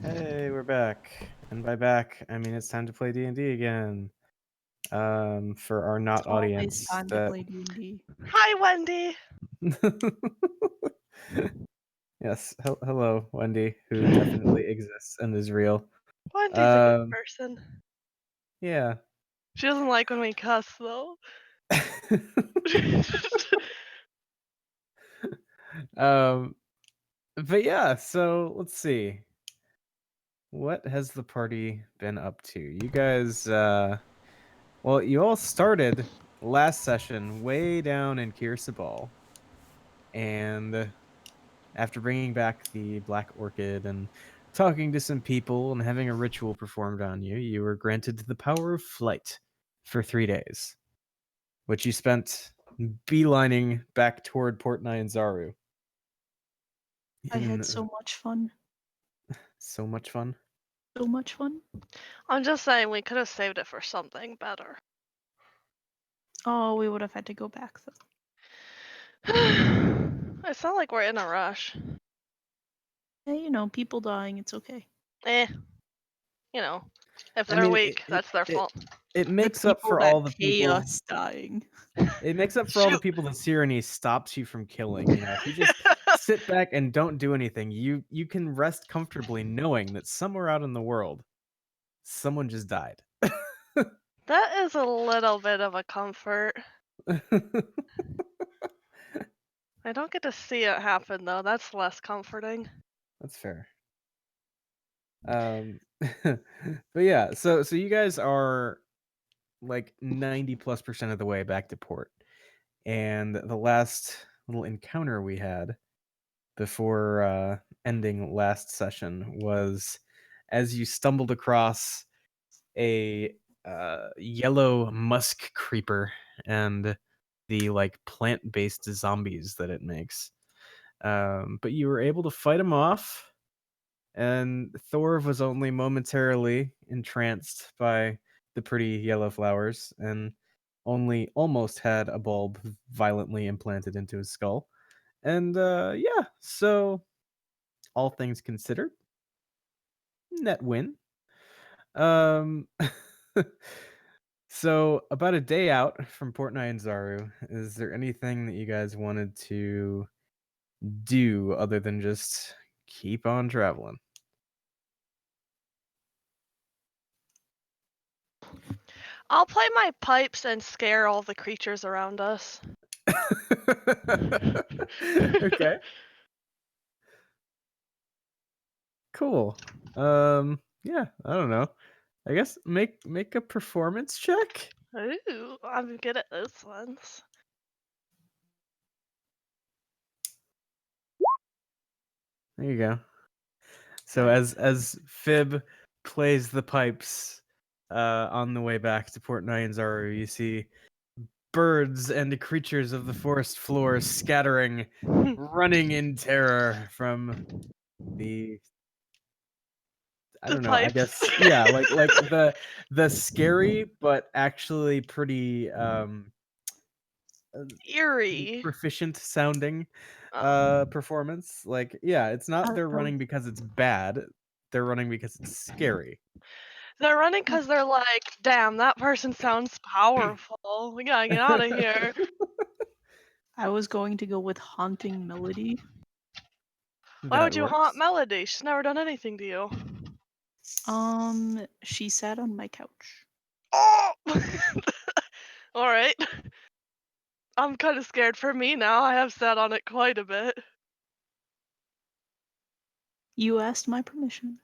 Hey, we're back. And by back, I mean it's time to play D&D again. For our It's not always audience time to that play D&D. Hi, Wendy. Yes, hello, Wendy, who definitely exists and is real. Wendy's a good Um, person. yeah. She doesn't like when we cuss, though. um, but yeah, so let's see. What has the party been up to? You guys, well, you all started last session way down in Kirsabal, and after bringing back the Black Orchid and talking to some people and having a ritual performed on you, you were granted the power of flight for 3 days, which you spent beelining back toward Port Nyanzaru. I had In so much fun. so much fun. So much fun. I'm just saying we could have saved it for something better. Oh, we would have had to go back though. It's not like we're in a rush. Hey, people dying, it's okay. Eh, you know, if I they're mean, weak, that's their fault. it The makes up people for that all the pay people. us dying. It makes up for all the Shoot. people that Tyranny stops you from killing. If you just sit back and don't do anything, you can rest comfortably knowing that somewhere out in the world, someone just died. That is a little bit of a comfort. I don't get to see it happen, though. That's less comforting. That's fair. But yeah, so you guys are like 90+% of the way back to port. And the last little encounter we had before ending last session was as you stumbled across a yellow musk creeper and the like plant-based zombies that it makes. But you were able to fight him off, and Thor was only momentarily entranced by the pretty yellow flowers and only almost had a bulb violently implanted into his skull. And yeah, so all things considered, net win. Um so about a day out from Port Nyanzaru, is there anything that you guys wanted to do other than just keep on traveling? I'll play my pipes and scare all the creatures around us. Okay, cool. Yeah, I don't know. I guess make a performance check. Ooh, I'm good at those ones. There you go. So Nice. as Fib plays the pipes on the way back to Port Nyanzaru, you see birds and creatures of the forest floor scattering, running in terror from the I The don't know, I pipes. guess yeah, like the scary but actually pretty uh, Eerie. proficient sounding Oh. performance. Like yeah, it's not they're I was, running because it's bad. They're running because it's scary. They're running because they're like, damn, that person sounds powerful. We gotta get out of here. I was going to go with haunting melody. Why That would you haunt works. Melody? She's never done anything to you. She sat on my couch. Oh! Alright. I'm kind of scared for me now. I have sat on it quite a bit. You asked my permission.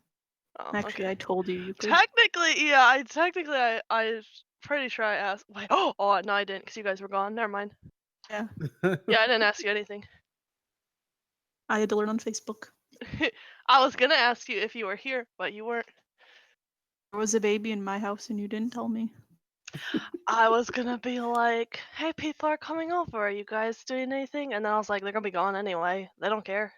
Oh, Actually, okay. I told you could. Technically, yeah, I pretty sure I asked. Wait, oh, no, I didn't, because you guys were gone. Never mind. Yeah, Yeah, I didn't ask you anything. I had to learn on Facebook. I was gonna ask you if you were here, but you weren't. There was a baby in my house and you didn't tell me. I was gonna be like, hey, people are coming over. Are you guys doing anything? And then I was like, they're gonna be gone anyway. They don't care.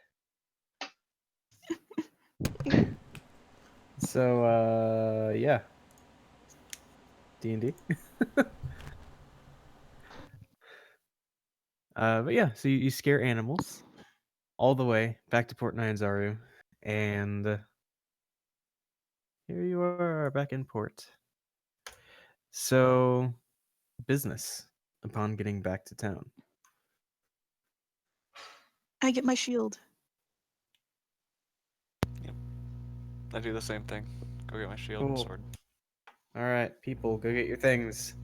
So yeah, D&D. But yeah, so you scare animals all the way back to Port Nyanzaru, and are back in port. So, business upon getting back to town. I get my shield. I do the same thing. Go get my shield and Cool. sword. All right, people, go get your things.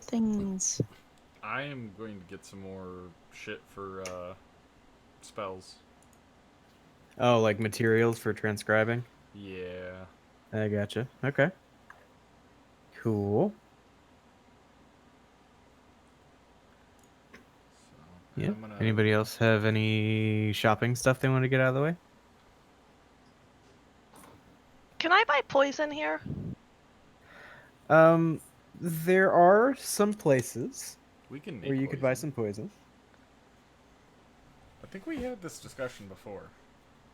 Things. I am going to get some more shit for spells. Oh, like materials for transcribing? Yeah. I gotcha. Okay. Cool. So, Yeah. I'm gonna... Anybody else have any shopping stuff they want to get out of the way? Can I buy poison here? There are some places We can make where you could buy poison. some poison. I think we had this discussion before.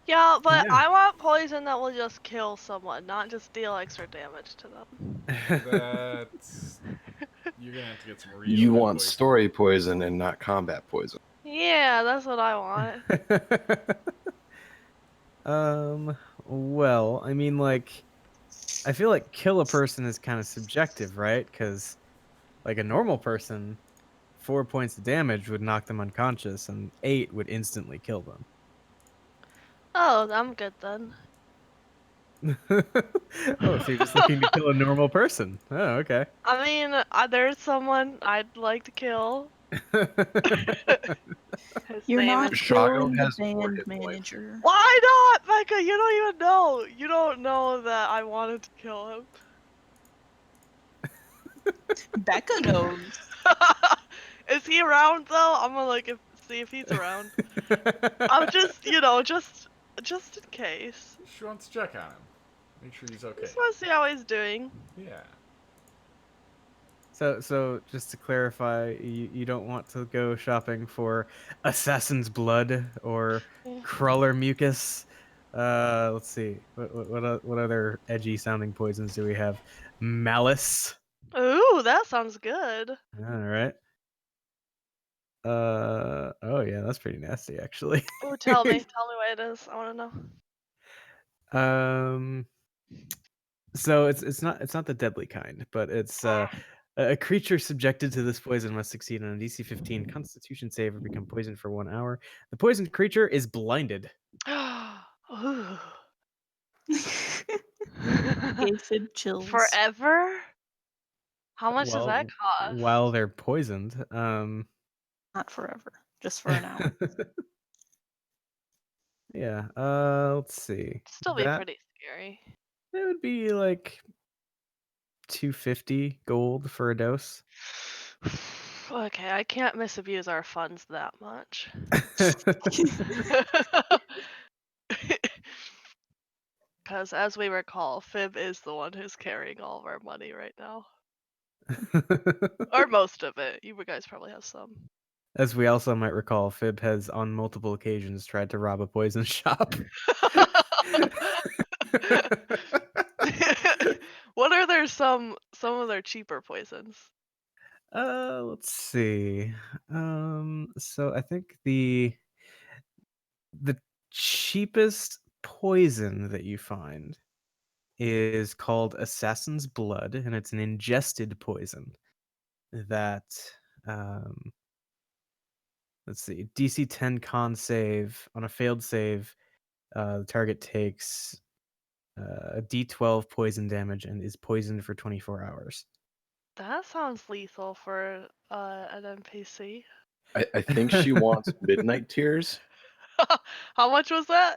Yeah, but Yeah. I want poison that will just kill someone, not just deal extra damage to them. That's... You're gonna have to get some real You good want poison. story poison and not combat poison. Yeah, that's what I want. Well, I mean, like, I feel like kill a person is kind of subjective, right? Because, like, a normal person, 4 points of damage would knock them unconscious, and 8 would instantly kill them. Oh, I'm good then. Oh, so you're just looking to kill a normal person? Oh, okay. I mean, there's someone I'd like to kill. His You're name not is... Shago killing the has more band hit points. manager. Why not, Becca? You don't even know. You don't know that I wanted to kill him. Becca knows. Is he around though? I'm gonna see if he's around. I'm just, just in case. She wants to check on him. Make sure he's okay. Just wanna see how he's doing. Yeah. So just to clarify, you don't want to go shopping for assassin's blood or crawler mucus. Let's see. What other edgy sounding poisons do we have? Malice. Ooh, that sounds good. All right. Oh yeah, that's pretty nasty actually. Ooh, tell me what it is. I wanna know. So it's not the deadly kind, but it's a creature subjected to this poison must succeed on a DC 15 Constitution save or become poisoned for 1 hour. The poisoned creature is blinded. Ooh. Aphid chills. Forever? How much does Well, that cost? while they're poisoned. Not forever. Just for an hour. Yeah. Let's see. Still be That pretty scary. it would be like 250 gold for a dose. Okay, I can't misabuse our funds that much. Because as we recall, Fib is the one who's carrying all of our money right now. Or most of it. You guys probably have some. As we also might recall, Fib has on multiple occasions tried to rob a poison shop. What are there some of their cheaper poisons? Let's see. So I think the cheapest poison that you find is called Assassin's Blood, and it's an ingested poison that let's see, DC 10 con save. On a failed save, the target takes a D12 poison damage and is poisoned for 24 hours. That sounds lethal for an NPC. I think she wants Midnight Tears. How much was that?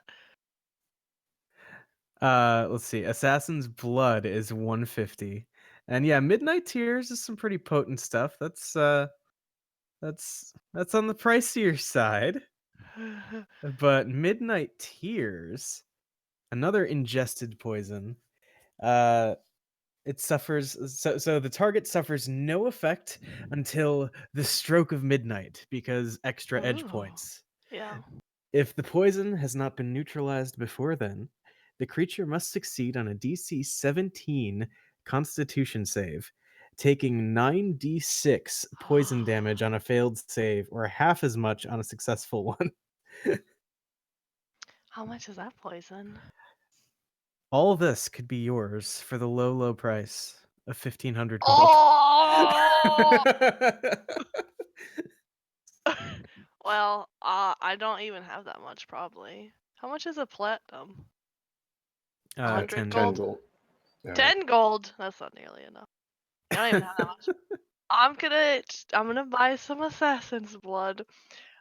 Let's see. Assassin's Blood is 150. And yeah, Midnight Tears is some pretty potent stuff. That's on the pricier side. But Midnight Tears, another ingested poison, it suffers so the target suffers no effect until the stroke of midnight because extra edge Ooh. points. Yeah. If the poison has not been neutralized before then, the creature must succeed on a DC 17 Constitution save, taking 9d6 poison damage on a failed save, or half as much on a successful one. How much is that poison? All this could be yours for the low, low price of 1,500 gold. Oh! Well, I don't even have that much, probably. How much is a platinum? 100 10 gold? gold. Yeah. 10 gold. That's not nearly enough. I don't even have that much. I'm gonna buy some assassin's blood.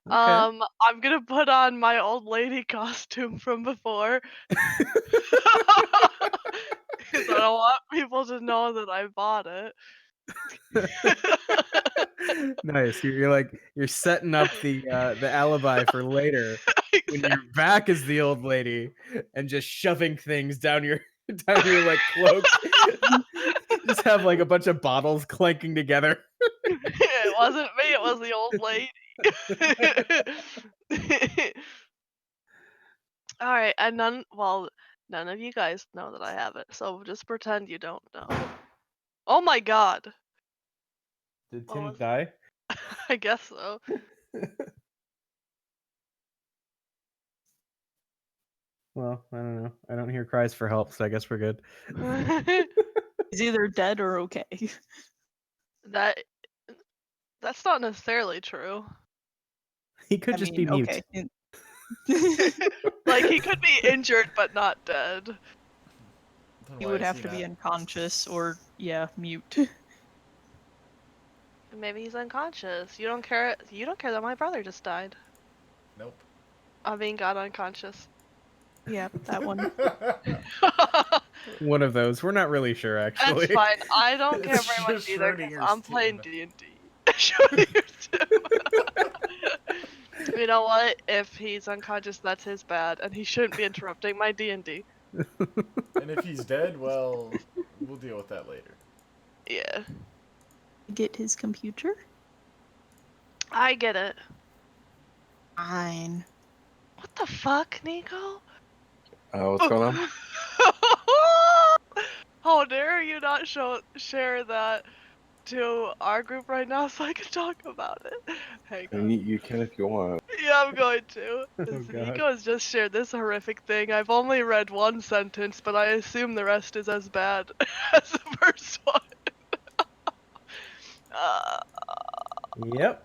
Okay. I'm gonna put on my old lady costume from before. Because I don't want people to know that I bought it. Nice. You're setting up the alibi for later when you're back as the old lady and just shoving things down your like cloak. Just have like a bunch of bottles clanking together. It wasn't me, it was the old lady. Alright, and none of you guys know that I have it, so just pretend you don't know. Oh my god. Did What Tim was- die? I guess so. Well, I don't know. I don't hear cries for help, so I guess we're good. He's either dead or okay. That's not necessarily true. He could I just mean, be mute. okay. Like, he could be injured but not dead. Then He why would is have he to be not- unconscious or, yeah, mute. Maybe he's unconscious. You don't care that my brother just died. Nope. I mean, got unconscious. Yeah, that one. One of those. We're not really sure, actually. That's fine. I don't care It's very much just either, 'cause Schrodinger's I'm playing tomb. D&D. Schrodinger's tomb. You know what? If he's unconscious, that's his bad, and he shouldn't be interrupting my D&D. And if he's dead, well, we'll deal with that later. Yeah. Get his computer? I get it. Fine. What the fuck, Nico? What's going on? How dare you not share that to our group right now so I can talk about it? Hang I on. mean, you can if you want. Yeah, I'm going to. Oh, Nico God. has just shared this horrific thing. I've only read one sentence, but I assume the rest is as bad as the first one. Uh, Yep.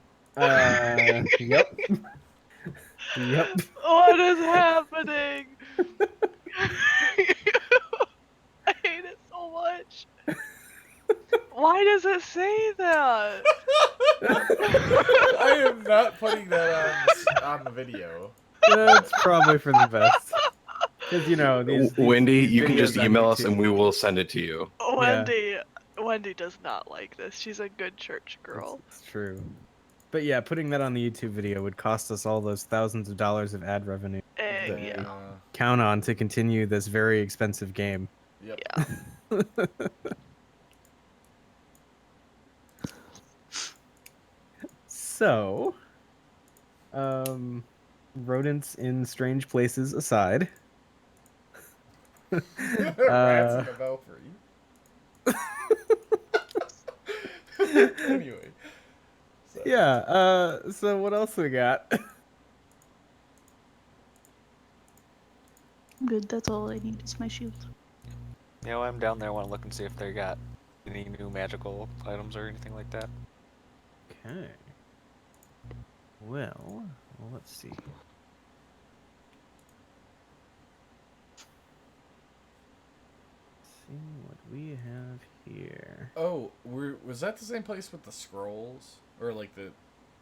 Yep. Yep. what is happening? I hate it so much. Why does it say that? I am not putting that on the video. That's probably for the best. Because, these Wendy, these you can just videos on email us YouTube- and we will send it to you. Wendy does not like this. She's a good church girl. It's true. But yeah, putting that on the YouTube video would cost us all those thousands of dollars of ad revenue that Yeah. we count on to continue this very expensive game. Yep. Yeah. So, rodents in strange places aside. Rats in the belfry. Anyway. So. Yeah, so what else we got? I'm good. That's all I need is my shield. I'm down there. I want to look and see if they got any new magical items or anything like that. Okay. Well, let's see. See what we have here. Oh, was that the same place with the scrolls? Or like the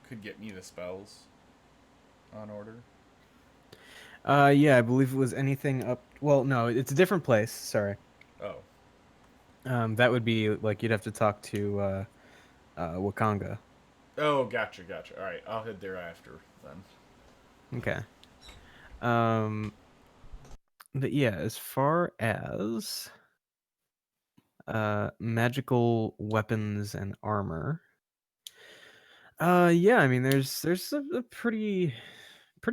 could get me the spells on order? Yeah, I believe it was anything up. Well, no, it's a different place. Sorry. Oh. That would be like you'd have to talk to Wakanga. Oh, gotcha. Alright, I'll head there after then. Okay. But yeah, as far as magical weapons and armor, yeah, I mean, there's a pretty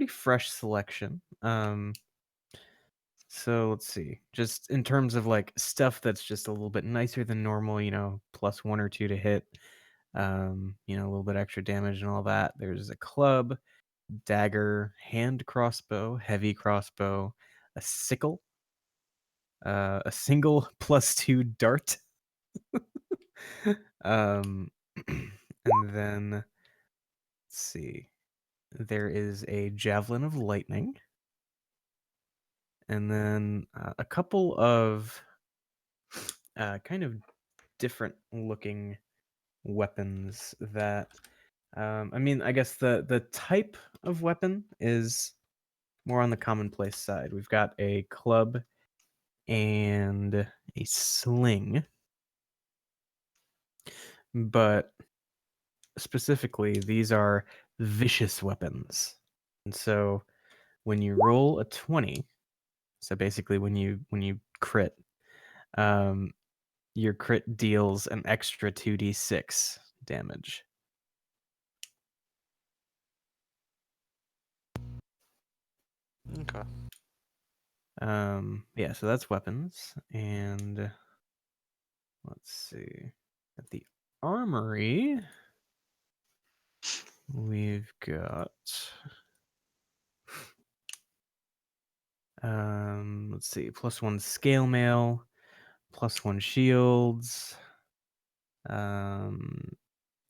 fresh selection. So let's see. Just in terms of like stuff that's just a little bit nicer than normal, plus 1 or 2 to hit, a little bit extra damage and all that. There's a club, dagger, hand crossbow, heavy crossbow, a sickle, a single +2 dart. And then let's see. There is a javelin of lightning. And then a couple of kind of different looking weapons that I mean, I guess the type of weapon is more on the commonplace side. We've got a club and a sling. But specifically, these are vicious weapons. And so when you roll a 20, so basically when you crit, your crit deals an extra 2d6 damage. Okay. Yeah, so that's weapons. And let's see. At the armory, we've got let's see, +1 scale mail, +1 shields,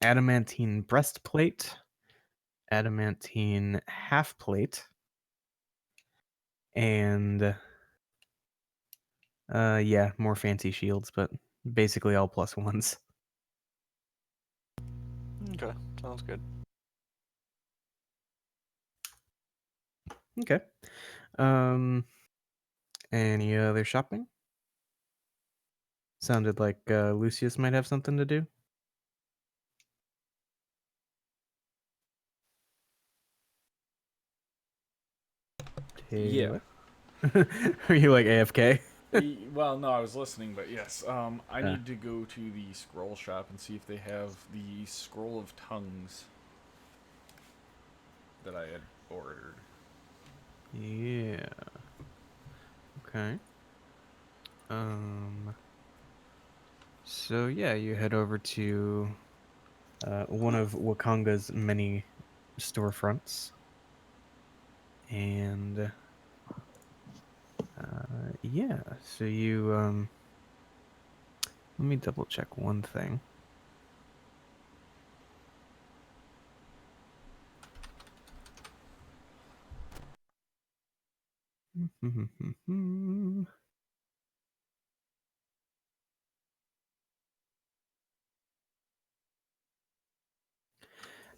adamantine breastplate, adamantine half plate, and yeah, more fancy shields, but basically all +1s. Okay. Sounds good. Okay. Any other shopping? Sounded like Lucius might have something to do. Yeah. Taylor? Are you like AFK? Well, no, I was listening, but yes. I Ah. need to go to the scroll shop and see if they have the scroll of tongues that I had ordered. Yeah. Okay. So yeah, you head over to one of Wakanga's many storefronts, and yeah. So you let me double check one thing.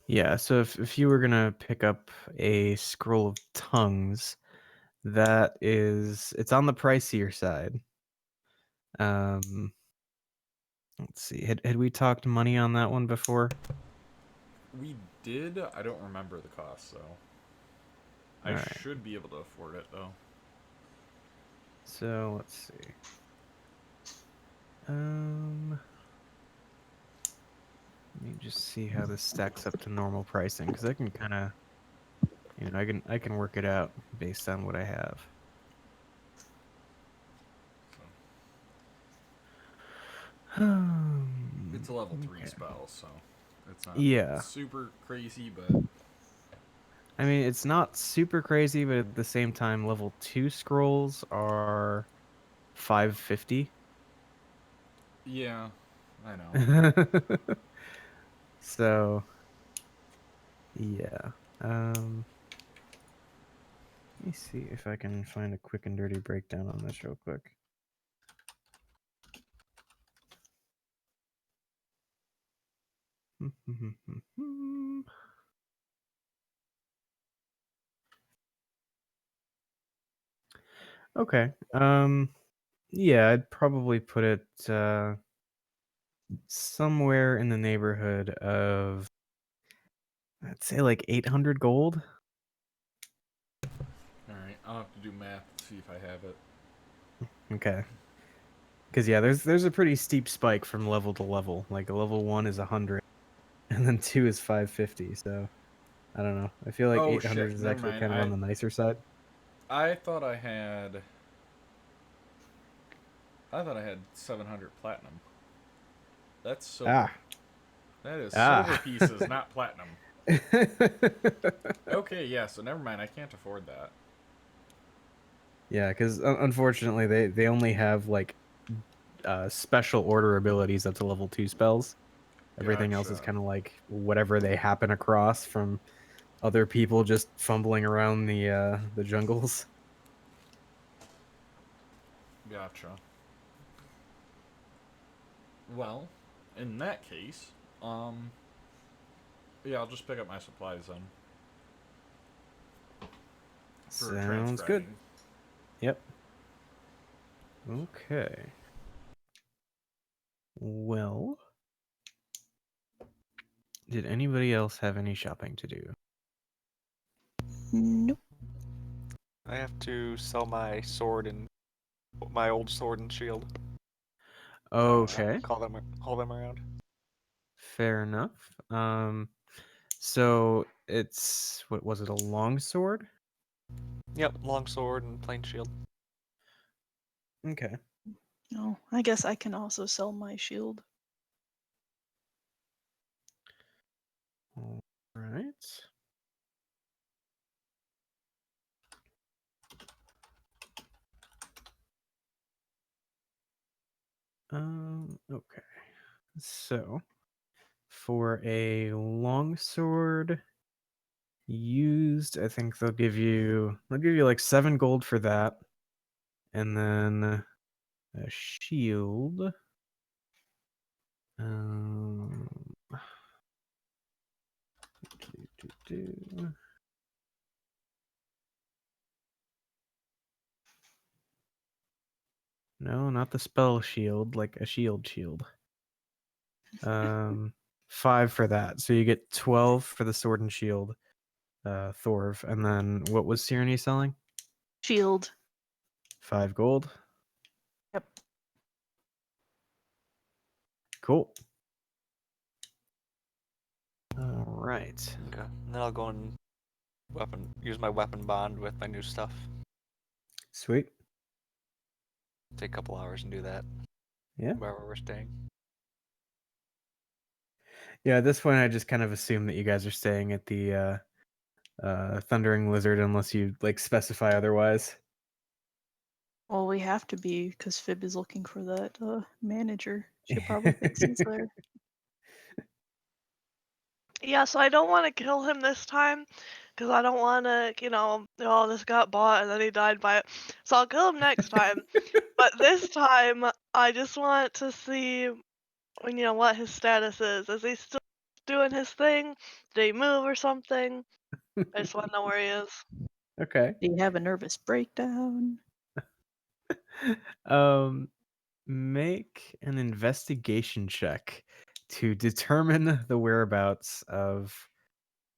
Yeah, so if you were gonna pick up a scroll of tongues, it's on the pricier side. Let's see. Had we talked money on that one before? We did. I don't remember the cost, so I Alright. should be able to afford it, though. So let's see. Let me just see how this stacks up to normal pricing, because I can kind of, I can work it out based on what I have. It's a level 3 Okay. spell, so it's not Yeah. super crazy, but I mean, it's not super crazy, but at the same time, level 2 scrolls are 550. yeah, I know. So, yeah. Let me see if I can find a quick and dirty breakdown on this real quick. Okay. Yeah, I'd probably put it somewhere in the neighborhood of, I'd say like 800 gold. Alright, I'll have to do math to see if I have it. Okay. Because yeah, there's a pretty steep spike from level to level. Like level 1 is 100, and then 2 is 550. So I don't know. I feel like Oh, 800 shit, is never actually mind. kind of on the nicer side. I thought I had 700 platinum. That's silver. Ah. That is Ah. silver pieces, not platinum. Okay, yeah, so never mind. I can't afford that. Yeah, because unfortunately they only have like special order abilities up to level 2 spells. Everything else is Gotcha. kind of like whatever they happen across from other people just fumbling around the jungles. Gotcha. Well, in that case, yeah, I'll just pick up my supplies then. For Sounds good. transcribing. Yep. Okay. Well, did anybody else have any shopping to do? Nope. I have to sell my sword and my old sword and shield. Okay. Haul them around. Fair enough. So it's what was it? A long sword? Yep, long sword and plain shield. Okay. No, I guess I can also sell my shield. All right. Okay. So for a long sword used, I think they'll give you like 7 gold for that. And then a shield. Um do. No, not the spell shield, like a shield. 5 for that. So you get 12 for the sword and shield, Thorv. And then what was Cyrenny selling? Shield. 5 gold. Yep. Cool. All right. Okay. And then I'll go and use my weapon bond with my new stuff. Sweet. Take a couple hours and do that. Yeah. Wherever we're staying. Yeah, at this point I just kind of assume that you guys are staying at the Thundering Lizard unless you like specify otherwise. Well, we have to be because Fib is looking for that manager. She probably thinks he's there. Yeah, so I don't want to kill him this time because I don't want to, oh, this got bought and then he died by it. So I'll kill him next time. But this time, I just want to see, what his status is. Is he still doing his thing? Did he move or something? I just want to know where he is. Okay. Do you have a nervous breakdown? Make an investigation check to determine the whereabouts of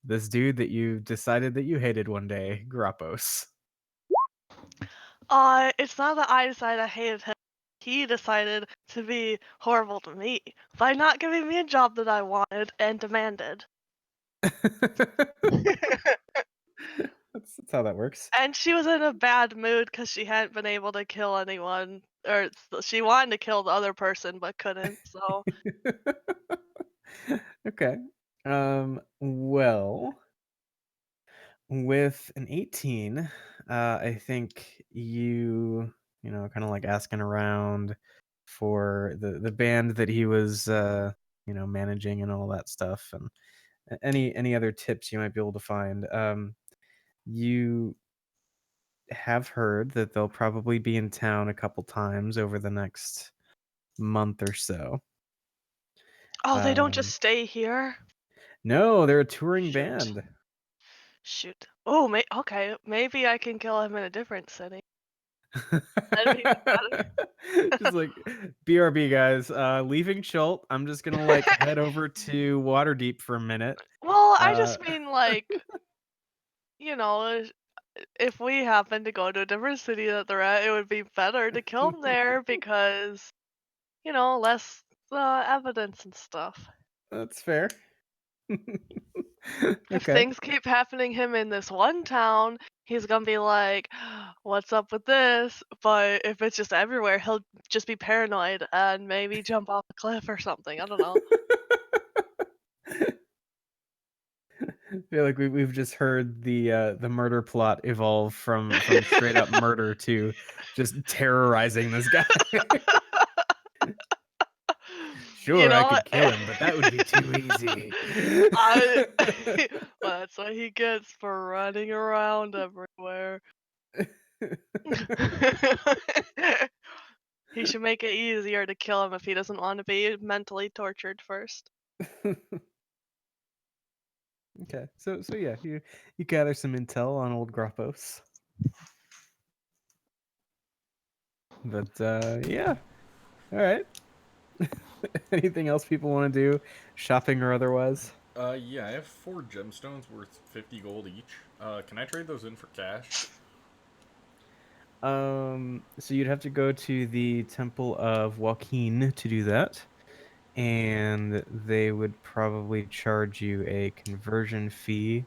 this dude that you decided that you hated one day, Grappos. It's not that I decided I hated him. He decided to be horrible to me by not giving me a job that I wanted and demanded. That's how that works. And she was in a bad mood because she hadn't been able to kill anyone, or she wanted to kill the other person but couldn't. So Okay. Well, with an 18, I think kind of like asking around for the band that he was managing and all that stuff, and any other tips you might be able to find. You have heard that they'll probably be in town a couple times over the next month or so. they don't Um, just stay here. No, they're a touring Shoot. band. Shoot. Oh, okay. Maybe I can kill him in a different city. That'd be better. Just like BRB guys, leaving Schult. I'm just gonna like head over to Waterdeep for a minute. Well, I Uh, just mean like, you know, if we happen to go to a different city that they're at, it would be better to kill them there because, less evidence and stuff. That's fair. If Okay. things keep happening him in this one town, he's gonna be like, "What's up with this?" But if it's just everywhere, he'll just be paranoid and maybe jump off a cliff or something. I don't know. I feel like we've just heard the murder plot evolve from straight up murder to just terrorizing this guy. Sure, I know, could kill him, but that would be too easy. I well, that's what he gets for running around everywhere. He should make it easier to kill him if he doesn't want to be mentally tortured first. Okay, so yeah, you gather some intel on old Grappos, but yeah, all right. Anything else people want to do, shopping or otherwise? Yeah, I have 4 gemstones worth 50 gold each. Can I trade those in for cash? So you'd have to go to the Temple of Joaquin to do that, and they would probably charge you a conversion fee,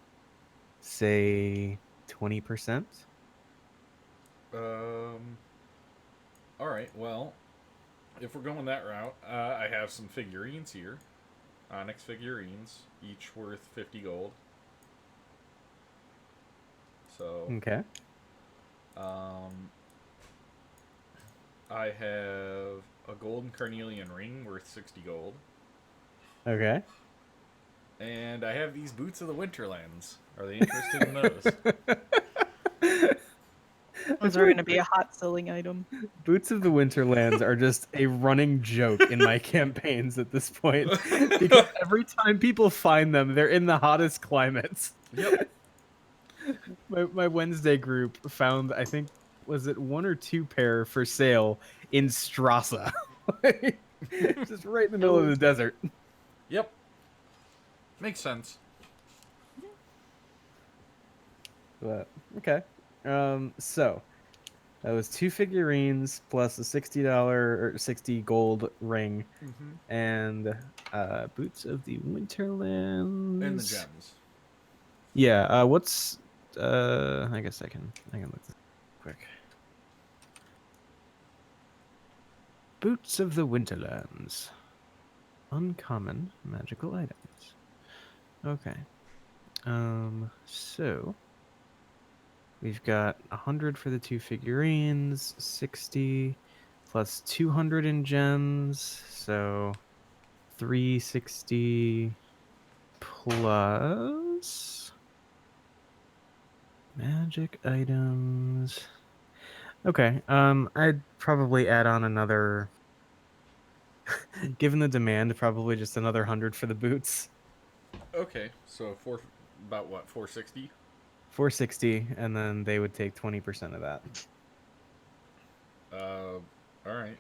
say 20%. Alright, well, if we're going that route, I have some figurines here. Onyx figurines, each worth 50 gold. So, Okay. I have a golden carnelian ring worth 60 gold. Okay. And I have these boots of the Winterlands. Are they interested in those? Those are going to be a hot selling item. Boots of the Winterlands are just a running joke in my campaigns at this point because every time people find them, they're in the hottest climates. Yep. My Wednesday group found, I think, was it 1 or 2 pair for sale in Strasza, just right in the middle of the desert. Yep. Makes sense. But okay, so that was 2 figurines plus a $60 or 60 gold ring, and boots of the Winterlands And the gems. Yeah. What's I guess I can look this quick. Boots of the Winterlands. Uncommon magical items. Okay. So we've got 100 for the 2 figurines, 60 plus 200 in gems, so 360 plus magic items. Okay, I'd probably add on another, given the demand, probably just another 100 for the boots. Okay, so about what, 460? 460, and then they would take 20% of that. Alright.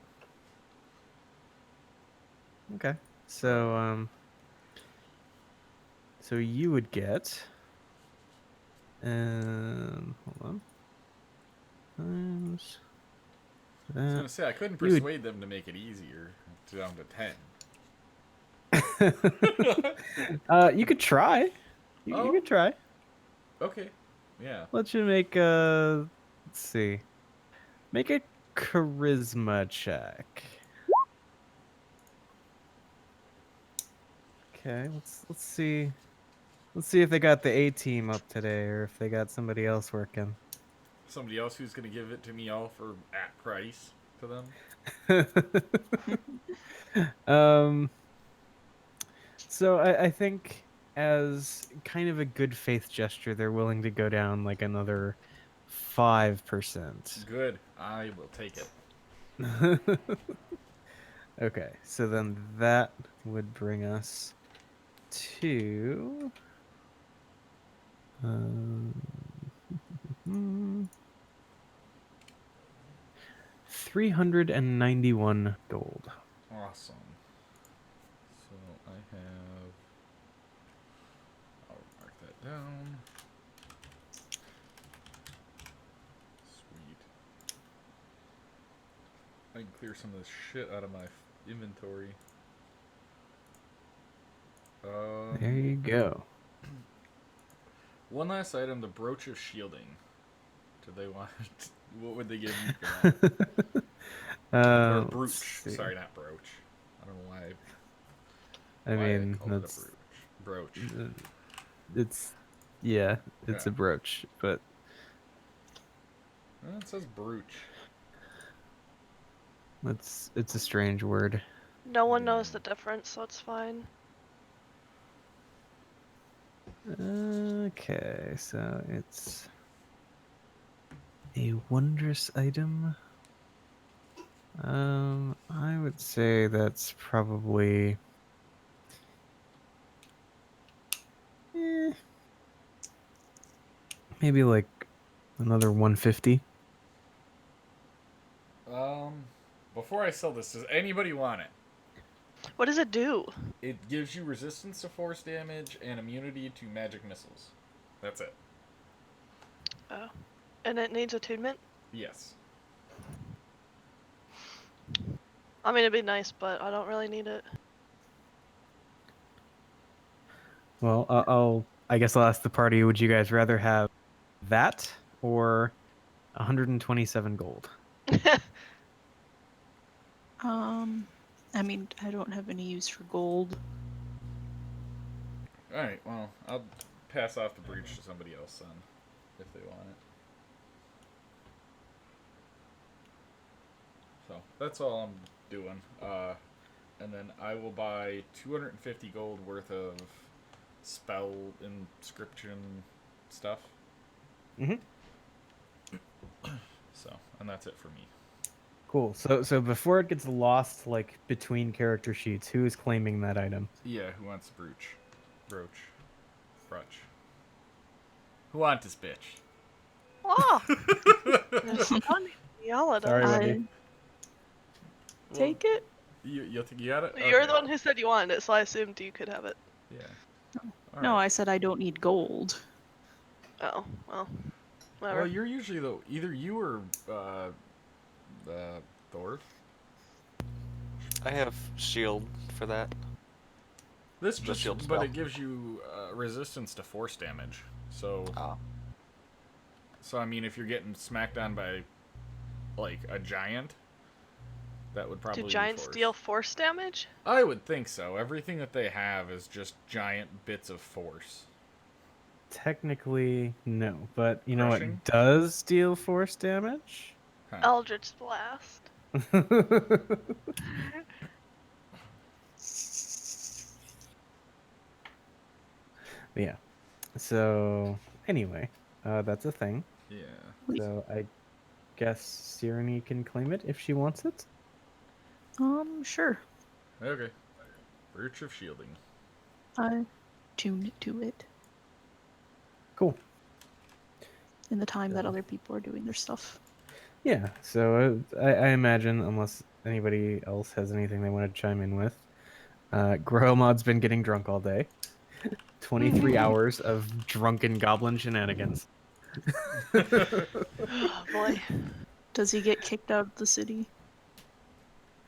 Okay, so so you would get, hold on, times I was that. gonna say, I couldn't You would- persuade them to make it easier, down to 10. You could try. You Oh. could try. Okay, yeah. Let you make let's see, make a charisma check. Okay, let's see. Let's see if they got the A team up today, or if they got somebody else working. Somebody else who's gonna give it to me all for at price to them. So I think as kind of a good faith gesture, they're willing to go down like another 5%. Good, I will take it. Okay, so then that would bring us to 391 gold. Awesome. So I have... I'll mark that down. Sweet. I can clear some of this shit out of my inventory. There you go. One last item, the Brooch of Shielding. Do they want... What would they give me for that? Or brooch. Sorry, not brooch. I don't know why. I mean, called it a that's brooch. it's yeah, it's Yeah. a brooch, but It says brooch. it's a strange word. No one knows the difference, so it's fine. Okay, so it's a wondrous item. I would say that's probably maybe like another 150. Before I sell this, does anybody want it? What does it do? It gives you resistance to force damage and immunity to magic missiles. That's it. Oh. And it needs attunement? Yes. I mean, it'd be nice, but I don't really need it. Well, I guess I'll ask the party. Would you guys rather have that or 127 gold? I mean, I don't have any use for gold. Alright, well, I'll pass off the breach to somebody else then, if they want it. So, that's all I'm doing. And then I will buy 250 gold worth of spell inscription stuff. Mm-hmm. So, and that's it for me. Cool. So before it gets lost, like between character sheets, who is claiming that item? Yeah, who wants the brooch? Brooch. Who wants this bitch? Oh! There's funny. Yell at Sorry, us. Wendy. Take it. You think you got it? You're Okay. the one who said you wanted it, so I assumed you could have it. Yeah. No, Alright. I said I don't need gold. Oh, well. Whatever. Well, you're usually either you or Thor. I have shield for that. This The just, shield but spell. it gives you resistance to force damage. So, Oh. so I mean, if you're getting smacked on by like a giant, that would probably Do be giants force. deal force damage? I would think so. Everything that they have is just giant bits of force. Technically, no, but you know Crushing? what does deal force damage? Huh. Eldritch Blast. Yeah. So anyway, that's a thing. Yeah. So I guess Sireni can claim it if she wants it. Sure. Okay. Brooch of Shielding. I tune to it Cool. in the time that Yeah. other people are doing their stuff. Yeah. So I imagine, unless anybody else has anything they want to chime in with, Gromod's been getting drunk all day. 23 hours of drunken goblin shenanigans. Oh boy. Does he get kicked out of the city?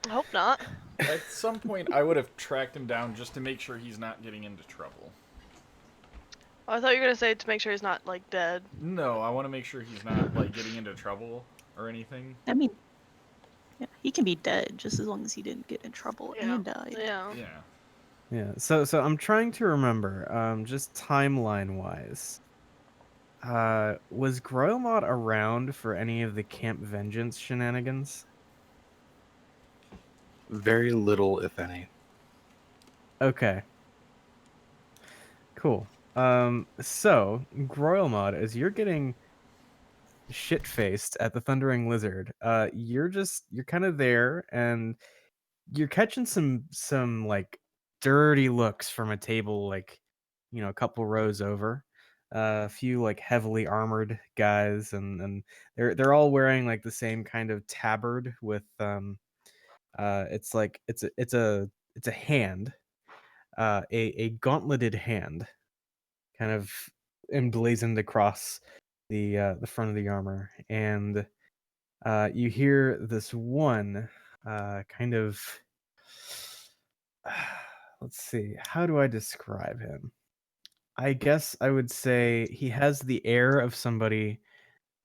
I hope not. At some point, I would have tracked him down just to make sure he's not getting into trouble. I thought you were gonna say to make sure he's not, like, dead. No, I want to make sure he's not like getting into trouble or anything. I mean, yeah, he can be dead just as long as he didn't get in trouble Yeah. and died. Yeah. Yeah. Yeah. So I'm trying to remember, just timeline wise. Was Groymod around for any of the Camp Vengeance shenanigans? Very little, if any. Okay. Cool. So Groylmod, as you're getting shit-faced at the Thundering Lizard, you're kind of there, and you're catching some like dirty looks from a table, like, you know, a couple rows over. A few like heavily armored guys, and they're all wearing like the same kind of tabard with it's like it's a hand, a gauntleted hand, kind of emblazoned across the front of the armor, and you hear this one kind of let's see, how do I describe him? I guess I would say he has the air of somebody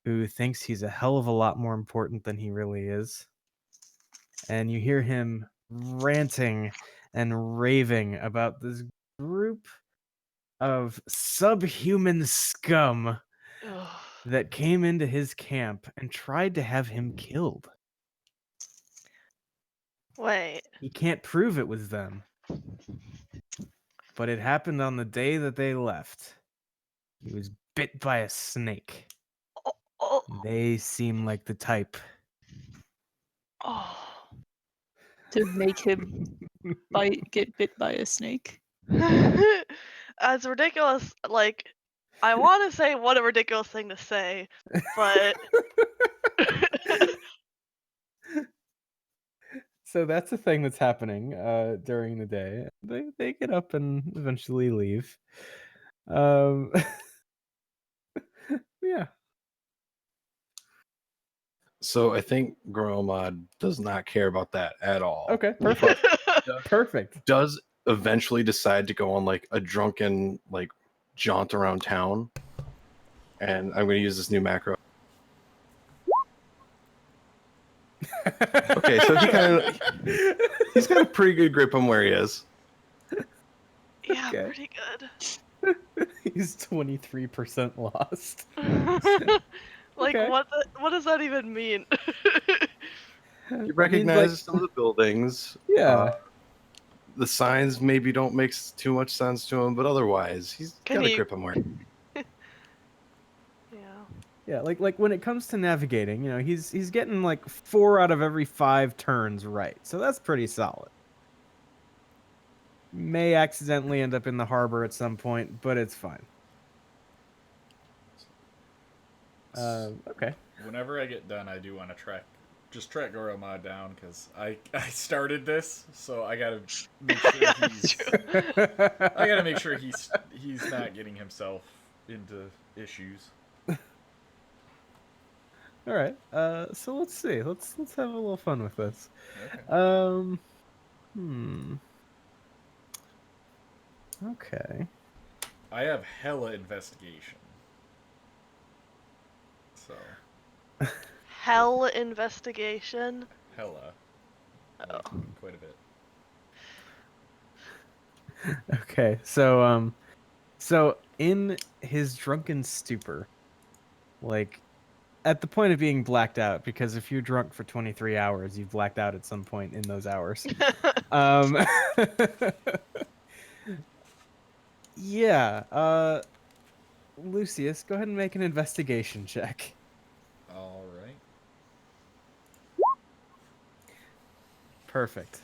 who thinks he's a hell of a lot more important than he really is. And you hear him ranting and raving about this group of subhuman scum Ugh. that came into his camp and tried to have him killed. Wait. He can't prove it was them, but it happened on the day that they left. He was bit by a snake. Oh, oh, They seem like the type. oh. To make him get bit by a snake. As ridiculous, like, I want to say what a ridiculous thing to say, but So that's a thing that's happening during the day. They get up and eventually leave. Um, yeah. So I think Gromod does not care about that at all. Okay. Perfect. Perfect. Does eventually decide to go on like a drunken like jaunt around town. And I'm going to use this new macro. Okay, so he's got a pretty good grip on where he is. yeah, Okay. pretty good. He's 23% lost. Like, Okay. what does that even mean? He recognizes some of the buildings. Yeah. The signs maybe don't make too much sense to him, but otherwise, he's Can got a he- grip on where. Yeah. Yeah, like when it comes to navigating, you know, he's getting like 4 out of every 5 turns right. So that's pretty solid. May accidentally end up in the harbor at some point, but it's fine. Okay. Whenever I get done, I do want to track Goromod down because I started this, so I gotta make sure I gotta make sure he's not getting himself into issues. All right. So let's see. Let's have a little fun with this. Okay. Okay. I have hella investigation. So Hell investigation. hella. Oh. Like, quite a bit. Okay. So so in his drunken stupor, like at the point of being blacked out, because if you're drunk for 23 hours, you've blacked out at some point in those hours. Yeah, Lucius, go ahead and make an investigation check. All right. Perfect.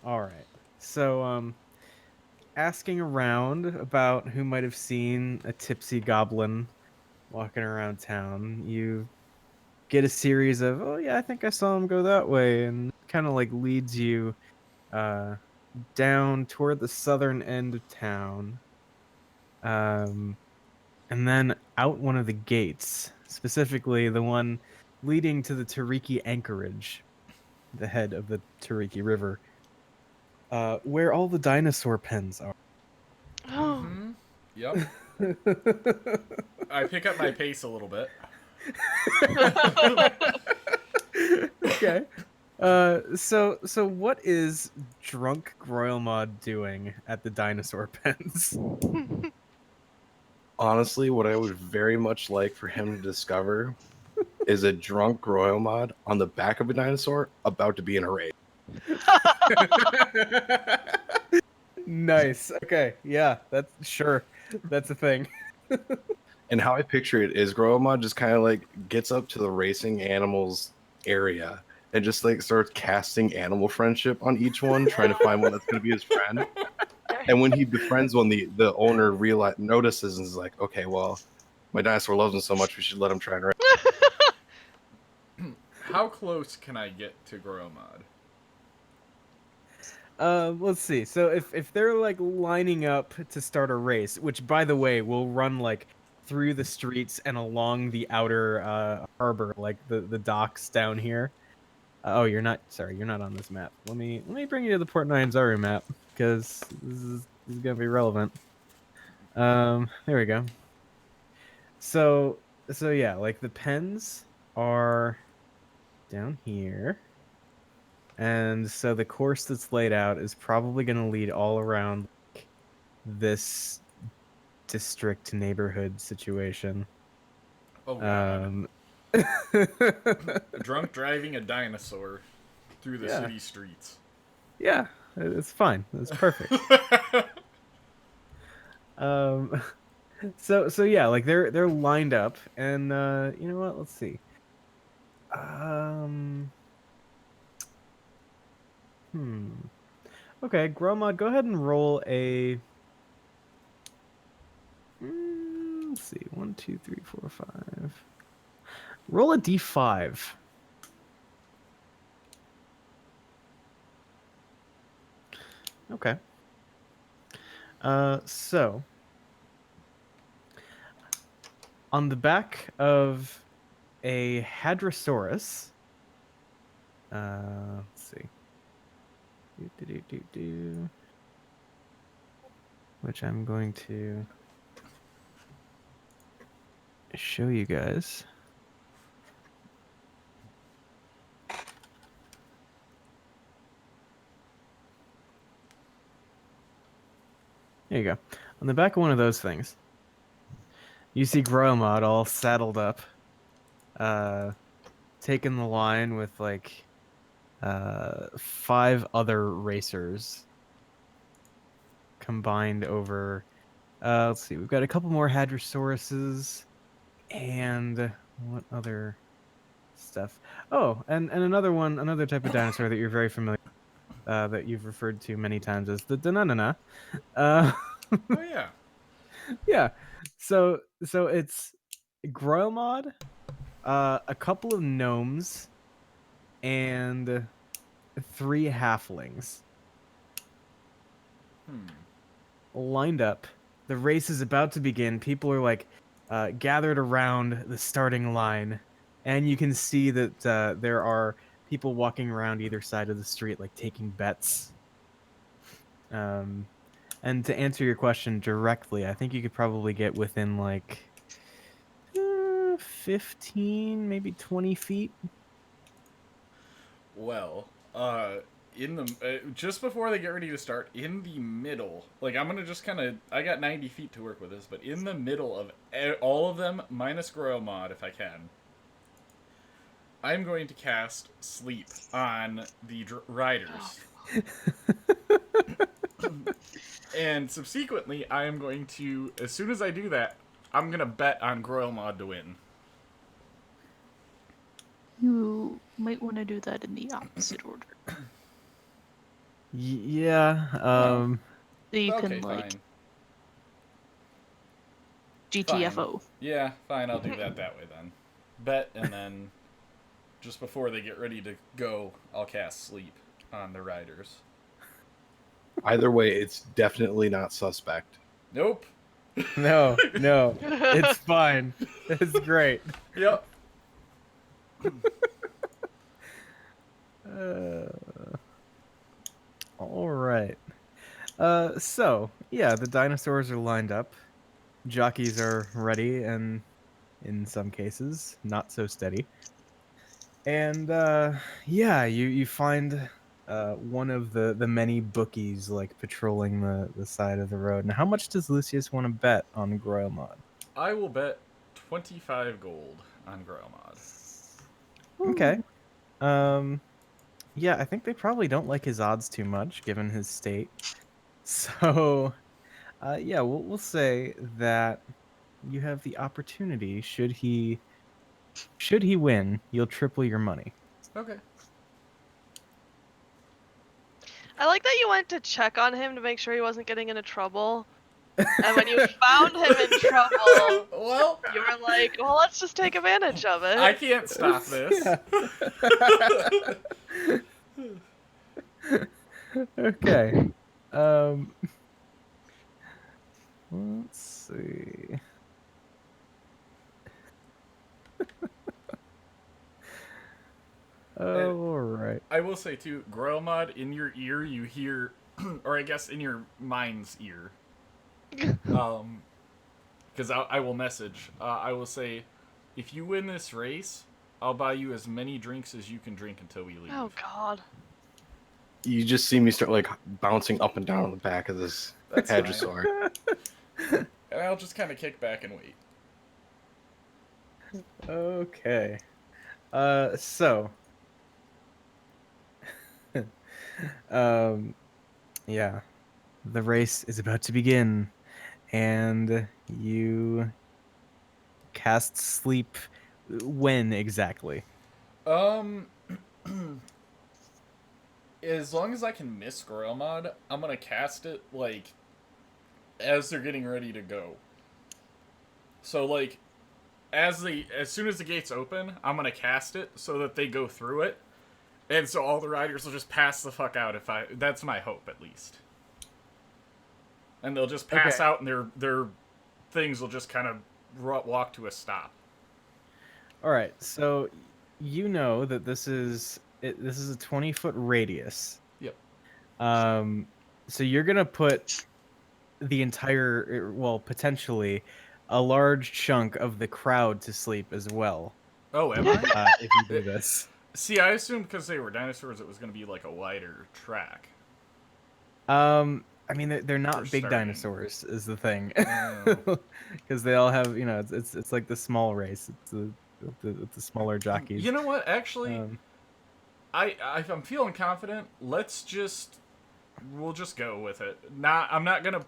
All right. So, asking around about who might have seen a tipsy goblin walking around town, you get a series of, oh yeah, I think I saw him go that way, and kind of like leads you down toward the southern end of town. And then out one of the gates, specifically the one leading to the Tariki anchorage, the head of the Tariki River, where all the dinosaur pens are. Oh. Mm-hmm. Yep. I pick up my pace a little bit. Okay. So what is drunk Groilmod doing at the dinosaur pens? Honestly, what I would very much like for him to discover is a drunk Groilmod on the back of a dinosaur about to be in a race. Nice. Okay. Yeah, that's sure. That's a thing. And how I picture it is Groilmod just kind of like gets up to the racing animals area and just like starts casting animal friendship on each one, trying to find one that's going to be his friend. And when he befriends one, the owner notices and is like, okay, well, my dinosaur loves him so much, we should let him try and race. How close can I get to Gromod? Let's see. So if they're like lining up to start a race, which by the way will run like through the streets and along the outer harbor, like the docks down here. Oh, you're not. Sorry, you're not on this map. Let me bring you to the Port Nine Zaru map because this is gonna be relevant. There we go. So yeah, like the pens are down here. And so the course that's laid out is probably going to lead all around like, this district neighborhood situation. Oh god. Um, Drunk driving a dinosaur through the Yeah. city streets. yeah, it's fine. It's perfect. Um, so yeah, like they're lined up, and you know what? Let's see. Okay, Gromod, go ahead and roll a. Let's see. 1, 2, 3, 4, 5. Roll a d5. Okay. So on the back of a Hadrosaurus. Let's see. Which I'm going to show you guys. There you go. On the back of one of those things, you see Gromod all saddled up, taking the line with like 5 other racers combined over. Let's see. We've got a couple more Hadrosauruses, and what other stuff? Oh, and another one, another type of dinosaur that you're very familiar. That you've referred to many times as the Dananana. Oh yeah. Yeah. So it's Gromod, a couple of gnomes, and 3 halflings lined up. The race is about to begin. People are like gathered around the starting line, and you can see that there are people walking around either side of the street, like taking bets. And to answer your question directly, I think you could probably get within like 15, maybe 20 feet. Well, in the just before they get ready to start, in the middle, like I'm gonna just kind of, I got 90 feet to work with this, but in the middle of all of them, minus Gromod, if I can, I'm going to cast Sleep on the riders. And subsequently, I am going to, as soon as I do that, I'm gonna bet on Gromod to win. You might want to do that in the opposite order. Yeah. So you Okay, can like fine. GTFO. Yeah, fine, I'll do that way then. Bet, and then just before they get ready to go, I'll cast Sleep on the riders. Either way, it's definitely not suspect. Nope. No, it's fine. It's great. Yep. All right. So yeah, the dinosaurs are lined up. Jockeys are ready, and in some cases, not so steady. And yeah, you find one of the many bookies like patrolling the side of the road. And how much does Lucius want to bet on Gromod? I will bet 25 gold on Gromod. Okay. Yeah, I think they probably don't like his odds too much, given his state. So, yeah, we'll say that you have the opportunity. Should he win, you'll triple your money. Okay. I like that you went to check on him to make sure he wasn't getting into trouble. And when you found him in trouble, Well, you were like, well, let's just take advantage of it. I can't stop this. Yeah. Okay. Let's see. All right. I will say too, Gromod, in your ear you hear, or I guess in your mind's ear, because I will message. I will say, if you win this race, I'll buy you as many drinks as you can drink until we leave. Oh, God. You just see me start like bouncing up and down on the back of this That's fine. Hadrosaur. And I'll just kind of kick back and wait. Okay. So. Yeah. The race is about to begin, and you cast sleep. When exactly? As long as I can miss Groilmod, I'm gonna cast it like as they're getting ready to go. So like as soon as the gates open, I'm gonna cast it so that they go through it. And so all the riders will just pass the fuck out that's my hope at least. And they'll just pass Okay. out and their things will just kind of walk to a stop. All right. So you know that this is a 20-foot radius. Yep. So you're gonna put the entire, well, potentially a large chunk of the crowd to sleep as well. Oh, am I? If you do this. See, I assumed because they were dinosaurs it was going to be like a wider track. I mean, they're not For big starting. dinosaurs, is the thing, Oh. because they all have, it's like the small race. It's the smaller jockeys. You know what? Actually, Um, I'm feeling confident. We'll just go with it. I'm not gonna.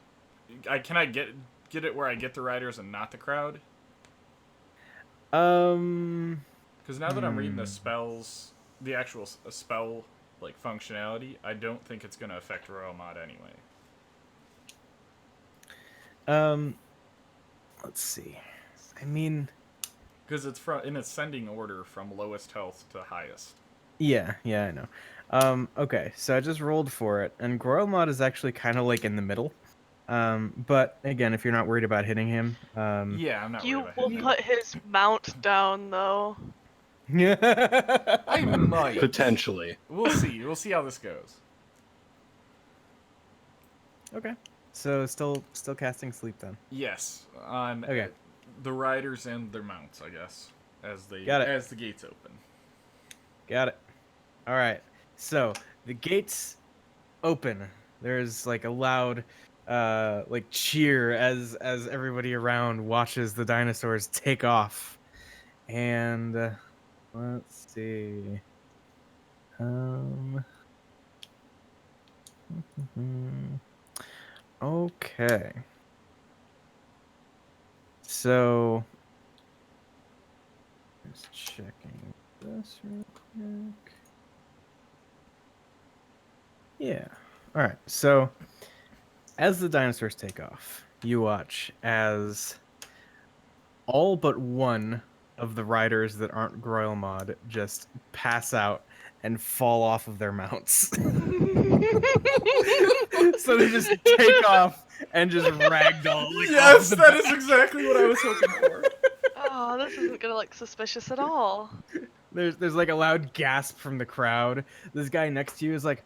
Can I get it where I get the riders and not the crowd? Because now that I'm reading the spells, the actual spell like functionality, I don't think it's gonna affect Royal Mod anyway. let's see. I mean, Because it's in ascending order from lowest health to highest. yeah, I know. Okay, so I just rolled for it, and Groilmod is actually kind of like in the middle. But again, if you're not worried about hitting him, Yeah, I'm not You worried about will hitting put his mount down, though. I might. Potentially. We'll see. We'll see how this goes. Okay. So still casting sleep then. Yes, on Okay. the riders and their mounts, I guess, as the gates open. Got it. All right. So the gates open. There's like a loud like cheer as everybody around watches the dinosaurs take off. And let's see. Okay. So just checking this real quick. Yeah. All right. So as the dinosaurs take off, you watch as all but one of the riders that aren't Groilmod just pass out and fall off of their mounts. So they just take off and just ragdoll. Like, Yes, that is exactly what I was hoping for. Oh, this isn't gonna look suspicious at all. There's like a loud gasp from the crowd. This guy next to you is like,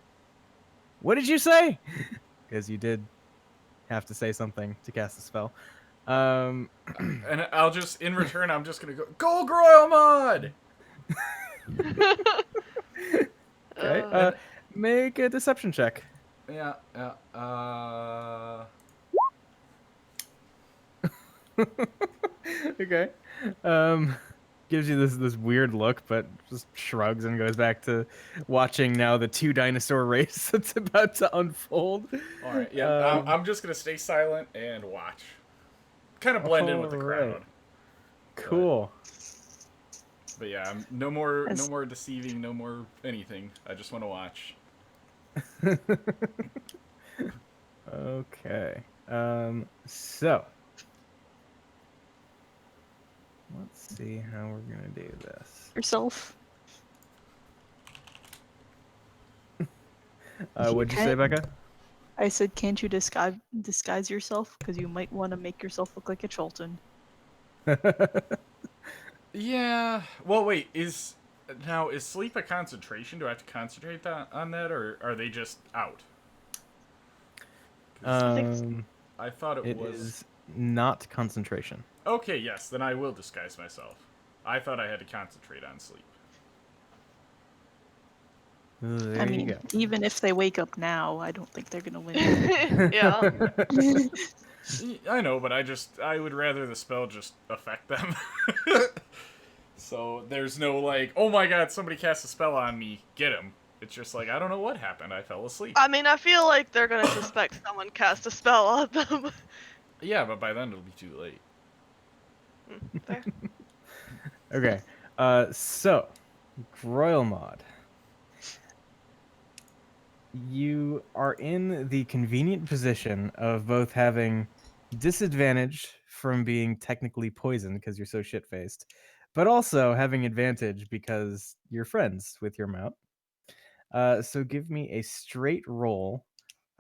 "What did you say?" Because you did have to say something to cast the spell. And I'll just, in return, I'm just gonna go Groilmod! Okay. Make a deception check. Yeah. Okay. Gives you this weird look, but just shrugs and goes back to watching now the two dinosaur race that's about to unfold. All right. Yeah. I'm just gonna stay silent and watch. Kind of blend in with the crowd. Alright. Cool. But yeah, no more deceiving, no more anything. I just want to watch. Okay. So let's see how we're gonna do this. Yourself. What'd you say, Becca? I said, can't you disguise yourself? Because you might want to make yourself look like a Chulton. Yeah. Well, wait. Is sleep a concentration? Do I have to concentrate on that, or are they just out? I thought it was. is not concentration. Okay. Yes. Then I will disguise myself. I thought I had to concentrate on sleep. There I you mean, go. even if they wake up now, I don't think they're gonna win. Yeah. I know, but I would rather the spell just affect them. So there's no like, oh my god, somebody cast a spell on me, get him. It's just like, I don't know what happened, I fell asleep. I mean, I feel like they're gonna suspect someone cast a spell on them. Yeah, but by then it'll be too late. Fair. Okay. So Groilmod, you are in the convenient position of both having disadvantage from being technically poisoned because you're so shit-faced, but also having advantage because you're friends with your mount. So give me a straight roll,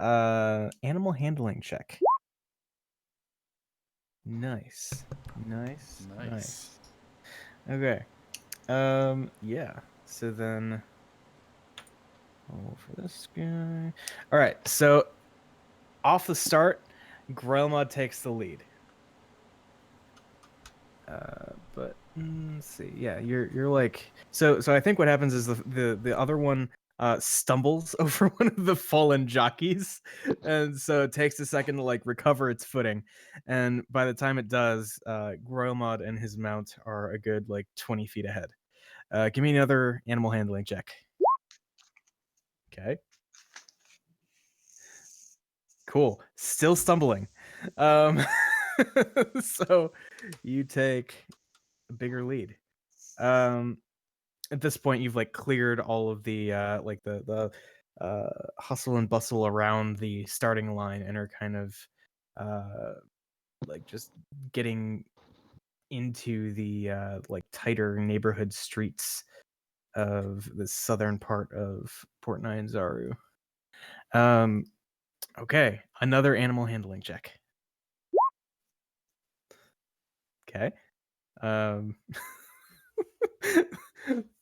animal handling check. Nice. Okay. Yeah. So then, roll for this guy. All right. So off the start, Grelmod takes the lead. But let's see. Yeah, you're like so. I think what happens is the other one stumbles over one of the fallen jockeys, and so it takes a second to like recover its footing. And by the time it does, Groilmod and his mount are a good like 20 feet ahead. Give me another animal handling check. Okay. Cool. Still stumbling. So you take a bigger lead. At this point, you've like cleared all of the like the hustle and bustle around the starting line and are kind of like just getting into the like tighter neighborhood streets of the southern part of Port Nyanzaru. Okay, another animal handling check. Okay.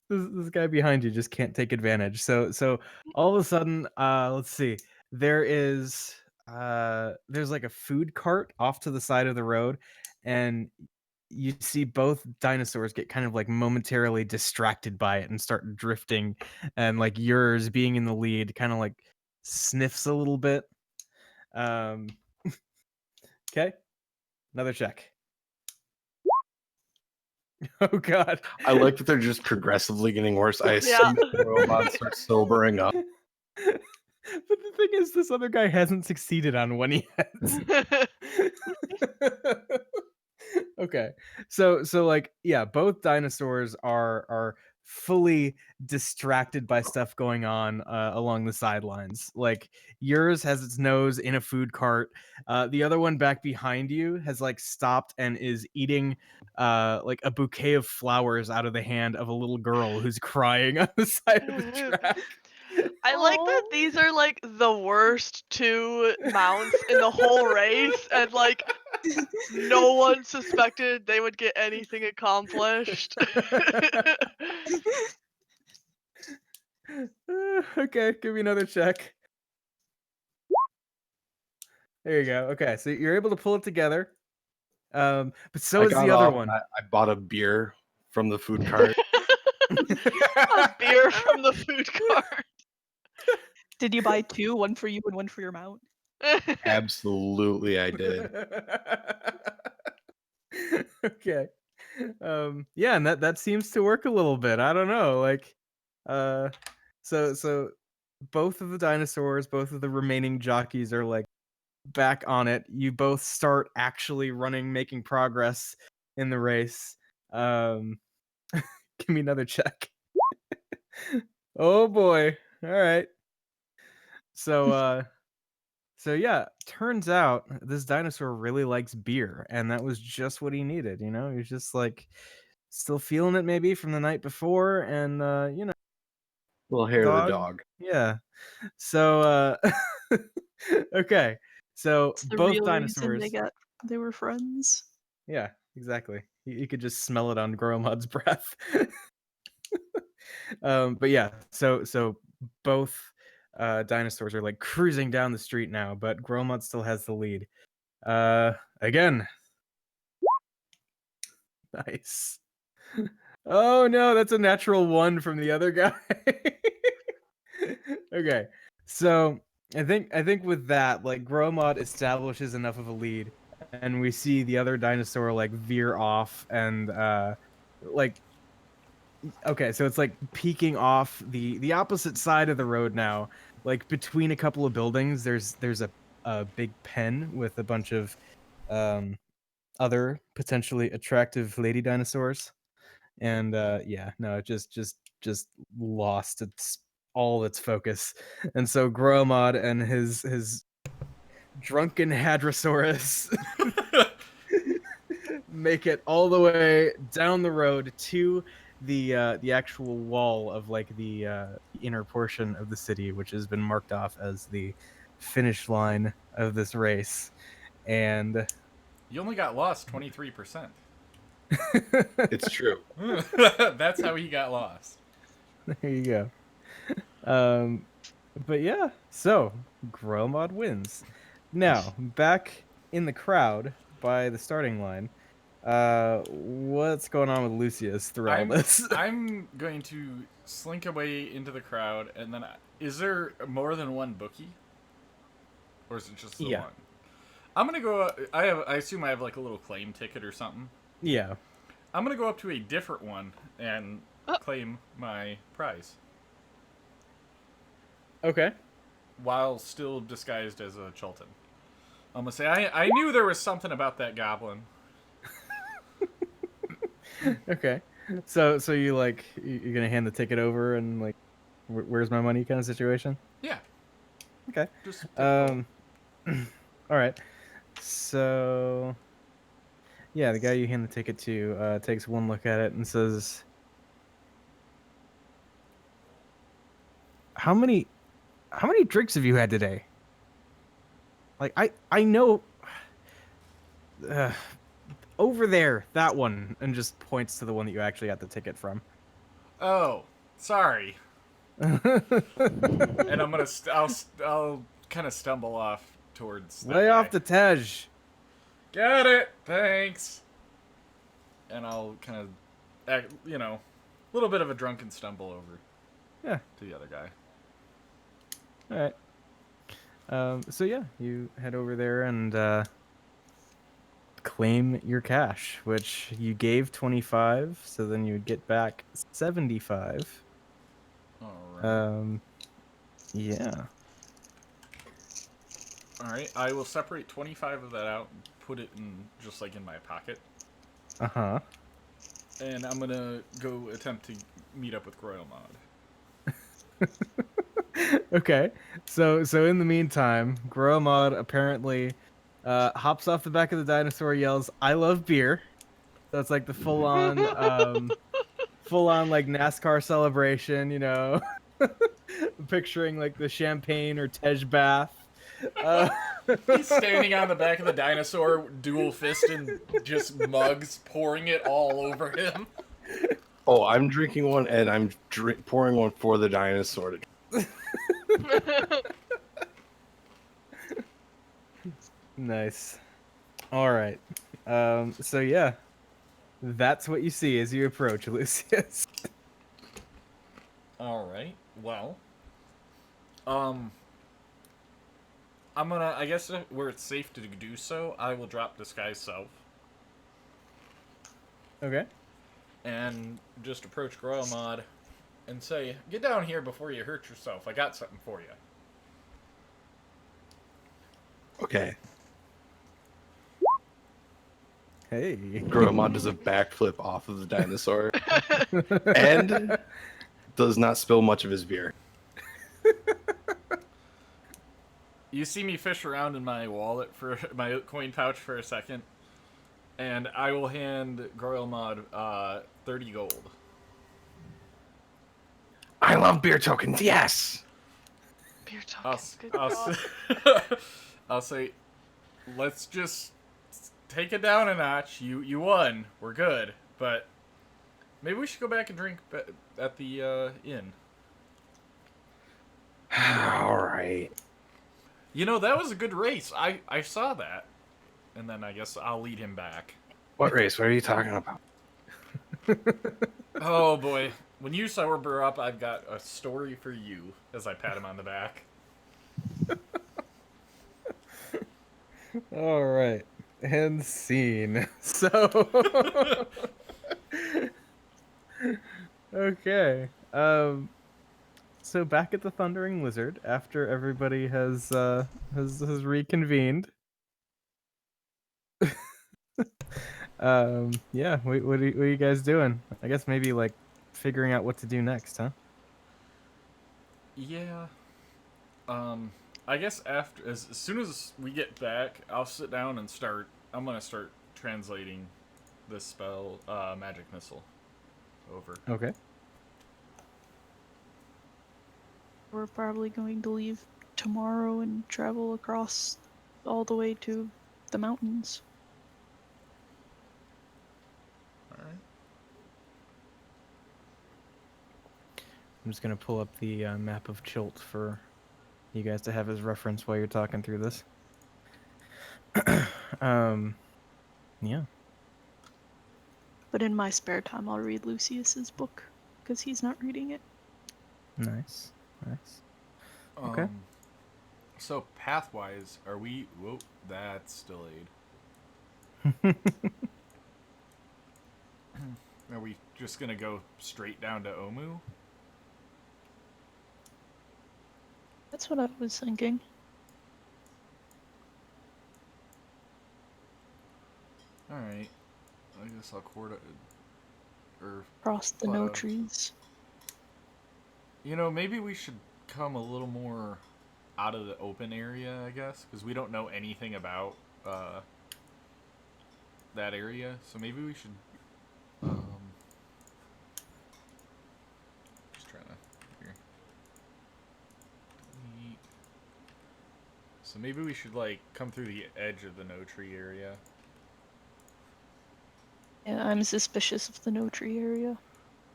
This guy behind you just can't take advantage. So all of a sudden, let's see. There's like a food cart off to the side of the road, and you see both dinosaurs get kind of like momentarily distracted by it and start drifting, and like yours being in the lead kind of like sniffs a little bit. Okay, another check. Oh god. I like that they're just progressively getting worse. I Yeah. assume the robot starts sobering up. But the thing is, this other guy hasn't succeeded on one yet. Okay, so like yeah, both dinosaurs are fully distracted by stuff going on along the sidelines. Like yours has its nose in a food cart. The other one back behind you has like stopped and is eating like a bouquet of flowers out of the hand of a little girl who's crying on the side of the track. I like that these are like the worst two mounts in the whole race, and like no one suspected they would get anything accomplished. Okay, give me another check. There you go. Okay, so you're able to pull it together. But so I is got the other off, one. I bought a beer from the food cart. A beer from the food cart. Did you buy two, one for you and one for your mount? Absolutely, I did. Okay. Yeah, and that seems to work a little bit. I don't know, like so both of the dinosaurs, both of the remaining jockeys are like back on it. You both start actually running, making progress in the race. Give me another check. Oh boy. All right. So so yeah, turns out this dinosaur really likes beer, and that was just what he needed, you know? He was just like still feeling it maybe from the night before, and you know, Little hair of the dog. dog. Yeah. So okay. So It's the both real dinosaurs. reason they were friends. Yeah, exactly. You could just smell it on Gromod's breath. But yeah, so both dinosaurs are like cruising down the street now, but Gromod still has the lead. Again. Nice. Oh no, that's a natural 1 from the other guy. Okay. So I think with that, like Gromod establishes enough of a lead, and we see the other dinosaur like veer off and like okay, so it's like peeking off the opposite side of the road now. Like between a couple of buildings, there's a big pen with a bunch of um other potentially attractive lady dinosaurs. And yeah, no, it just lost its all its focus. And so Gromod and his drunken Hadrosaurus make it all the way down the road to the actual wall of like the inner portion of the city, which has been marked off as the finish line of this race. And You only got lost 23%. It's true. That's how he got lost. there you go. But yeah, so Gromod wins. Now, back in the crowd by the starting line, what's going on with Lucius through all this? I'm going to slink away into the crowd, and then is there more than one bookie, or is it just the Yeah. one? I'm gonna go. I assume I have like a little claim ticket or something. Yeah. I'm gonna go up to a different one and claim my prize Okay. while still disguised as a Chultan. I'm gonna say I knew there was something about that goblin. Okay. So you like you're gonna hand the ticket over and like, where's my money kind of situation? Yeah. Okay. Just All right. So yeah, the guy you hand the ticket to takes one look at it and says, how many drinks have you had today? Like I know over there, that one, and just points to the one that you actually got the ticket from. Oh, sorry. And I'm gonna I'll kind of stumble off towards that Lay guy. off the Tej. Got it. Thanks. And I'll kind of act, a little bit of a drunken stumble over Yeah. to the other guy. All right. So yeah, you head over there and claim your cash, which you gave 25, so then you would get back 75. All right. Yeah. All right. I will separate 25 of that out and put it in just like in my pocket. Uh-huh. And I'm gonna go attempt to meet up with Groyomod. Okay. So in the meantime, Gromod apparently hops off the back of the dinosaur, yells, "I love beer." So it's like the full on like NASCAR celebration, picturing like the champagne or Tej bath. He's standing on the back of the dinosaur, dual fist and just mugs, pouring it all over him. Oh, I'm drinking one, and I'm pouring one for the dinosaur. Nice. All right. So yeah, that's what you see as you approach Lucius. All right. Well, I'm gonna. I guess where it's safe to do so, I will drop disguise self Okay. and just approach Groyomod and say, "Get down here before you hurt yourself. I got something for you." Okay. Hey. Gromod does a backflip off of the dinosaur and does not spill much of his beer. You see me fish around in my wallet for my coin pouch for a second, and I will hand Groyomod 30 gold. I love beer tokens. Yes. Beer I'll, tokens. Good I'll, God. I'll say, let's just take it down a notch. You won. We're good. But maybe we should go back and drink at the inn. All right. That was a good race. I saw that. And then I guess I'll lead him back. What race? What are you talking about? Oh boy. When you sober up, I've got a story for you as I pat him on the back. All right. And scene. So okay. So back at the Thundering Lizard after everybody has reconvened. Yeah, what are you guys doing? I guess maybe like figuring out what to do next, huh? Yeah. I guess as soon as we get back, I'll sit down and start. I'm gonna start translating this spell, magic missile, over. Okay. We're probably going to leave tomorrow and travel across all the way to the mountains. All right. I'm just gonna pull up the map of Chilt for you guys to have as reference while you're talking through this. Yeah. But in my spare time, I'll read Lucius's book because he's not reading it. Nice. Okay. So pathwise, are we? Whoa, that's delayed. Are we just gonna go straight down to Omu? That's what I was thinking. All right. I guess I'll quarter. Or Across the no Clouds. trees. you know, maybe we should come a little more out of the open area, I guess, because we don't know anything about that area. So maybe we should. Just trying to. Here. Delete. So maybe we should like come through the edge of the no tree area. Yeah, I'm suspicious of the no tree area.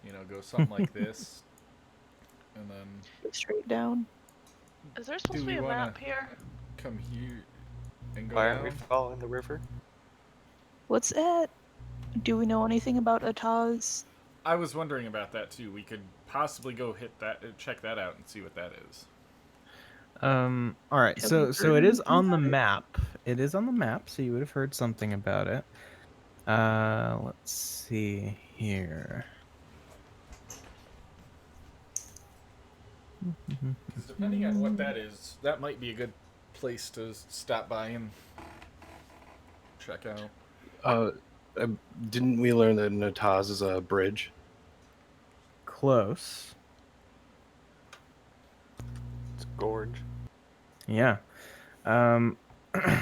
You know, go something like this, and then Go straight down. Is there supposed Do to be we a wanna- map here? come here and go Why aren't we down. following the river? What's that? Do we know anything about Ataz? I was wondering about that too. We could possibly go hit that, check that out, and see what that is. All right. Have So you so heard it is anything on the about it? map. It is on the map, so you would have heard something about it. Let's see here. 'Cause depending on what that is, that might be a good place to stop by and check out. Didn't we learn that Nataz is a bridge? Close. It's a gorge. Yeah.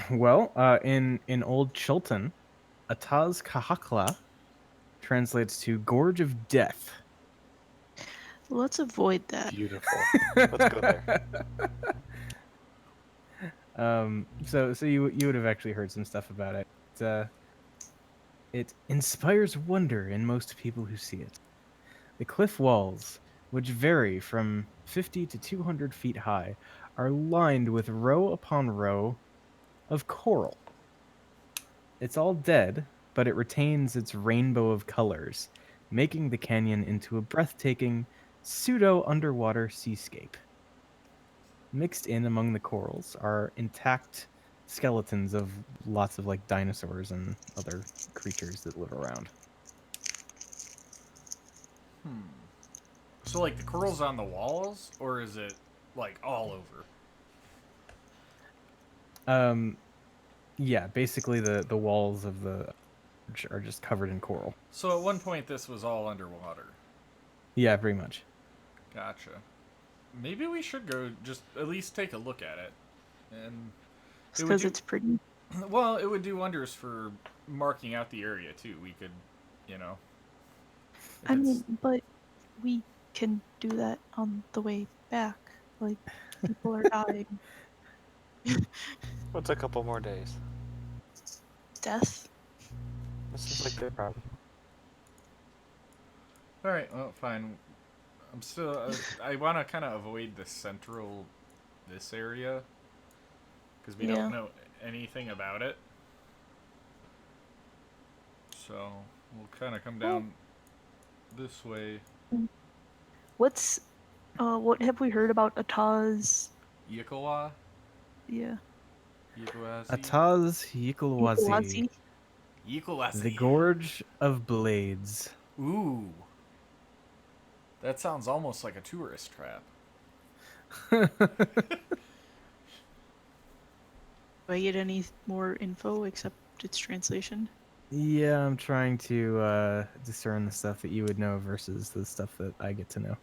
Well, in Old Chilton, Ataz Kahakla translates to Gorge of Death. Let's avoid that. Beautiful. Let's go there. So you would have actually heard some stuff about it. It inspires wonder in most people who see it. The cliff walls, which vary from 50 to 200 feet high, are lined with row upon row of coral. It's all dead, but it retains its rainbow of colors, making the canyon into a breathtaking pseudo-underwater seascape. Mixed in among the corals are intact skeletons of lots of like dinosaurs and other creatures that live around. So, like, the coral's on the walls, or is it, like, all over? Yeah, basically the walls of the are just covered in coral. So, at one point, this was all underwater. Yeah, pretty much. Gotcha. Maybe we should go just at least take a look at it. And it would Because do- it's pretty. well, it would do wonders for marking out the area, too. We could, you know. if I it's- mean, but we can do that on the way back. Like, people are dying. What's a couple more days? Death? This seems like their problem. Alright, well, fine. I'm still. I want to kind of avoid this area. Because we Yeah. don't know anything about it. So, we'll kind of come down this way. What have we heard about Ataz? Yikawa? Yeah. Ataz Yikulwazi, Yikulwazi. the Gorge of Blades. Ooh. That sounds almost like a tourist trap. Do I get any more info except its translation? Yeah, I'm trying to discern the stuff that you would know versus the stuff that I get to know.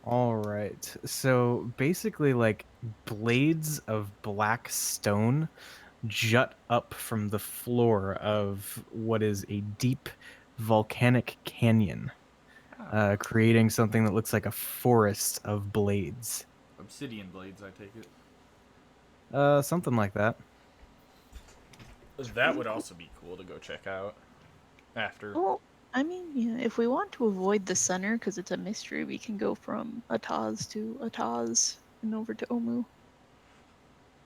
All right. So basically, like blades of black stone jut up from the floor of what is a deep volcanic canyon, creating something that looks like a forest of blades. Obsidian blades, I take it. Something like that. That would also be cool to go check out after. Well, I mean, yeah, if we want to avoid the center because it's a mystery, we can go from Ataz to Ataz and over to Omu.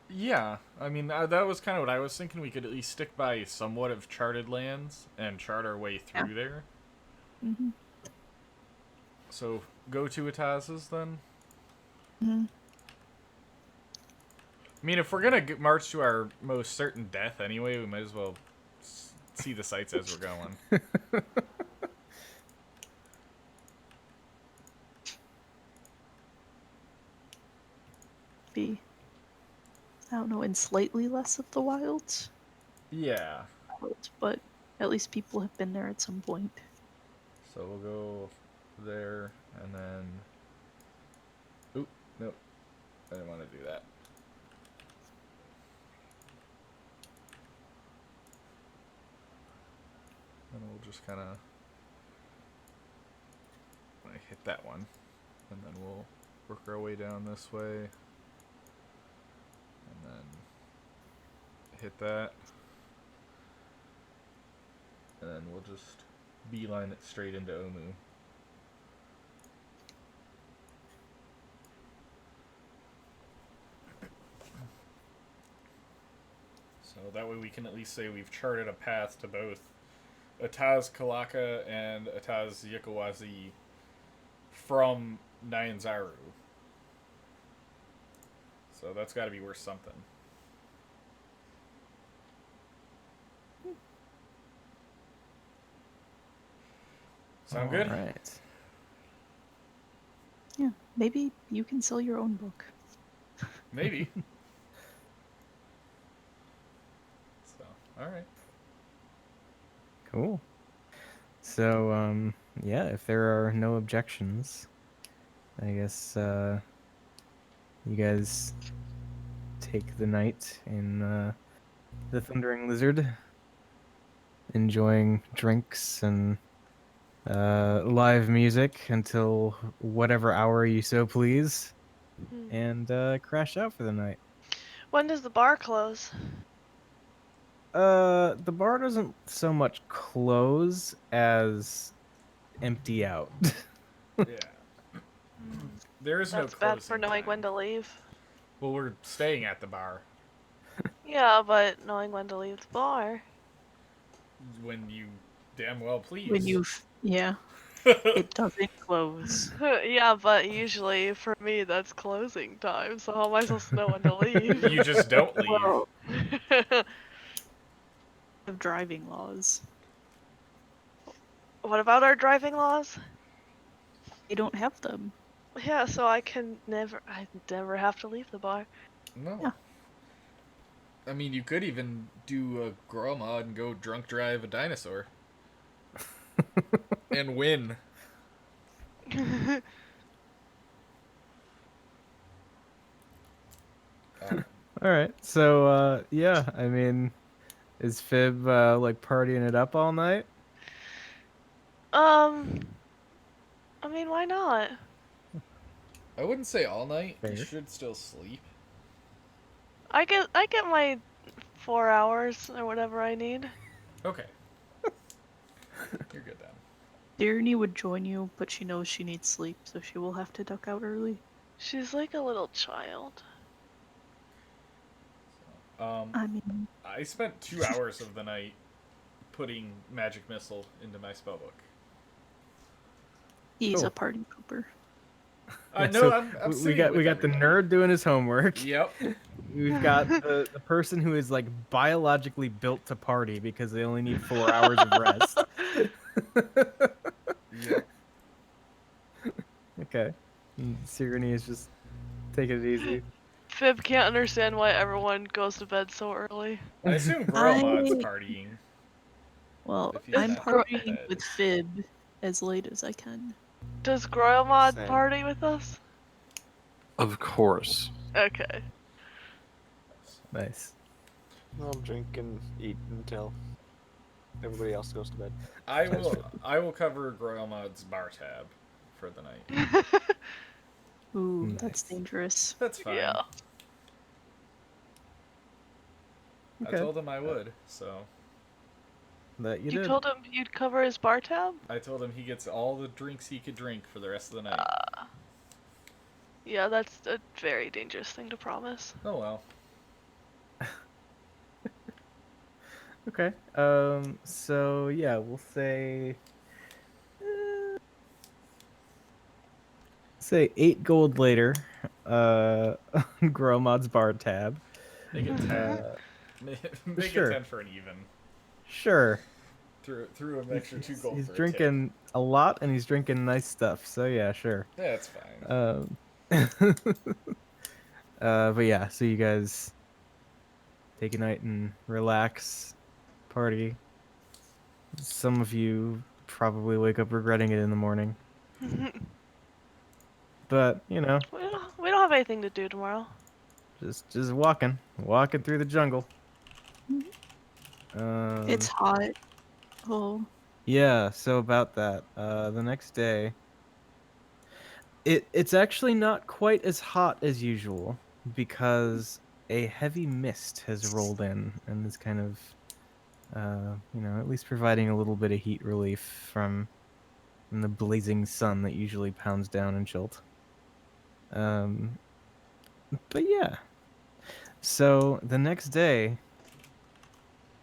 Yeah, I mean, that was kind of what I was thinking. We could at least stick by somewhat of charted lands and chart our way through there. Mm-hmm. So, go to Ataz's then? Mm-hmm. I mean, if we're gonna march to our most certain death anyway, we might as well see the sights as we're going. Be, I don't know, in slightly less of the wilds, Yeah. but at least people have been there at some point. So we'll go there, and then... Oop, nope. I didn't want to do that. And we'll just kind of hit that one. And then we'll work our way down this way. And then hit that. And then we'll just beeline it straight into Omu. So that way we can at least say we've charted a path to both Ataz Kalaka and Ataz Yikulwazi from Nyanzaru. So that's got to be worth something. Sound good? All right. Yeah, maybe you can sell your own book. Maybe. So, alright. Cool. So, yeah, if there are no objections, I guess you guys take the night in the Thundering Lizard, enjoying drinks and live music until whatever hour you so please, and crash out for the night. When does the bar close? The bar doesn't so much close as empty out. Yeah. There is That's no bad closing for knowing time. when to leave. Well, we're staying at the bar. Yeah, but knowing when to leave the bar. When you damn well please. When you, yeah, it doesn't close. Yeah, but usually for me that's closing time, so how am I supposed to know when to leave? You just don't leave. Well, of driving laws. What about our driving laws? They don't have them. Yeah, so I never have to leave the bar. No. Yeah. I mean, you could even do a girl mod and go drunk drive a dinosaur. And win. All right. So, yeah, I mean, is Fib like partying it up all night? I mean, why not? I wouldn't say all night. You Fair. should still sleep. I get my 4 hours or whatever I need. Okay. You're good then. Tierney would join you, but she knows she needs sleep, so she will have to duck out early. She's like a little child. I mean, I spent 2 hours of the night putting Magic Missile into my spellbook. he's Cool. a party pooper. I Yeah, know. so I'm we sitting got with the everybody. nerd doing his homework. Yep. We've got the person who is like biologically built to party because they only need 4 hours of rest. Yep. Okay. And Sigourney is just taking it easy. Fib can't understand why everyone goes to bed so early. I assume Gromod's I- partying. Well, If he's I'm not partying dead. with Fib as late as I can. Does Groyalmod Same. party with us? Of course. Okay. Nice. I'll drink and eat until everybody else goes to bed. I That's will. fair. I will cover Gromod's bar tab for the night. Ooh, Nice. that's dangerous. That's fine. Yeah. I Okay. told him I would, so That you You did. told him you'd cover his bar tab? I told him he gets all the drinks he could drink for the rest of the night. Yeah, that's a very dangerous thing to promise. Oh well. Okay. So yeah, we'll say 8 gold later. Gromod's bar tab. Make it 10. Uh, Make sure. it 10 for an even. Sure. Threw an extra 2 gold He's for drinking a lot and he's drinking nice stuff. So yeah, sure. a tip. Yeah, it's fine. But yeah, so you guys take a night and relax, party. Some of you probably wake up regretting it in the morning, but you know, We don't have anything to do tomorrow. just walking through the jungle. It's hot. Oh, Yeah, so about that. The next day, it's actually not quite as hot as usual because a heavy mist has rolled in and is kind of, at least providing a little bit of heat relief from the blazing sun that usually pounds down in Chilt. But yeah. So the next day,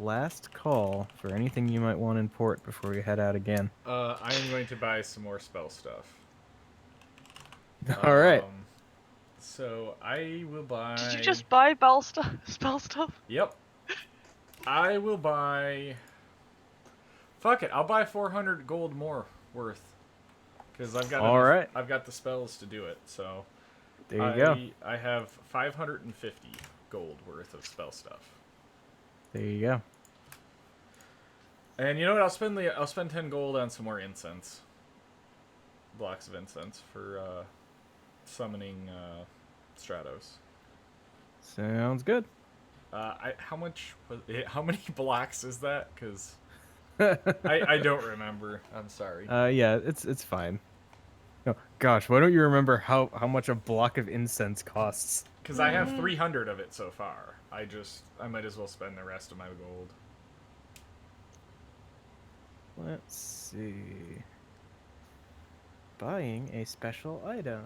last call for anything you might want in port before we head out again. I am going to buy some more spell stuff. All right. So I will buy. Did you just buy spell stuff? Yep. I will buy. Fuck it. I'll buy 400 gold more worth. Because I've got. All right. I've got the spells to do it. So. There you go. I have 550 gold worth of spell stuff. There you go. And you know what? I'll spend 10 gold on some more incense. Blocks of incense for summoning Stratos. Sounds good. How many blocks is that? Because I don't remember. I'm sorry. Yeah, it's fine. Oh, gosh, why don't you remember how much a block of incense costs? Because I have 300 of it so far. I might as well spend the rest of my gold. Let's see. Buying a special item.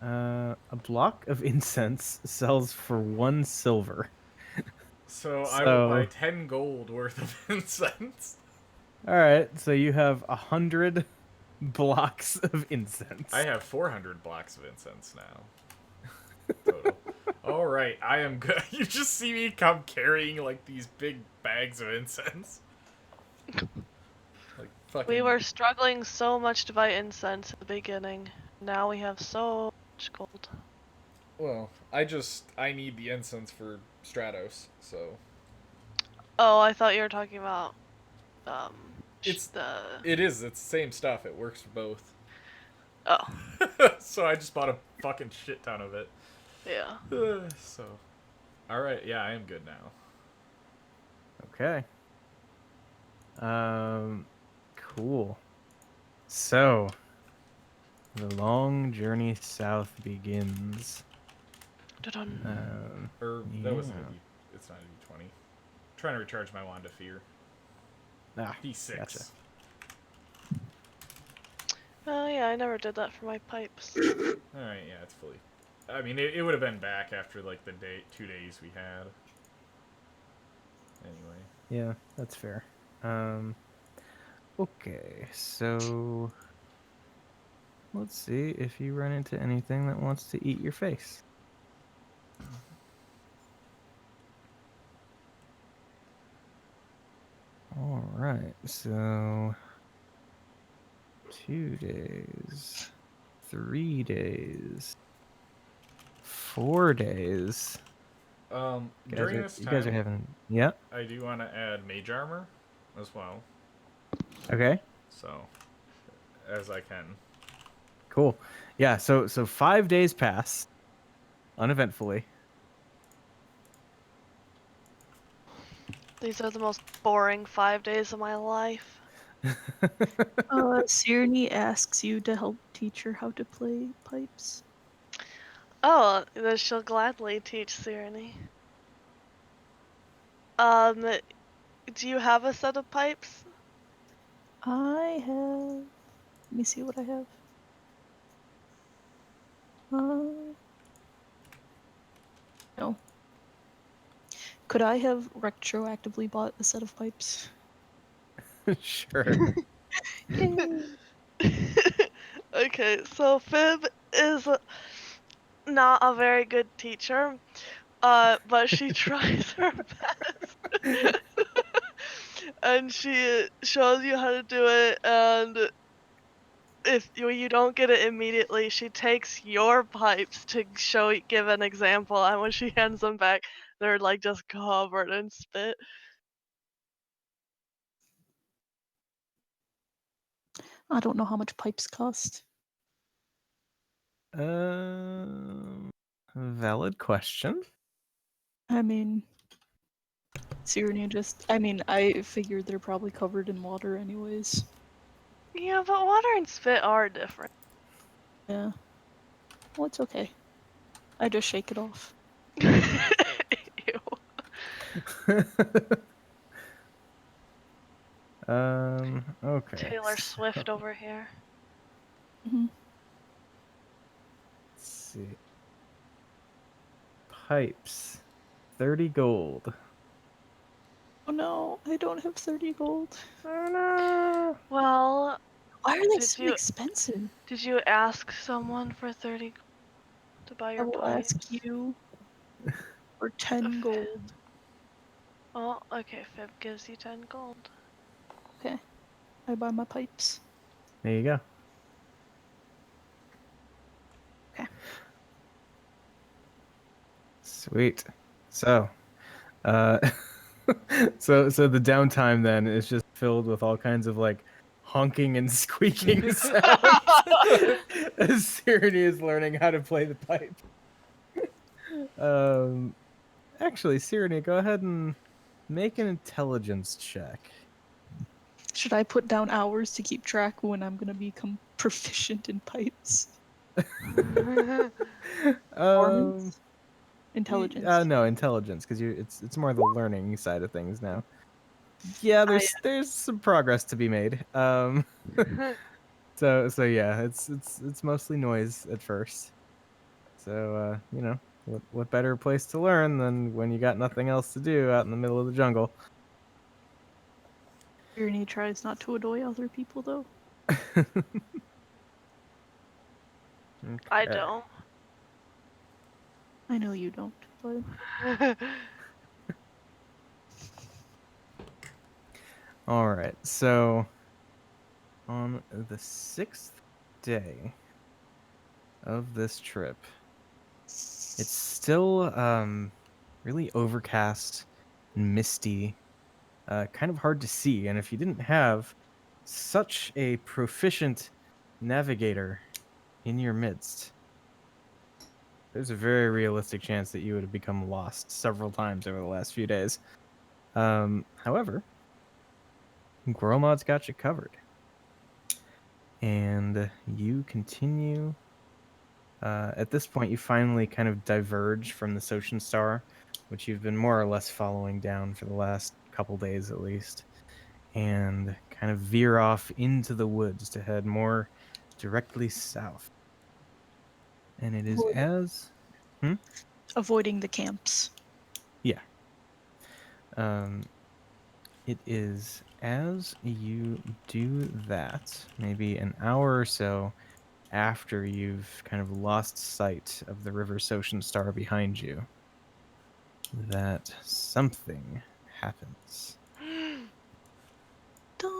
A block of incense sells for 1 silver. So I will buy So- 10 gold worth of incense. All right, so you have 100 blocks of incense. I have 400 blocks of incense now. Total. All right, I am good. You just see me come carrying like these big bags of incense. Like fucking. We were struggling so much to buy incense at the beginning. Now we have so much gold. Well, I need the incense for Stratos, so. Oh, I thought you were talking about It's the It's the same stuff. It works for both. oh So I just bought a fucking shit ton of it. yeah. So. All right, yeah, I am good now. Okay. Cool. So, the long journey south begins. Dun-dun. Or that wasn't Yeah. it's not a D20. Trying to recharge my Wand of Fear. D6. Gotcha. Oh yeah, I never did that for my pipes. Alright, yeah, it's fully. I mean, it would have been back after like the 2 days we had. Anyway. Yeah, that's fair. Okay, so let's see if you run into anything that wants to eat your face. All right, so 2 days, 3 days, 4 days. During this You guys are time, having, yeah. I do want to add mage armor as well, Okay, so as I can. cool. Yeah, so 5 days pass uneventfully. These are the most boring 5 days of my life. Sirenny asks you to help teach her how to play pipes. Oh, then she'll gladly teach Sirenny. Do you have a set of pipes? I have. Let me see what I have. No. Could I have retroactively bought a set of pipes? Sure. Yay! Okay, so Fib is not a very good teacher, but she tries her best. And she shows you how to do it, and if you don't get it immediately, she takes your pipes to give an example, and when she hands them back, they're like just covered in spit. I don't know how much pipes cost. Valid question. I mean, Sirenny I figured they're probably covered in water anyways. Yeah, but water and spit are different. Yeah. Well, it's okay. I just shake it off. Ew. Okay. Taylor Swift so, over here. Hmm. Let's see. Pipes. 30 gold. Oh no, I don't have 30 gold. Oh no. Well, Why are they Did so you- expensive? did you ask someone for 30 to buy I your will pipes? ask you for 10 gold. Oh, okay, Fib gives you 10 gold. Okay. I buy my pipes. There you go. Okay. Sweet. So, uh, so the downtime then is just filled with all kinds of like honking and squeaking sounds as Sirenny is learning how to play the pipe. Actually, Sirenny, go ahead and make an intelligence check. Should I put down hours to keep track when I'm gonna become proficient in pipes? Performance? Intelligence. No, intelligence, because it's more the learning side of things now. Yeah, there's some progress to be made. So yeah, it's mostly noise at first. So what better place to learn than when you got nothing else to do out in the middle of the jungle? Sirenny tries not to annoy other people though. I Okay. don't. I know you don't, but All right. So on the 6th day of this trip, it's still really overcast and misty, kind of hard to see. And if you didn't have such a proficient navigator in your midst, there's a very realistic chance that you would have become lost several times over the last few days. However, Gromod's got you covered. And you continue. At this point, you finally kind of diverge from the Socian Star, which you've been more or less following down for the last couple days at least, and kind of veer off into the woods to head more directly south. And it is avoiding the camps. It is as you do that, maybe an hour or so after you've kind of lost sight of the River Ocean Star behind you, that something happens. Dun.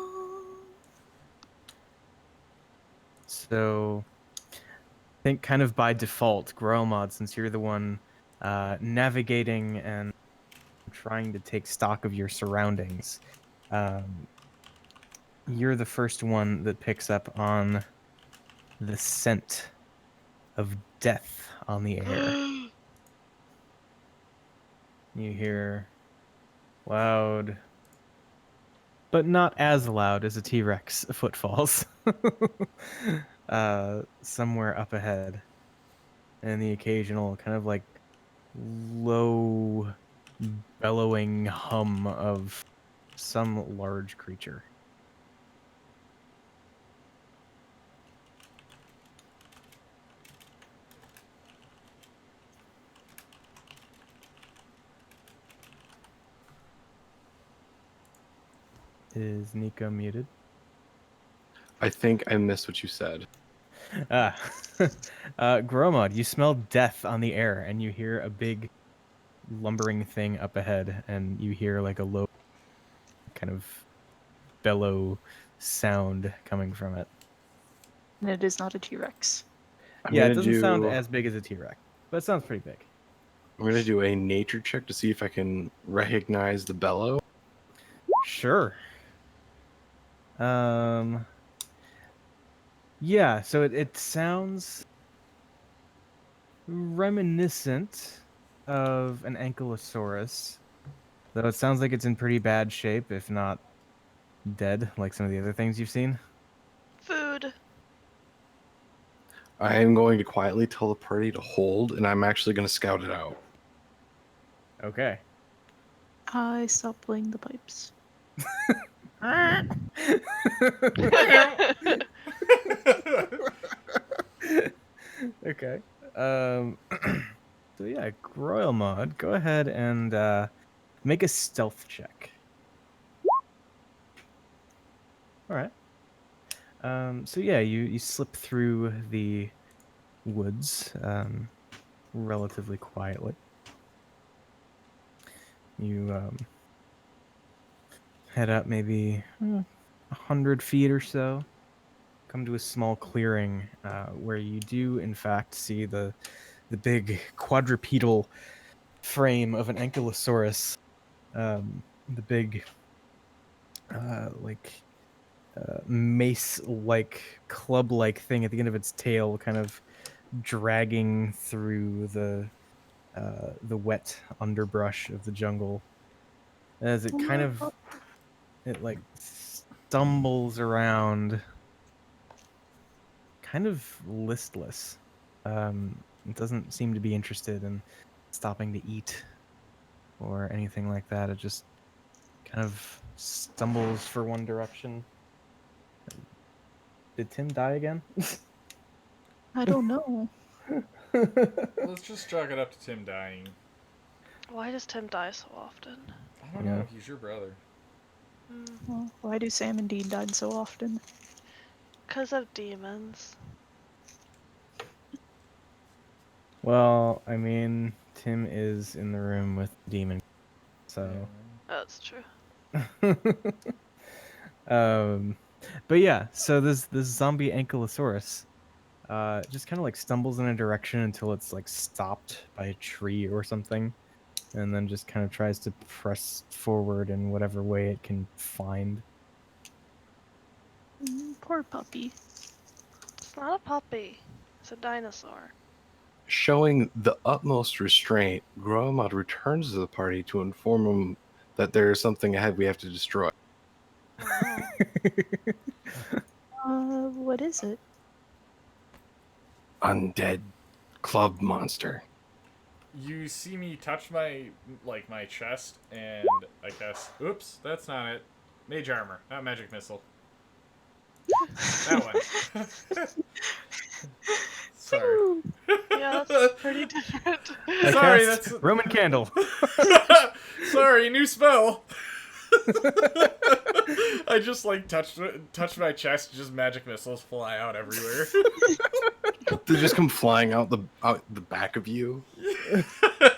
So, I think kind of by default, Gromod, since you're the one navigating and trying to take stock of your surroundings, you're the first one that picks up on the scent of death on the air. You hear loud, but not as loud as a T-Rex footfalls, somewhere up ahead, and the occasional kind of like low bellowing hum of some large creature. Is Nico muted? I think I missed what you said. Gromod, you smell death on the air, and you hear a big lumbering thing up ahead, and you hear like a low kind of bellow sound coming from it. And it is not a T-Rex. Yeah, it doesn't sound as big as a T-Rex, but it sounds pretty big. I'm gonna do a nature check to see if I can recognize the bellow. Sure. Yeah, so it sounds reminiscent of an ankylosaurus, though it sounds like it's in pretty bad shape, if not dead, like some of the other things you've seen. Food. I am going to quietly tell the party to hold, and I'm actually going to scout it out. Okay. I stopped playing the pipes. Okay. So yeah, Groilmod, go ahead and make a stealth check. All right. So yeah, you slip through the woods relatively quietly. You head up maybe 100 feet or so. Come to a small clearing where you do in fact see the big quadrupedal frame of an ankylosaurus. The big mace-like, club-like thing at the end of its tail, kind of dragging through the wet underbrush of the jungle, as it kind of like stumbles around, kind of listless. It doesn't seem to be interested in stopping to eat or anything like that. It just kind of stumbles for one direction. Did Tim die again? I don't know. Let's just chalk it up to Tim dying. Why does Tim die so often? I don't know. He's your brother. Well, why do Sam and Dean die so often? Because of demons. Well, I mean, Tim is in the room with Demon, so. That's true. But yeah, so this zombie ankylosaurus just kind of like stumbles in a direction until it's like stopped by a tree or something, and then just kind of tries to press forward in whatever way it can find. Poor puppy. It's not a puppy. It's a dinosaur. Showing the utmost restraint, Gromod returns to the party to inform him that there is something ahead we have to destroy. What is it? Undead club monster. You see me touch my chest, and I cast. Oops, that's not it. Mage armor, not magic missile. That one. Sorry. Yeah, that's pretty different. Sorry, cast that's Roman candle. Sorry, new spell. I just like touched my chest, just magic missiles fly out everywhere. They just come flying out the back of you.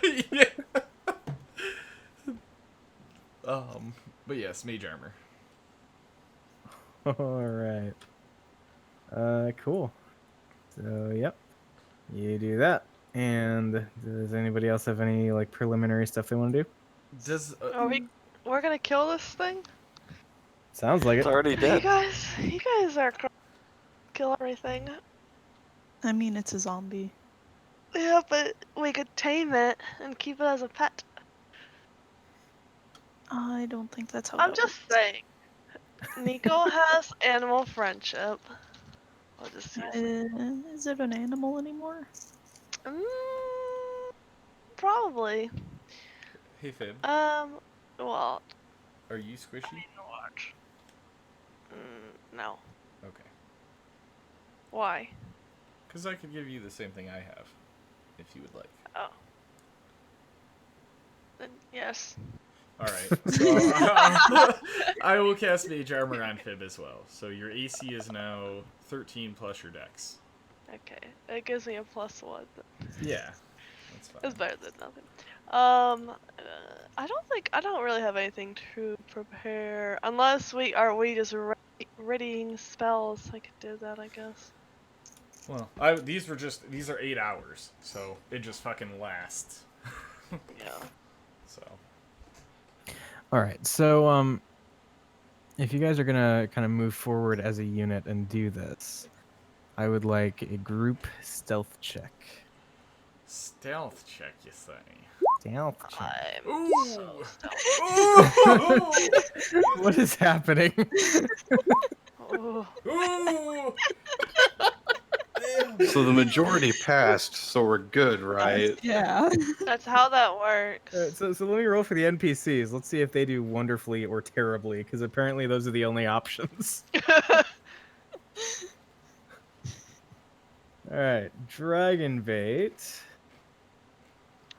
Yeah. But yes, mage armor. All right. Cool. So, yep. You do that. And does anybody else have any like preliminary stuff they want to do? Does We're gonna kill this thing? Sounds like It's it. already You dead. guys are kill everything. I mean, it's a zombie. Yeah, but we could tame it and keep it as a pet. I don't think that's how I'm that just works. saying. Nico has animal friendship. I'll just use it. Is it an animal anymore? Probably. Hey Fib, Well, are you squishy? watch. No. Okay. Why? Because I could give you the same thing I have, if you would like. Oh. Then yes. Alright, so I will cast Mage Armor on Fib as well. So your AC is now 13 plus your dex. Okay. It gives me a +1. Yeah, that's fine. It's better than nothing. I don't really have anything to prepare unless we just readying spells. I could do that, I guess. Well, these are 8 hours, so it just fucking lasts. Yeah. So. All right. So, if you guys are gonna kind of move forward as a unit and do this, I would like a group stealth check. Stealth check, you say? Stealth check. I'm Ooh! so Ooh! What is happening? Ooh. Ooh! So the majority passed, so we're good, right? Yeah. That's how that works. So let me roll for the NPCs. Let's see if they do wonderfully or terribly, because apparently those are the only options. All right, Dragon Bait.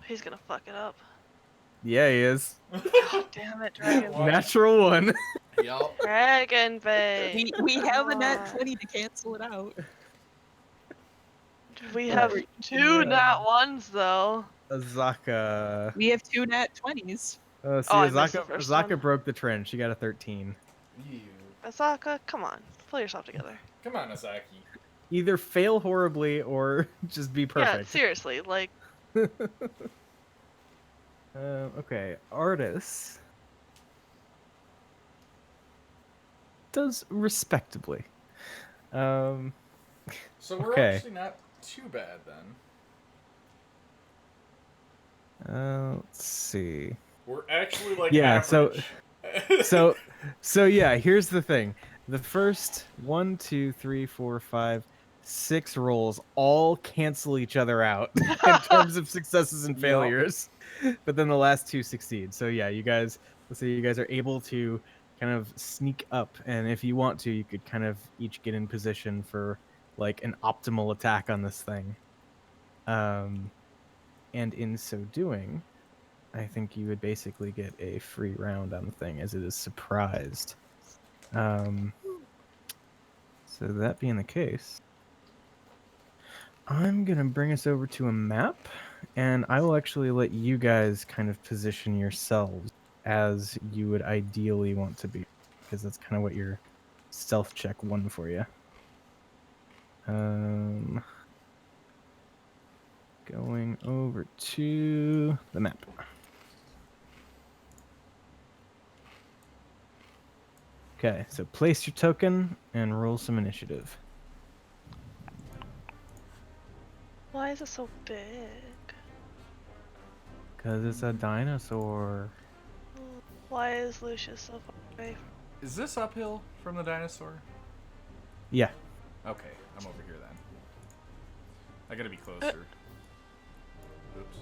He's gonna fuck it up. Yeah, he is. God damn it, Dragon. What? Natural one. Yup. Dragon Bait. We have a nat God. 20 to cancel it out. We have Alright. 2 Yeah. nat 1s though. Azaka. We have 2 nat 20s. See, Oh, I missed the Azaka, first Azaka one. broke the trend. She got a 13. You. Asaka, come on. Pull yourself together. Come on, Asaki. Either fail horribly or just be Yeah, perfect. seriously, like, Okay, Artis does respectably. So we're Okay. actually not too bad then. Let's see. We're actually like Yeah, average. So yeah, here's the thing. The first 1, 2, 3, 4, 5, 6 rolls all cancel each other out in terms of successes and Yup. failures. But then the last 2 succeed. So yeah, you guys, let's say you guys are able to kind of sneak up, and if you want to, you could kind of each get in position for like an optimal attack on this thing. And in so doing, I think you would basically get a free round on the thing as it is surprised. So that being the case, I'm going to bring us over to a map, and I will actually let you guys kind of position yourselves as you would ideally want to be, because that's kind of what your stealth check won for you. Going over to the map. Okay, so place your token and roll some initiative. why is it so big? Because it's a dinosaur. Why is Lucius so far away? Is this uphill from the dinosaur? Yeah. Okay, I'm over here then. I gotta be closer. Oops.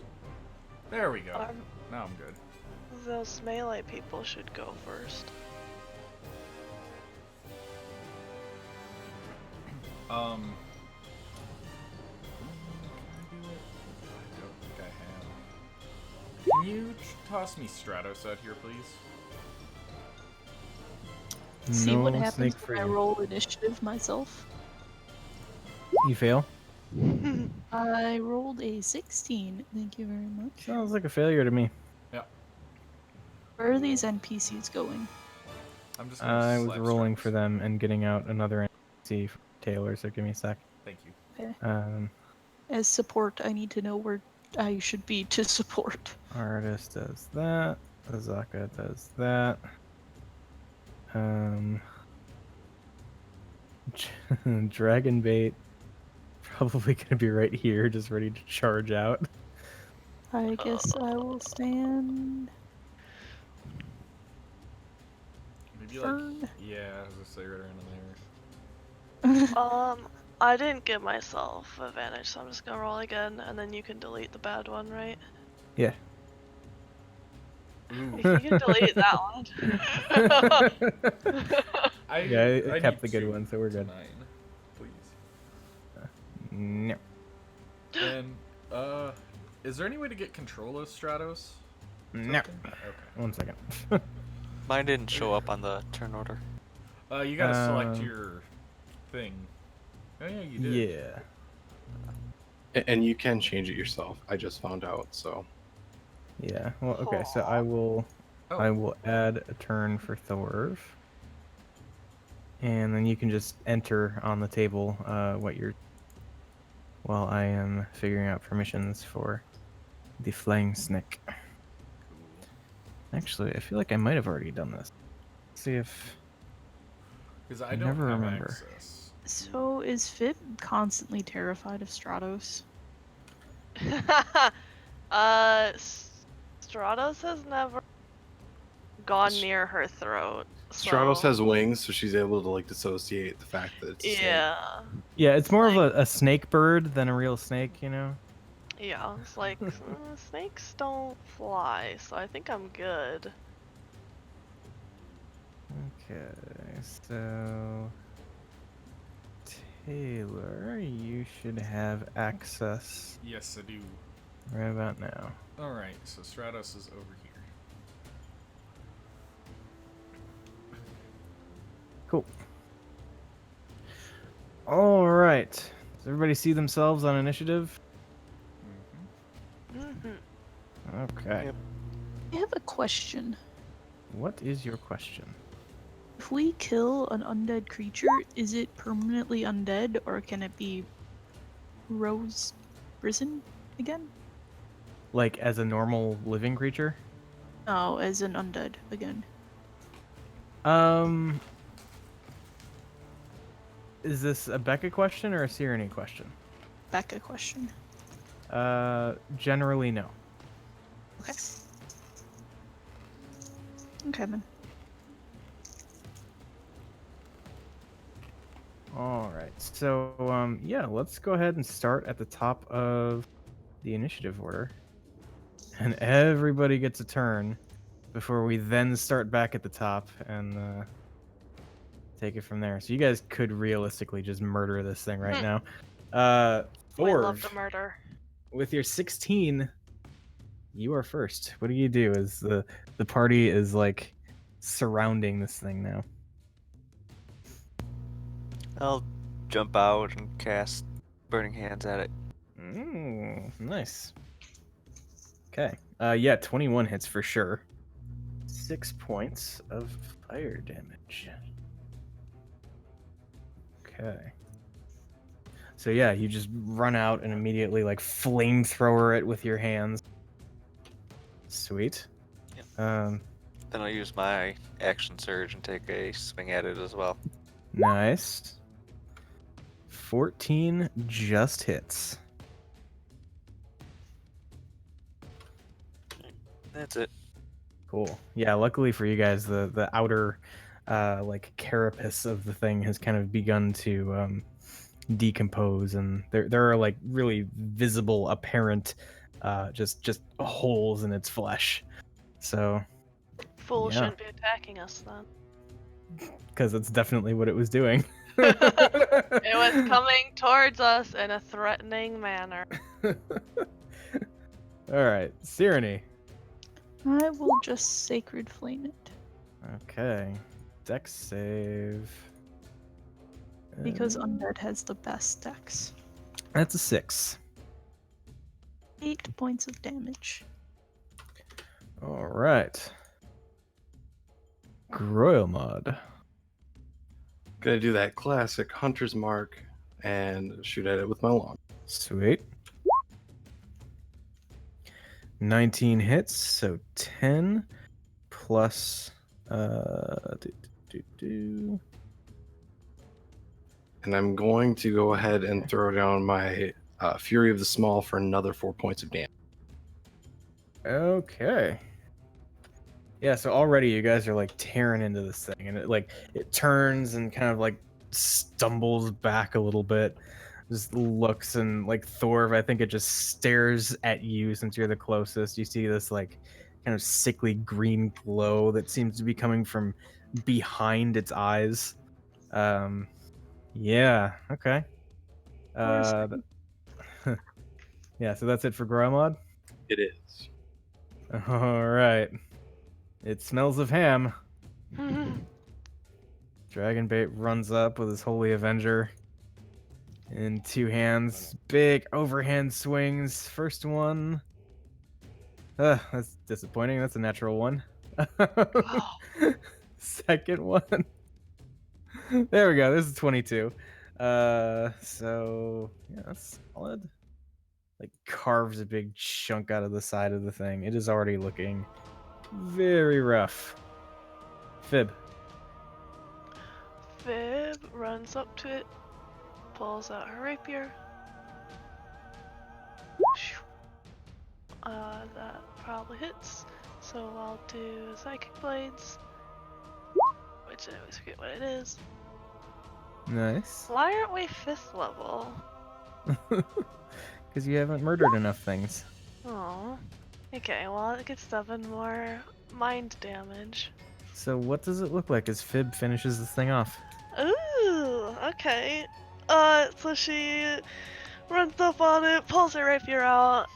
There we go. Now I'm good. Those melee people should go first. Can I do it? I don't think I have. Can you toss me Stratos out here, please? See what No happens snake for when I you. roll initiative myself. You fail? I rolled a 16. Thank you very much. Sounds like a failure to me. Where are these NPCs going? I'm just gonna I was slap rolling Stratos. for them and getting out another NPC for Taylor, so give me a sec. Thank you. As support, I need to know where I should be to support. Artist does that. Azaka does that. Dragon bait probably gonna be right here, just ready to charge out. I guess I will stand. Maybe Fern. like, yeah, I was gonna say right around there. I didn't give myself advantage, so I'm just gonna roll again, and then you can delete the bad one, right? Yeah. Ooh. You can delete that one. Yeah, it kept need the good 2 one, so we're to good. 9, please. No. And is there any way to get control of Stratos? No. token? Okay. 1 second. Mine didn't show up on the turn order. You gotta select Um, your thing. Oh yeah, you did. Yeah. And you can change it yourself. I just found out, so. Yeah. Well, okay. So I will Oh, add a turn for Thorv. And then you can just enter on the table what you're while I am figuring out permissions for the flying snake. cool. Actually, I feel like I might have already done this. Let's see if Because I I don't never have remember. access. So is Vip constantly terrified of Stratos? Stratos has never gone S- near her throat. Stratos so- has wings, so she's able to like dissociate the fact that it's a snake. Yeah. yeah, it's more of Like- a snake bird than a real snake, you know. Yeah, it's like snakes don't fly, so I think I'm good. Okay, so Taylor, you should have access Yes, I do. right about now. All right, so Stratos is over here. Cool. All right. Does everybody see themselves on initiative? Mm-hmm. Okay. Yep. I have a question. What is your question? If we kill an undead creature, is it permanently undead or can it be rose risen again? Like as a normal living creature? No, as an undead again. Is this a Becca question or a Sirenny question? Becca question. Generally no. Okay. Okay then. All right. So yeah, let's go ahead and start at the top of the initiative order. And everybody gets a turn before we then start back at the top and take it from there. So you guys could realistically just murder this thing right now. We love Thorv, to murder. with your 16, you are first. What do you do as the party is like surrounding this thing now? I'll jump out and cast Burning Hands at it. Nice. Okay. Yeah, 21 hits for sure. 6 points of fire damage. Okay. So yeah, you just run out and immediately like flamethrower it with your hands. Sweet. Yep. Um, Then I'll use my action surge and take a swing at it as well. nice. 14 just hits. That's it. Cool. Yeah, luckily for you guys, the outer like carapace of the thing has kind of begun to decompose, and there are like really visible, apparent just holes in its flesh. So Fool Yeah. shouldn't be attacking us then. because that's definitely what it was doing. It was coming towards us in a threatening manner. All right, Sirenny. I will just sacred flame it. Okay. Dex save. Because Uh, undead has the best dex. That's a 6. 8 points of damage. All right. Groilmod. Gonna do that classic hunter's mark and shoot at it with my long. Sweet. 19 hits, so 10 plus do. And I'm going to go ahead and throw down my Fury of the Small for another 4 points of damage. Okay. Yeah, so already you guys are like tearing into this thing, and it turns and kind of like stumbles back a little bit. Just looks, and like Thorv, I think it just stares at you since you're the closest. You see this like kind of sickly green glow that seems to be coming from behind its eyes. Yeah, okay. Yeah, so that's it for Gromod. It is. All right. It smells of ham. Dragonbait runs up with his Holy Avenger in 2 hands. Big overhand swings. First one. That's disappointing. That's a natural 1. Second one. There we go. This is 22. So yeah, that's solid. Like carves a big chunk out of the side of the thing. It is already looking very rough. Fib. Fib runs up to it, pulls out her rapier. That probably hits. So I'll do Psychic Blades, which I always forget what it is. Nice. Why aren't we 5th level? Because you haven't murdered enough things. Oh. Okay, well it gets 7 more mind damage. So what does it look like as Fib finishes this thing off? Ooh, okay. So she runs up on it, pulls her rapier out,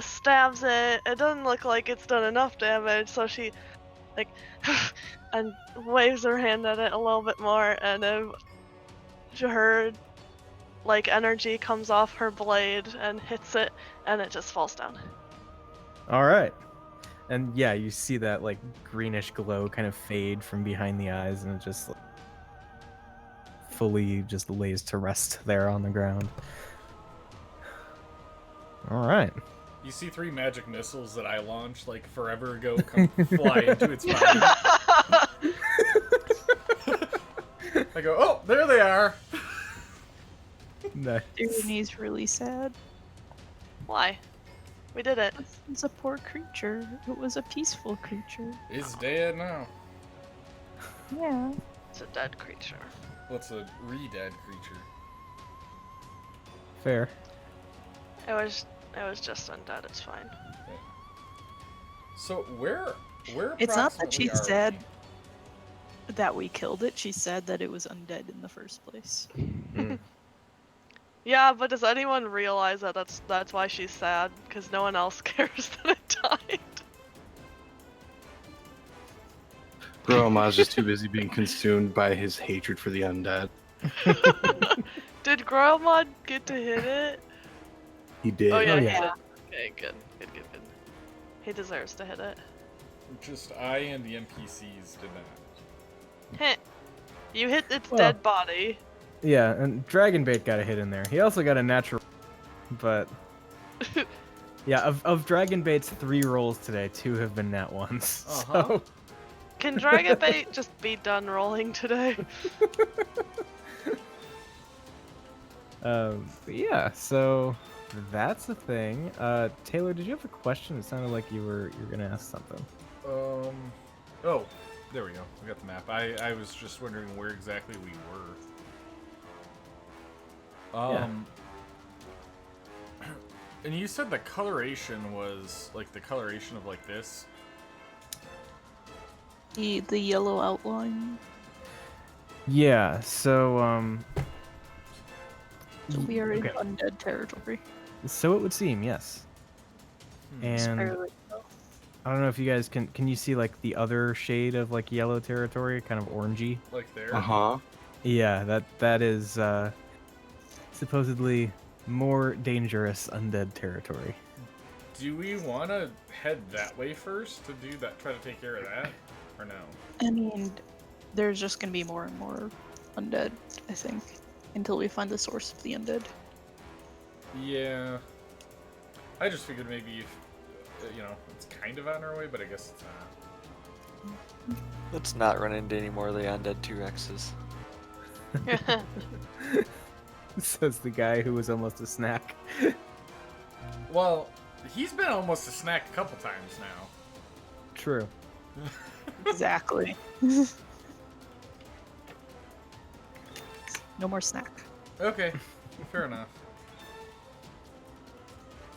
stabs it. It doesn't look like it's done enough damage, so she, like, and waves her hand at it a little bit more, and then her, like, energy comes off her blade and hits it, and it just falls down. All right. And yeah, you see that like greenish glow kind of fade from behind the eyes, and it just like, fully just lays to rest there on the ground. All right. You see 3 magic missiles that I launched like forever ago come fly into its body. I go, oh, there they are. Nice. Irony's really sad. Why? We did it. It's a poor creature. It was a peaceful creature. It's dead now. Yeah. It's a dead creature. What's a re-dead creature? Fair. It was just undead, it's fine. So where It's not that approximately she are said that we killed it. She said that it was undead in the first place. Yeah, but does anyone realize that that's why she's sad? Because no one else cares that it died. Groma's just too busy being consumed by his hatred for the undead. Did Gromod get to hit it? He did. Oh yeah, Oh, he yeah. did. Okay, good. He deserves to hit it. Just I and the NPCs did not. Heh. You hit its Well. dead body. Yeah, and Dragonbait got a hit in there. He also got a natural, but yeah, of Dragonbait's 3 rolls today, 2 have been nat ones. Uh-huh. So Can Dragonbait just be done rolling today? but yeah, so that's the thing. Taylor, did you have a question? It sounded like you were gonna ask something. Oh, there we go. We got the map. I was just wondering where exactly we were. And you said the coloration was like the coloration of like this. The yellow outline. Yeah, so So we are in okay. undead territory. So it would seem, yes. And Apparently so. I don't know if you guys can you see like the other shade of like yellow territory, kind of orangey? Like there. Uh huh. Yeah, that is supposedly more dangerous undead territory. Do we want to head that way first to do that? Try to take care of that, or no? I mean, there's just gonna be more and more undead, I think, until we find the source of the undead. Yeah. I just figured maybe if, it's kind of on our way, but I guess it's not. Let's not run into any more of the undead T-Rexes. Says the guy who was almost a snack. Well, he's been almost a snack a couple times now. True. Exactly. No more snack. Okay, fair enough.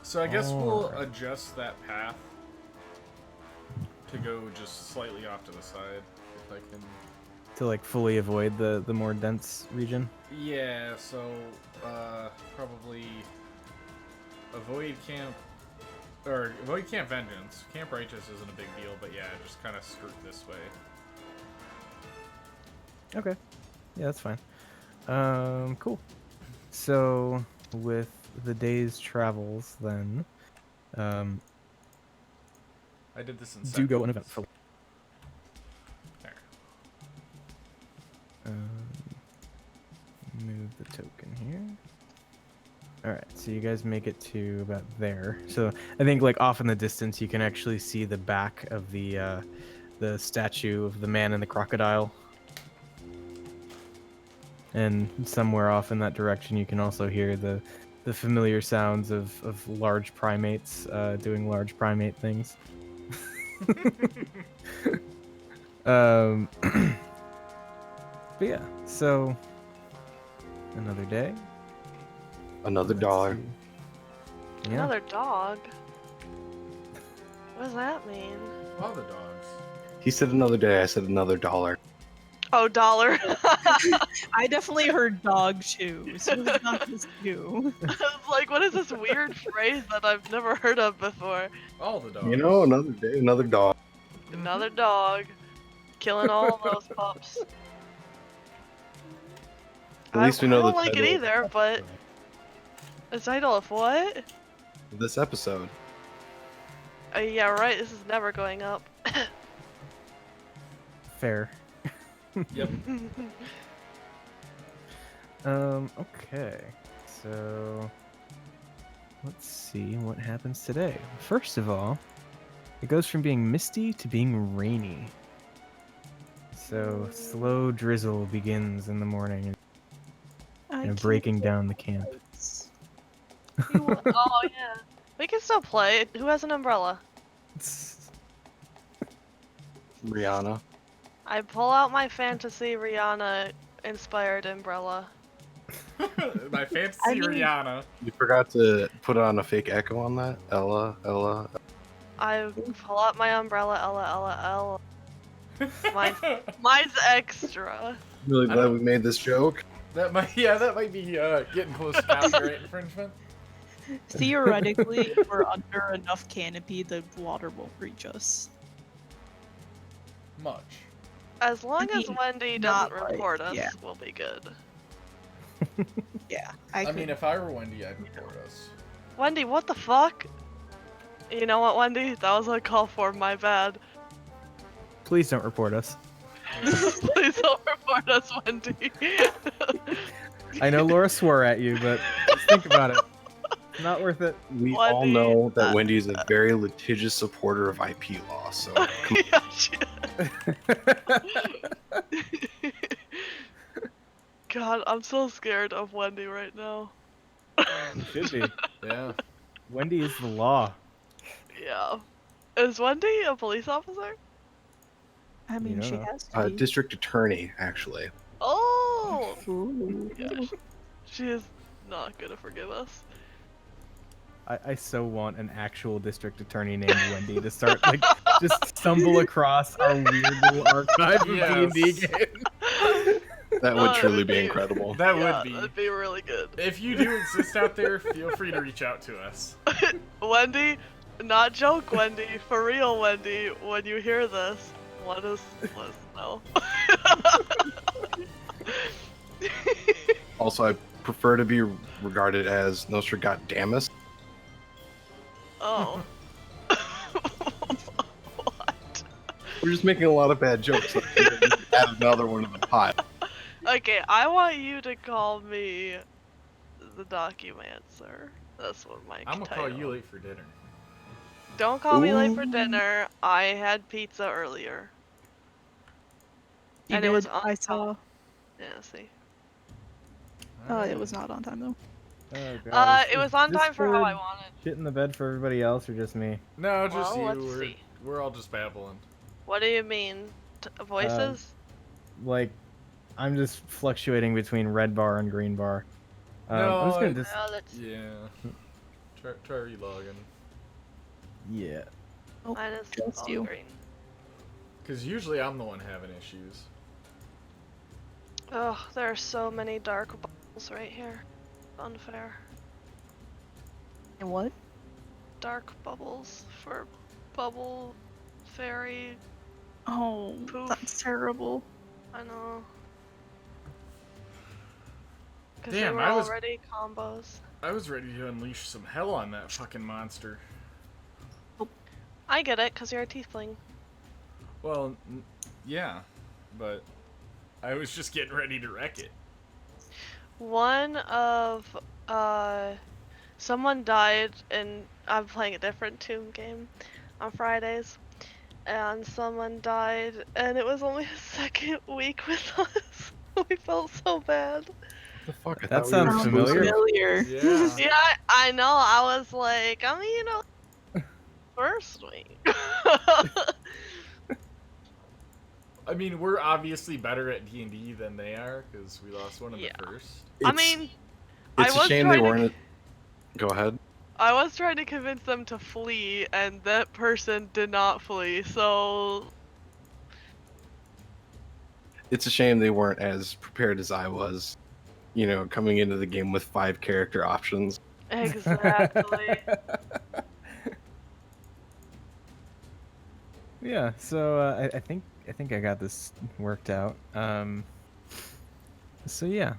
So I guess we'll Alright. adjust that path to go just slightly off to the side, if I can. To like fully avoid the more dense region. Yeah, so probably avoid Camp Vengeance. Camp Righteous isn't a big deal, but yeah, just kind of skirt this way. Okay. Yeah, that's fine. Cool. So with the day's travels, then, I did this in do go sections. uneventful. There. Move the token here. All right, so you guys make it to about there. So I think like off in the distance, you can actually see the back of the statue of the man and the crocodile. And somewhere off in that direction, you can also hear the familiar sounds of large primates doing large primate things. But yeah, so another day. Another Let's dollar. see. Yeah. Another dog? What does that mean? All the dogs. He said another day. I said another dollar. Oh, dollar. I definitely heard dog too, so it's not just you. I was like, what is this weird phrase that I've never heard of before? All the dogs. You know, another day, another dog. Another dog. Killing all those pups. At least we know I don't the like it title either, but the title of what? of this episode. Yeah, right. This is never going up. Fair. Yep. Okay. So let's see what happens today. First of all, it goes from being misty to being rainy. So slow drizzle begins in the morning, and breaking down the camp. Oh yeah. We can still play. Who has an umbrella? Rihanna. I pull out my fantasy Rihanna inspired umbrella. My fantasy I mean- Rihanna. You forgot to put on a fake echo on that. Ella. I pull out my umbrella, Ella. Mine's extra. Really I glad don't- we made this joke. That might be getting close to copyright infringement. Theoretically, if we're under enough canopy, the water won't reach us. Much. As long as mean, Wendy not doesn't like- report us, yeah. we'll be good. Yeah, I mean, if I were Wendy, I'd report us. Wendy, what the fuck? You know what, Wendy? That was uncalled for. My bad. Please don't report us. Please don't report us, Wendy. I know Laura swore at you, but just think about it. Not worth it. We all Wendy, know that Wendy is a very litigious supporter of IP law, so Yeah, she- God, I'm so scared of Wendy right now. You should be. Yeah. Wendy is the law. Yeah. Is Wendy a police officer? I mean, don't she know. has to be. district attorney, actually. Oh! Ooh. Yeah, she is not gonna forgive us. I so want an actual district attorney named Wendy to start like just stumble across our weird little archive of Yes. D&D games. That would truly that'd be incredible. That Yeah, would be. that'd be really good. If you do exist out there, feel free to reach out to us. Wendy, Not joke, Wendy. For real, Wendy. When you hear this, let us know. Also, I prefer to be regarded as Nostradamus. Oh. What? We're just making a lot of bad jokes. So add another one to the pot. Okay, I want you to call me the Documancer. That's what my I'm gonna title. call you late for dinner. Don't call me late for Ooh. dinner. I had pizza earlier. You And did. it was on I time. saw. Yeah, see. It was not on time though. Oh, God. It was on time for how I wanted. Shit in the bed for everybody else or just me? No, just Well, you. let's see. We're all just babbling. What do you mean? Voices? Like, I'm just fluctuating between red bar and green bar. No, I'm just gonna Well, let's. Yeah. Try relogging. yeah. Oh, Minus just all you. green. Because usually I'm the one having issues. Ugh, there are so many dark bubbles right here. Unfair. And what? Dark bubbles for bubble fairy. Oh, Poof. that's terrible. I know. Because they Damn, were I was- already combos. I was ready to unleash some hell on that fucking monster. I get it, because you're a tiefling. Well, yeah, but I was just getting ready to wreck it. One of, someone died in, I'm playing a different Tomb game on Fridays, and someone died, and it was only his second week with us. We felt so bad. The fuck? I That thought we were sounds supposed to- familiar. Yeah. Yeah, I know, I was like, I mean, you know, first week. I mean, we're obviously better at D&D than they are, because we lost one in Yeah. the first. I It's- mean, I it's a was shame they trying to- weren't. Go ahead. I was trying to convince them to flee, and that person did not flee, so... It's a shame they weren't as prepared as I was. You know, coming into the game with 5 character options. Exactly. Yeah, so I think I got this worked out. So yeah,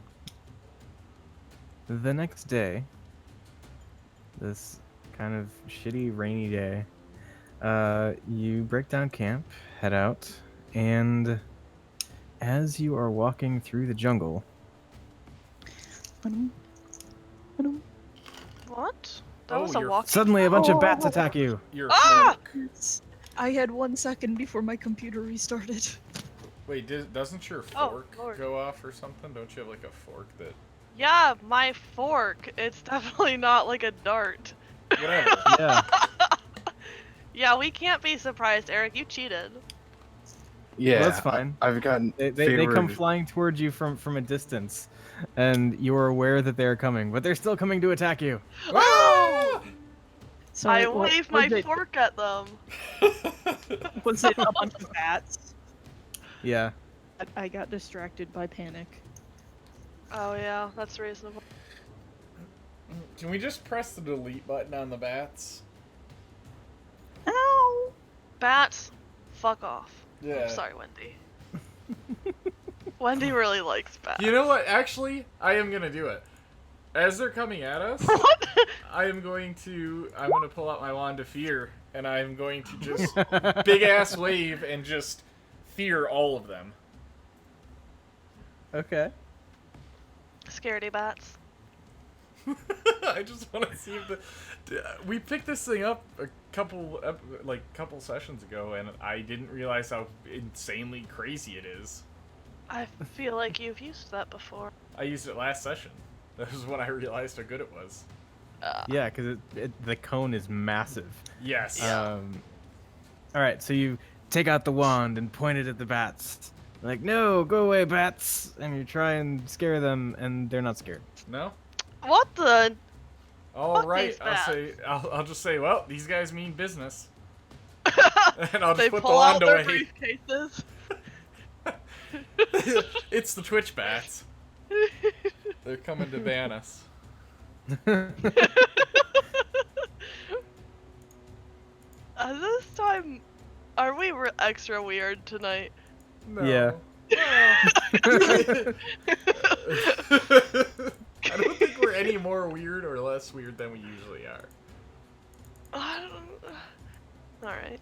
the next day, this kind of shitty rainy day, you break down camp, head out, and as you are walking through the jungle, What? That Oh, was a you're walk. suddenly a bunch of bats attack you. You're Ah! Yes. I had 1 second before my computer restarted. Wait, doesn't your Oh, fork Lord. go off or something? Don't you have like a fork that... Yeah, my fork. It's definitely not like a dart. Whatever. Yeah. Yeah, we can't be surprised, Eric. You cheated. Yeah, that's fine. I've gotten They come favored- flying towards you from a distance, and you are aware that they are coming, but they're still coming to attack you. Ah! So I what- waved my was it- fork at them. Was it a bunch of bats? Yeah. I got distracted by panic. Oh yeah, that's reasonable. Can we just press the delete button on the bats? Ow! Bats, fuck off. Yeah. I'm sorry, Wendy. Wendy really likes bats. You know what? Actually, I am gonna do it. As they're coming at us, What? I'm gonna pull out my wand of fear, and I'm going to just big ass wave and just fear all of them. Okay. Scaredy bats. I just want to see if we picked this thing up a couple sessions ago, and I didn't realize how insanely crazy it is. I feel like you've used that before. I used it last session. That was when I realized how good it was. Yeah, because the cone is massive. Yes. All right, so you take out the wand and point it at the bats. Like, no, go away, bats! And you try and scare them, and they're not scared. No. What the? All Fuck right. these I'll just say, well, these guys mean business, and I'll just They put the pull out wand their away. briefcases. It's the Twitch bats. They're coming to ban us. extra weird tonight. No. Yeah. Well, I don't think we're any more weird or less weird than we usually are. I don't. All right.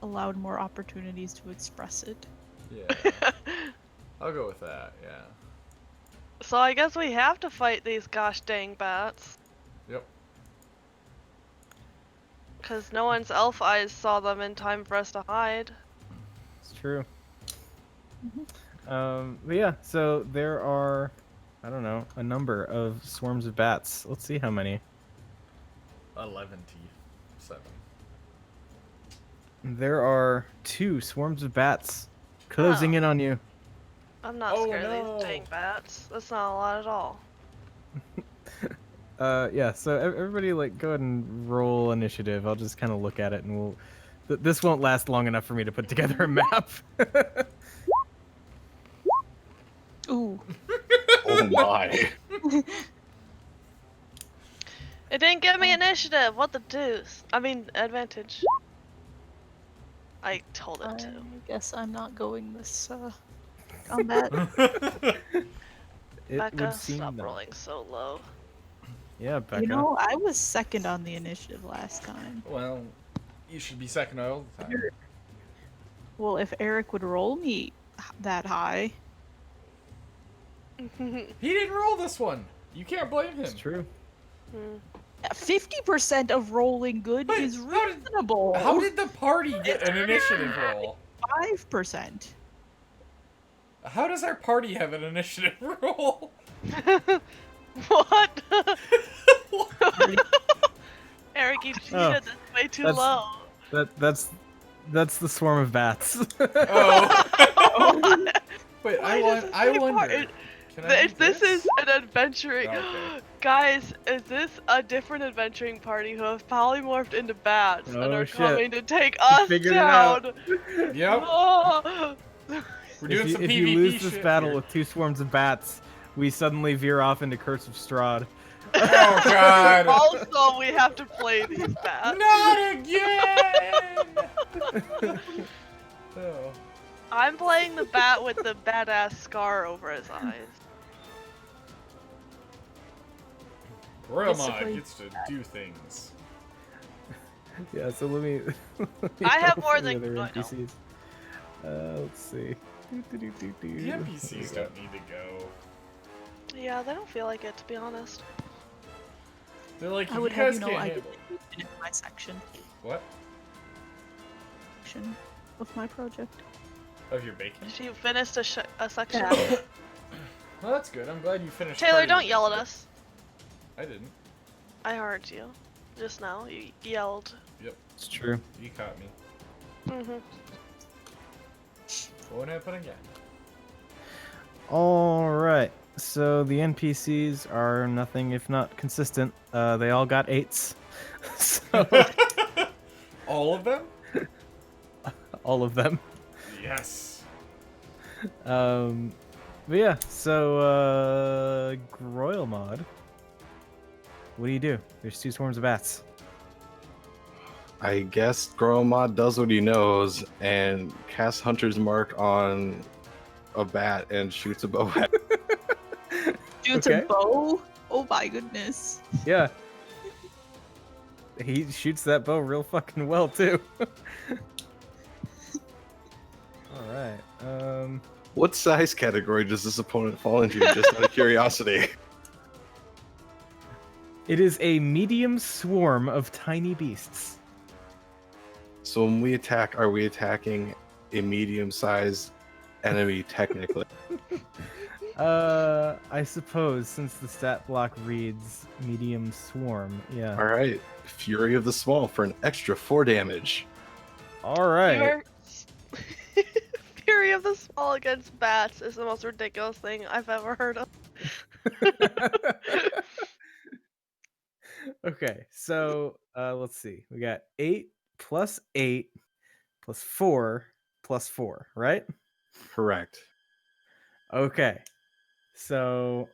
Allowed more opportunities to express it. Yeah. I'll go with that, yeah. So I guess we have to fight these gosh dang bats. Yep. Because no one's elf eyes saw them in time for us to hide. It's true. But yeah, so there are, I don't know, a number of swarms of bats. Let's see how many. 11 7. There are 2 swarms of bats closing Oh. in on you. I'm not Oh, scared no. of these dang bats. That's not a lot at all. Yeah, so everybody, like, go ahead and roll initiative. I'll just kind of look at it, and we'll. This won't last long enough for me to put together a map. Ooh. Oh my. It didn't give me initiative. What the deuce? I mean, advantage. I told it I to. guess I'm not going this combat. It Becca, would seem stop that. rolling so low. Yeah, Becca. You know, I was second on the initiative last time. Well, you should be second all the time. Well, if Eric would roll me that high, He didn't roll this one. You can't blame him. It's true. 50% of rolling good But is how did- reasonable. How did the party get an initiative roll? 5%? How does our party have an initiative roll? What? Eric, you Oh, cheated. That's way too that's- low. That's the swarm of bats. Oh. Wait, Why I does it I say wonder. part- Can I do This is an adventuring. Okay. Guys, is this a different adventuring party who have polymorphed into bats and Oh, are shit. coming to take us figured it out. down? Yep. Oh. We're doing some if PvP you lose this shit battle here. with 2 swarms of bats, we suddenly veer off into Curse of Strahd. Oh god. Also, we have to play these bats. Not again. Oh. I'm playing the bat with the badass scar over his eyes. Royal Basically- Mod gets to do things. Yeah, so let me. I have roll more for the than- other no, I don't. NPCs. Let's see. The NPCs don't need to go. Yeah, they don't feel like it, to be honest. They're like, I you would have guys you know can't I handle. did it in my section What? of my project. Of your bacon? She finished a section. Yeah. Well, that's good. I'm glad you finished. Taylor, part of don't your yell at bacon. us. I didn't. I heard you. Just now. You yelled. It's true. You caught me. Mm-hmm. Won't happen again. All right. So the NPCs are nothing if not consistent. They all got 8s. So All of them? all of them. Yes. But yeah. So Groil mod. What do? There's 2 swarms of bats. I guess Gromod does what he knows and casts Hunter's Mark on a bat and shoots a bow at it. Shoots Okay. a bow? Oh my goodness. Yeah. He shoots that bow real fucking well too. All right. What size category does this opponent fall into, just out of curiosity? It is a medium swarm of tiny beasts. So when we attack, are we attacking a medium-sized enemy technically? I suppose since the stat block reads medium swarm. Yeah. All right, Fury of the Small for an extra 4 damage. All right. Fury of the Small against bats is the most ridiculous thing I've ever heard of. Okay, so let's see. We got 8 plus 8 plus 4 plus 4, right? Correct. Okay. So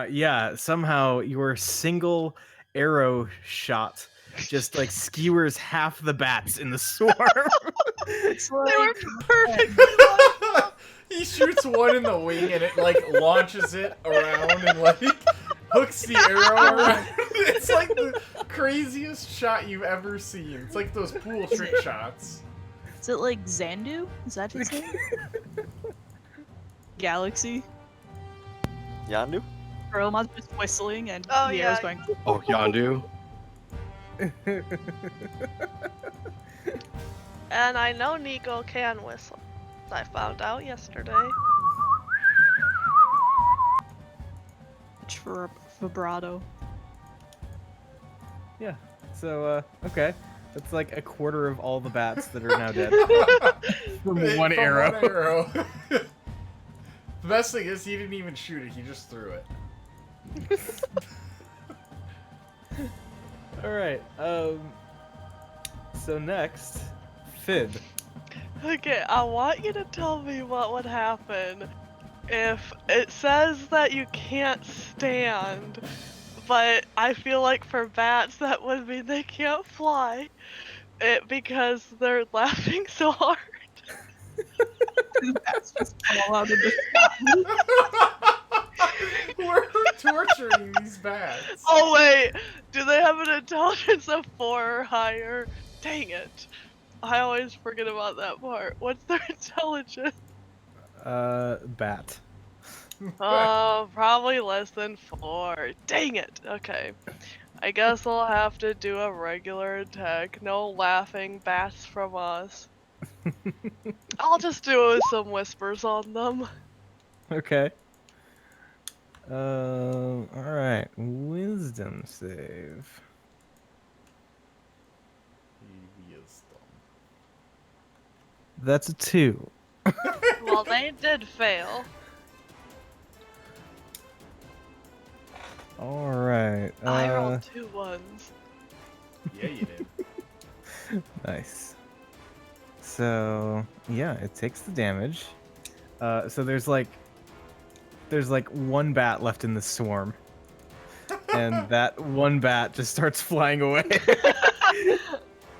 yeah, somehow your single arrow shot just like skewers half the bats in the swarm. It's They were like perfectly lined. He shoots one in the wing and it like launches it around and like hooks the arrow around. It's like the craziest shot you've ever seen. It's like those pool trick shots. is it like Xandu? Is that his name? Galaxy. Yandu? Roma's just whistling and Oh, the yeah. arrow's going. Oh, Yondu. And I know Nico can whistle. I found out yesterday. It's for vibrato. Yeah. So okay, that's like a quarter of all the bats that are now dead. From one arrow. The best thing is he didn't even shoot it, he just threw it. All right. So next, Fib. Okay, I want you to tell me what would happen if it says that you can't stand, but I feel like for bats that would mean they can't fly, because they're laughing so hard. That's just fall out of the sky. We're torturing these bats. Oh wait, do they have an intelligence of 4 or higher? Dang it. I always forget about that part. What's their intelligence? Bat. Oh, probably less than 4. Dang it. Okay. I guess I'll have to do a regular attack. No laughing bats from us. I'll just do it with some whispers on them. Okay. All right. Wisdom save. That's a 2. Well, they did fail. All right. I rolled 2 ones. Yeah, you did. Nice. So yeah, it takes the damage. So there's like one bat left in the swarm, and that one bat just starts flying away.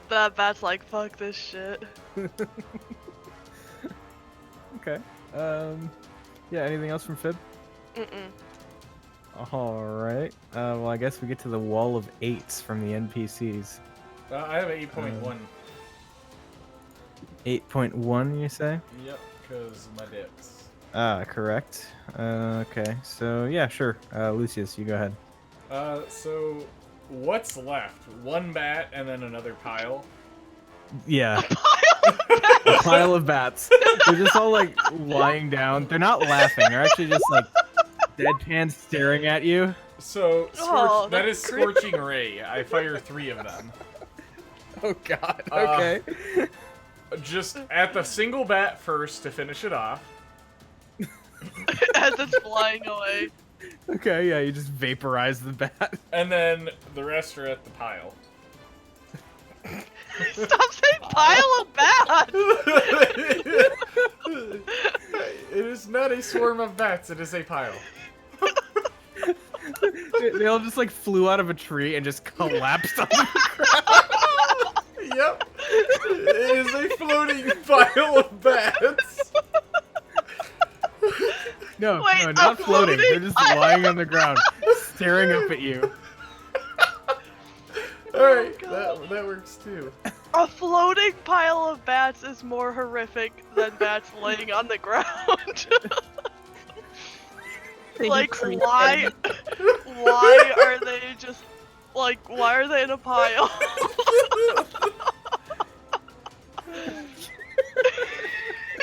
That bat's like, fuck this shit. Okay. Yeah. Anything else from Fib? Mm-mm. All right. Well, I guess we get to the wall of 8s from the NPCs. I have an 8.1. 8.1, you say? Yep, because my dicks. Correct. Okay. So yeah, sure. Lucius, you go ahead. So what's left? One bat and then another pile? Yeah. A pile of bats. They're just all like lying down. They're not laughing. They're actually just like deadpan staring at you. So Oh, that that's is Scorching Ray. I fire 3 of them. Oh god. Okay. Just at the single bat first to finish it off. As it's flying away. Okay, yeah, you just vaporize the bat. And then the rest are at the pile. Stop saying pile of bats! It is not a swarm of bats, it is a pile. They all just like flew out of a tree and just collapsed on the ground. Yep. It is a floating pile of bats. No, Wait, no, a not floating. They're floating just pile. lying on the ground, staring up at you. Alright, God. that works too. A floating pile of bats is more horrific than bats laying on the ground. They Like, creep why? in. Why are they just like? Why are they in a pile?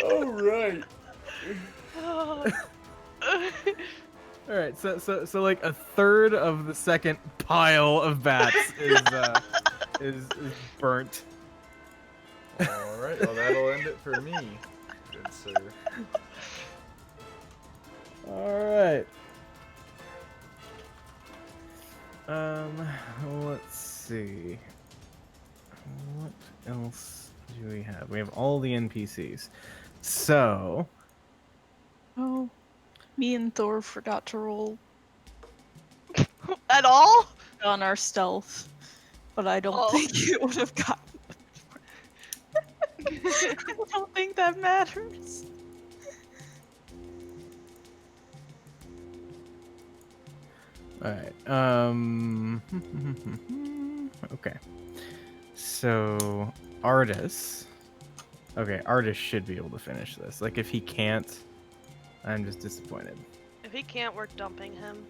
Alright. All right, so like a third of the second pile of bats is burnt. Alright, well that'll end it for me. Good sir. All right. Let's see. What else do we have? We have all the NPCs. So, Oh, me and Thor forgot to roll At all? on our stealth, but I don't Oh. think it would have gotten. I don't think that matters. All right. Okay. So Artis. Okay, Artis should be able to finish this. Like, if he can't, I'm just disappointed. If he can't, we're dumping him.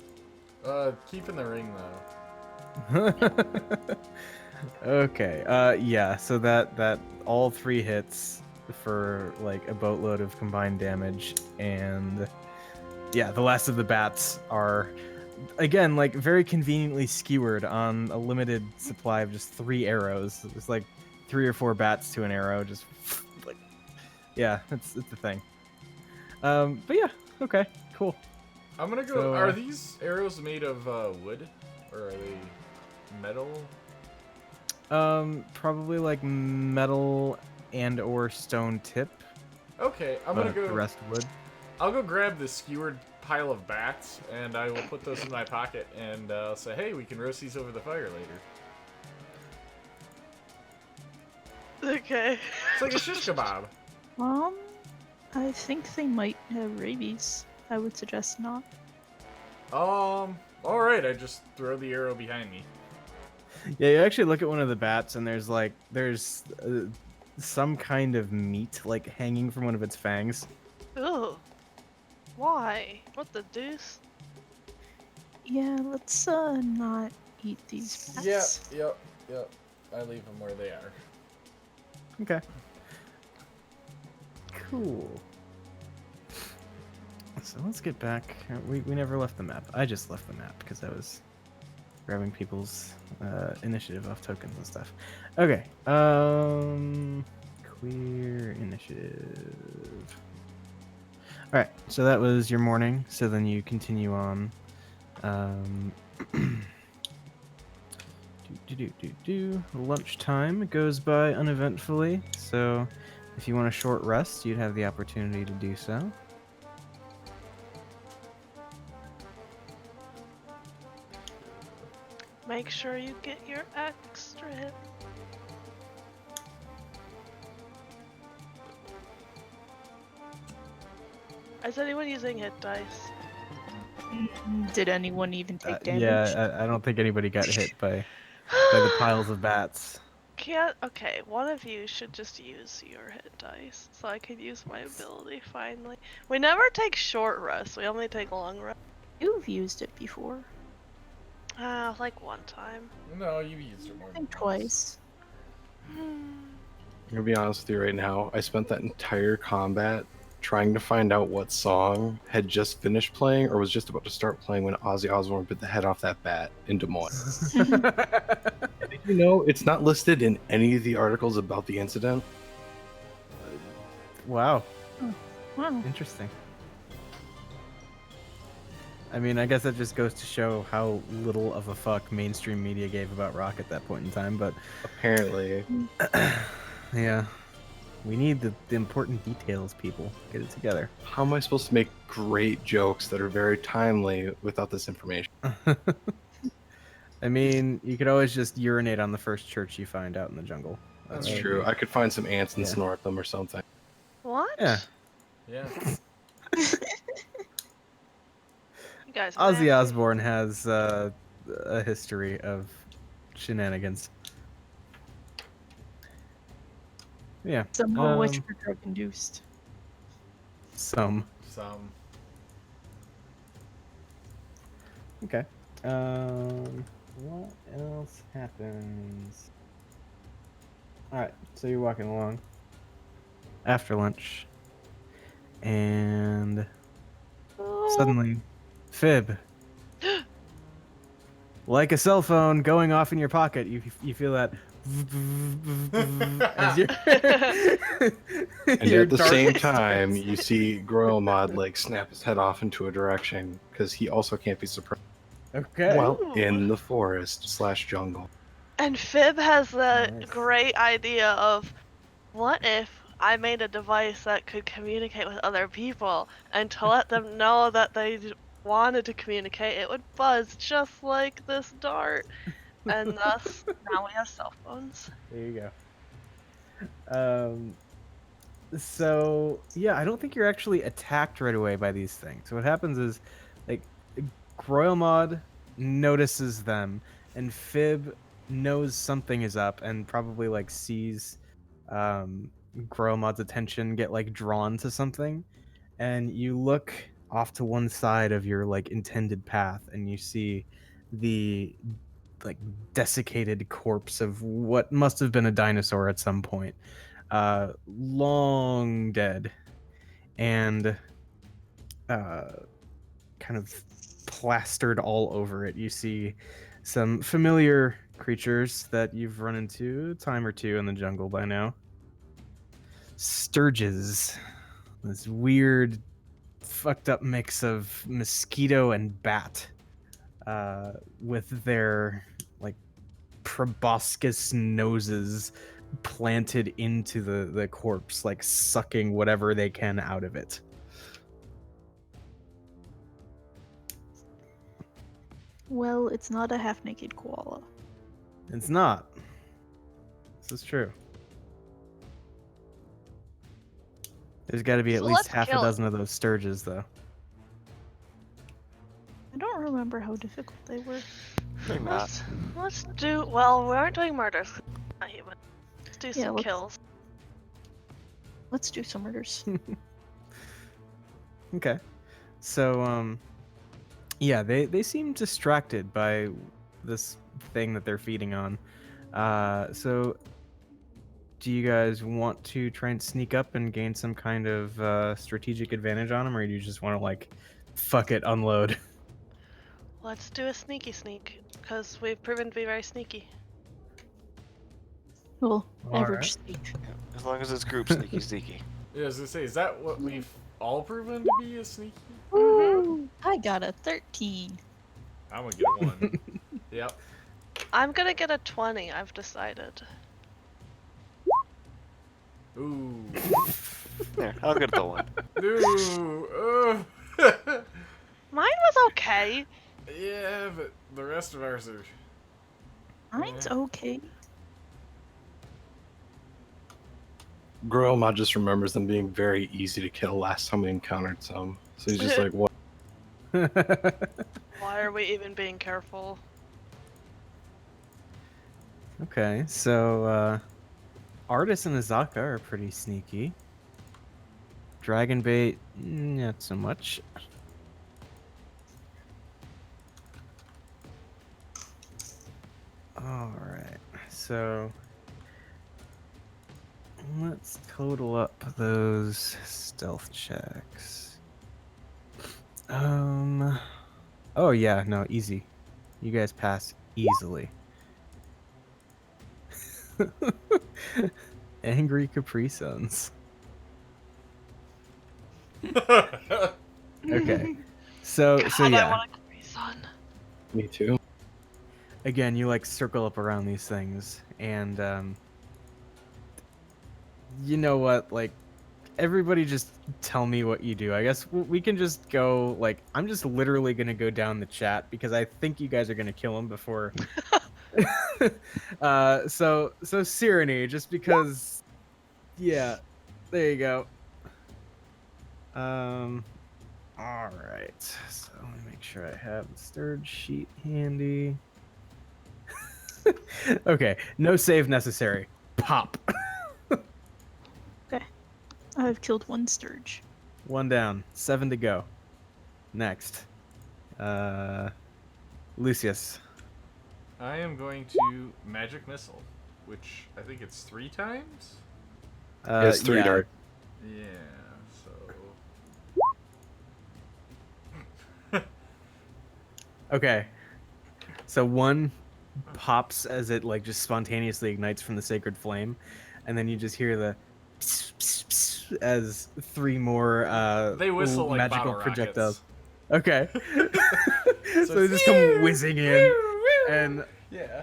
Keep in the ring though. Okay. Yeah. So that all 3 hits for like a boatload of combined damage, and yeah, the last of the bats are again like very conveniently skewered on a limited supply of just 3 arrows. It's like 3 or 4 bats to an arrow. Just like, yeah, it's a thing. But yeah. Okay. Cool. I'm gonna go. So, Are these arrows made of wood, or are they metal? Probably like metal and or stone tip. Okay, I'm gonna but go. The rest wood. I'll go grab the skewered pile of bats, and I will put those in my pocket, and say, hey, we can roast these over the fire later. Okay. It's like a shish kebab. I think they might have rabies. I would suggest not. Alright, I just throw the arrow behind me. Yeah, you actually look at one of the bats, and there's some kind of meat like hanging from one of its fangs. Ugh. Why? What the deuce? Yeah, let's not eat these bats. Yep. I leave them where they are. Okay. Cool. So let's get back. We never left the map. I just left the map because I was grabbing people's initiative off tokens and stuff. Okay. Queer initiative. All right. So that was your morning. So then you continue on. Lunchtime goes by uneventfully. So if you want a short rest, you'd have the opportunity to do so. Make sure you get your extra hit. Is anyone using hit dice? Did anyone even take damage? Yeah, I don't think anybody got hit by the piles of bats. Can't. Okay, one of you should just use your hit dice so I can use my ability finally. We never take short rests. We only take long rests. You've used it before. Like one time. No, you used it more I than think once. twice. I'm gonna be honest with you right now. I spent that entire combat trying to find out what song had just finished playing or was just about to start playing when Ozzy Osbourne bit the head off that bat in Des Moines. Did you know it's not listed in any of the articles about the incident? Wow, Wow. interesting. I mean, I guess that just goes to show how little of a fuck mainstream media gave about rock at that point in time, but Apparently. yeah. We need the important details, people. Get it together. How am I supposed to make great jokes that are very timely without this information? I mean, you could always just urinate on the first church you find out in the jungle. That's Uh, true. I could find some ants and Yeah. snort them or something. What? Yeah. Yeah. You guys. Ozzy nasty. Osbourne has a history of shenanigans. Yeah. Some of which Um, were drug induced. Some. Some. Okay. What else happens? Alright, so you're walking along after lunch, and suddenly, Fib, like a cell phone going off in your pocket, you feel that as you're And your at the dart same is time, fixed. you see Groyomod like snap his head off into a direction because he also can't be surprised. Okay. Well, Ooh. in the forest / jungle. And Fib has the Nice. great idea of, what if I made a device that could communicate with other people, and to let them know that they wanted to communicate, it would buzz just like this dart. And thus, now we have cell phones. There you go. So yeah, I don't think you're actually attacked right away by these things. So what happens is, like, Groilmod notices them, and Fib knows something is up, and probably like sees Groilmod's attention get like drawn to something, and you look off to one side of your like intended path, and you see the like desiccated corpse of what must have been a dinosaur at some point, long dead, and kind of plastered all over it. You see some familiar creatures that you've run into a time or two in the jungle by now. Sturges, this weird fucked up mix of mosquito and bat, with their like proboscis noses planted into the corpse, like sucking whatever they can out of it. Well, it's not a half-naked koala. It's not. This is true. There's got to be at So least let's half a kill it. dozen of those Sturges, though. I don't remember how difficult they were. Maybe not. Let's do. Well, we aren't doing murders. Not human. Let's do Yeah, some let's- kills. Let's do some murders. Okay. So, yeah, they seem distracted by this thing that they're feeding on. So do you guys want to try and sneak up and gain some kind of strategic advantage on them, or do you just want to, like, fuck it, unload? Let's do a sneaky sneak, because we've proven to be very sneaky. Well, All average right. sneak. As long as it's group sneaky sneaky. Yeah, I was gonna say, is that what we've all proven to be a sneaky? Ooh, I got a 13. I'm gonna get a 1. Yep. I'm gonna get a 20. I've decided. Ooh. There, I'll get the one. Ooh. Mine was okay. Yeah, but the rest of ours are. Mine's Yeah. okay. Groilmod just remembers them being very easy to kill last time we encountered some. So he's just like, what? Why are we even being careful? Okay, so Artis and Azaka are pretty sneaky. Dragonbait, not so much. Alright, so let's total up those stealth checks. Oh yeah, no, easy. You guys pass easily. Angry Capri Suns. Okay. So God, I yeah. want a Capri Sun. Me too. Again, you like circle up around these things, and you know what? Like, everybody just tell me what you do. I guess we can just go. Like, I'm just literally gonna go down the chat because I think you guys are gonna kill him before. So Cyrene, just because. Yeah, there you go. All right. So let me make sure I have the stirred sheet handy. Okay, no save necessary. Pop. I've killed one Sturge. One down, 7 to go. Next. Lucius. I am going to magic missile, which I think it's 3 times. It's 3 yeah. dart. Yeah. So. Okay. So one pops as it like just spontaneously ignites from the sacred flame, and then you just hear the pss, pss, pss, as 3 more They whistle like magical bottle projectiles. rockets. Okay. So So they just come whizzing in, and Yeah.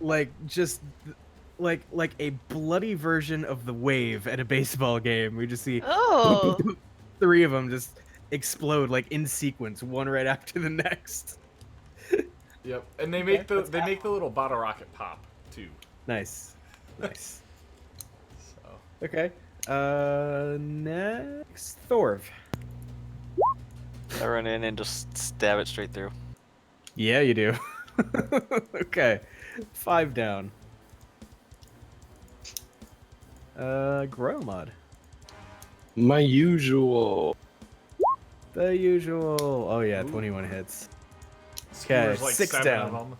like just like a bloody version of the wave at a baseball game. We just see Oh, 3 of them just explode like in sequence, one right after the next. Yep, and they Okay, make the that's they make the little bottle rocket pop too. Nice. Nice. So Okay. Next, Thorv. I run in and just stab it straight through. Yeah, you do. Okay. 5 down. Gromod. My usual. The usual. Oh yeah, Ooh. 21 hits. Skewer's like 6 7 down. of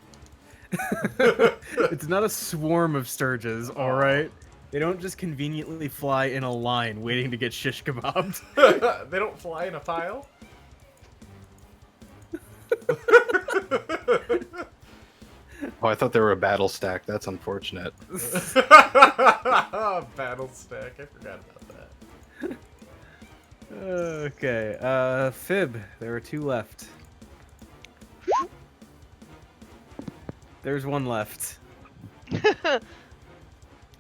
It's not a swarm of Sturges, Oh. alright? They don't just conveniently fly in a line waiting to get shish kebabbed. them. They don't fly in a pile. Oh, I thought they were a battle stack. That's unfortunate. Battle stack. I forgot about that. Okay, Fib. There are 2 left. There's 1 left.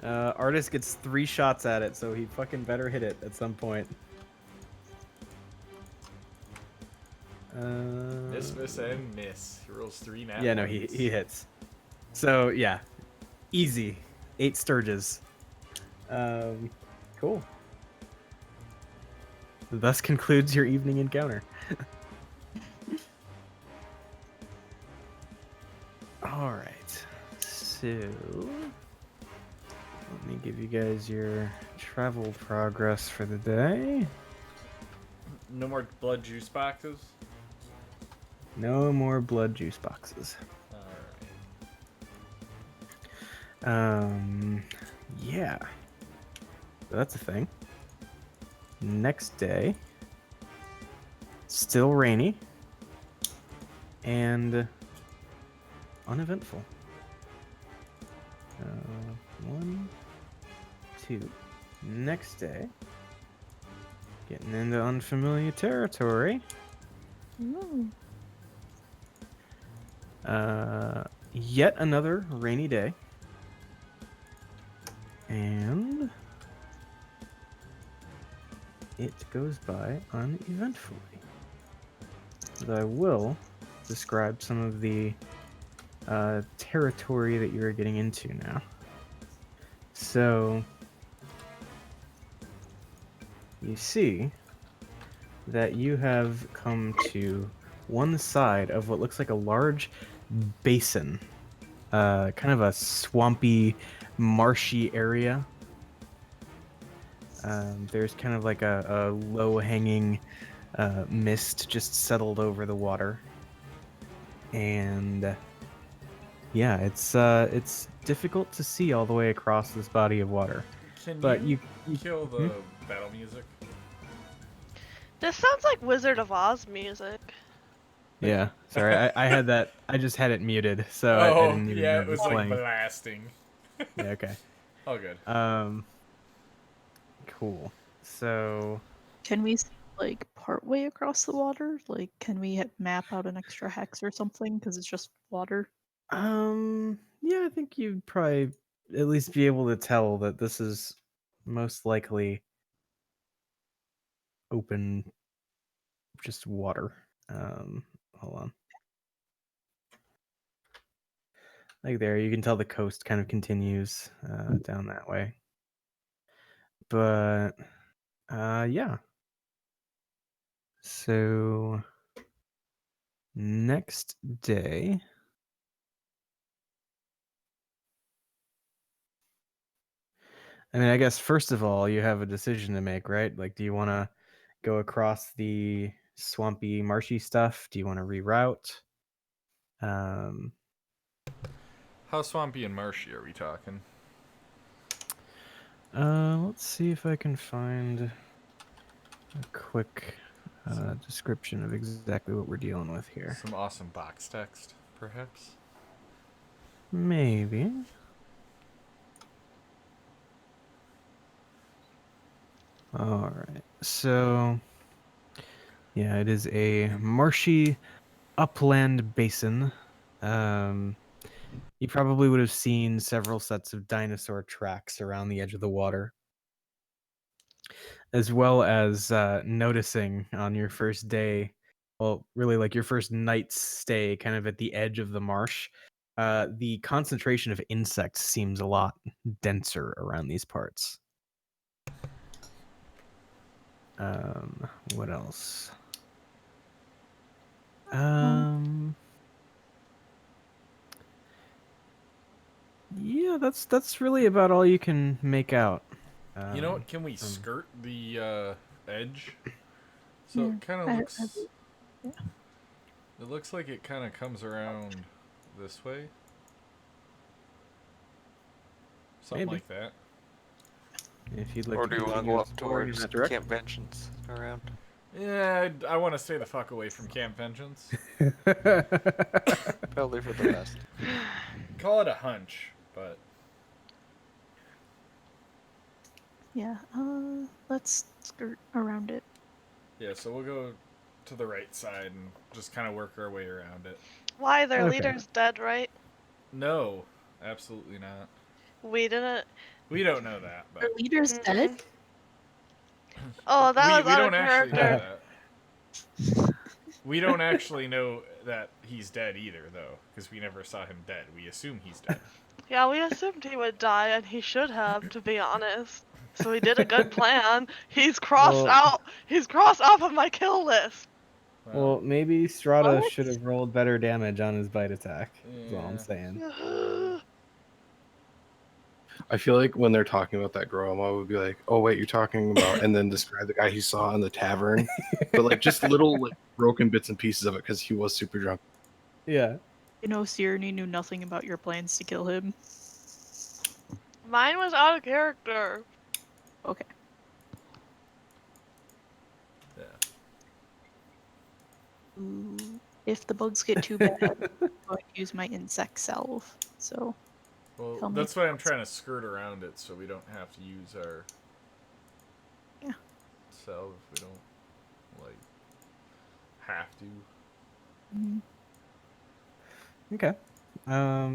Artist gets 3 shots at it, so he fucking better hit it at some point. Miss, and miss. He rolls 3 nat Yeah, no, ones. he hits. So yeah, easy. 8 Sturges. Cool. Thus concludes your evening encounter. All right. So let me give you guys your travel progress for the day. No more blood juice boxes. No more blood juice boxes. Alright. Yeah. So that's a thing. Next day, still rainy and uneventful. 1, 2. Next day, getting into unfamiliar territory. Ooh. Yet another rainy day. And it goes by uneventfully. But I will describe some of the territory that you're getting into now. So, you see that you have come to one side of what looks like a large basin, kind of a swampy, marshy area. There's kind of like a low-hanging mist just settled over the water, and yeah, it's difficult to see all the way across this body of water. Can But you you kill the battle music? This sounds like Wizard of Oz music. yeah, sorry, I had that. I just had it muted, so I Oh, didn't even yeah, know it it was was like playing. blasting. Yeah, okay. Oh, good. Cool. So Can we see, like, partway across the water? Like, can we map out an extra hex or something? Because it's just water. yeah, I think you'd probably at least be able to tell that this is most likely open, just water. Hold on. Like there, you can tell the coast kind of continues down that way. But yeah. So next day. I mean, I guess first of all, you have a decision to make, right? Like, do you want to go across the swampy, marshy stuff? Do you want to reroute? How swampy and marshy are we talking? Let's see if I can find a quick description of exactly what we're dealing with here. Some awesome box text, perhaps? Maybe. All right. So, yeah, it is a marshy upland basin. You probably would have seen several sets of dinosaur tracks around the edge of the water, as well as noticing on your first day well, really like your first night's stay kind of at the edge of the marsh, the concentration of insects seems a lot denser around these parts. What else? Yeah, that's really about all you can make out. You know what? Can we skirt the edge? So Yeah, it kind of I- looks. yeah. It looks like it kind of comes around this way. Something Maybe. like that. If you'd like Or to do you want to continue go up exploring in towards that direction. Camp Vengeance around? Yeah, I want to stay the fuck away from Camp Vengeance. Probably for the best. Call it a hunch, but Yeah, let's skirt around it. yeah. So we'll go to the right side and just kind of work our way around it. Why? Their Okay. leader's dead, right? No, absolutely not. We didn't. We don't know that, Our but leader's dead? Oh, that was we out don't of actually know character. that. We don't actually know that he's dead either, though, because we never saw him dead. We assume he's dead. Yeah, we assumed he would die, and he should have, to be honest. So he did a good plan. He's crossed Well- out. He's crossed off of my kill list. Well, maybe Strata What? should have rolled better damage on his bite attack. That's all I'm Yeah. saying. I feel like when they're talking about that Groma, would be like, "Oh wait, you're talking about," and then describe the guy he saw in the tavern, but like just little like broken bits and pieces of it because he was super drunk. Yeah. You know, Sirenny knew nothing about your plans to kill him. Mine was out of character. Okay. Yeah. Ooh, if the bugs get too bad, I'm going to use my insect salve. So, Well, Tell me that's if why I'm that's- trying to skirt around it so we don't have to use our Yeah. salve if we don't like have to. mhm. Okay.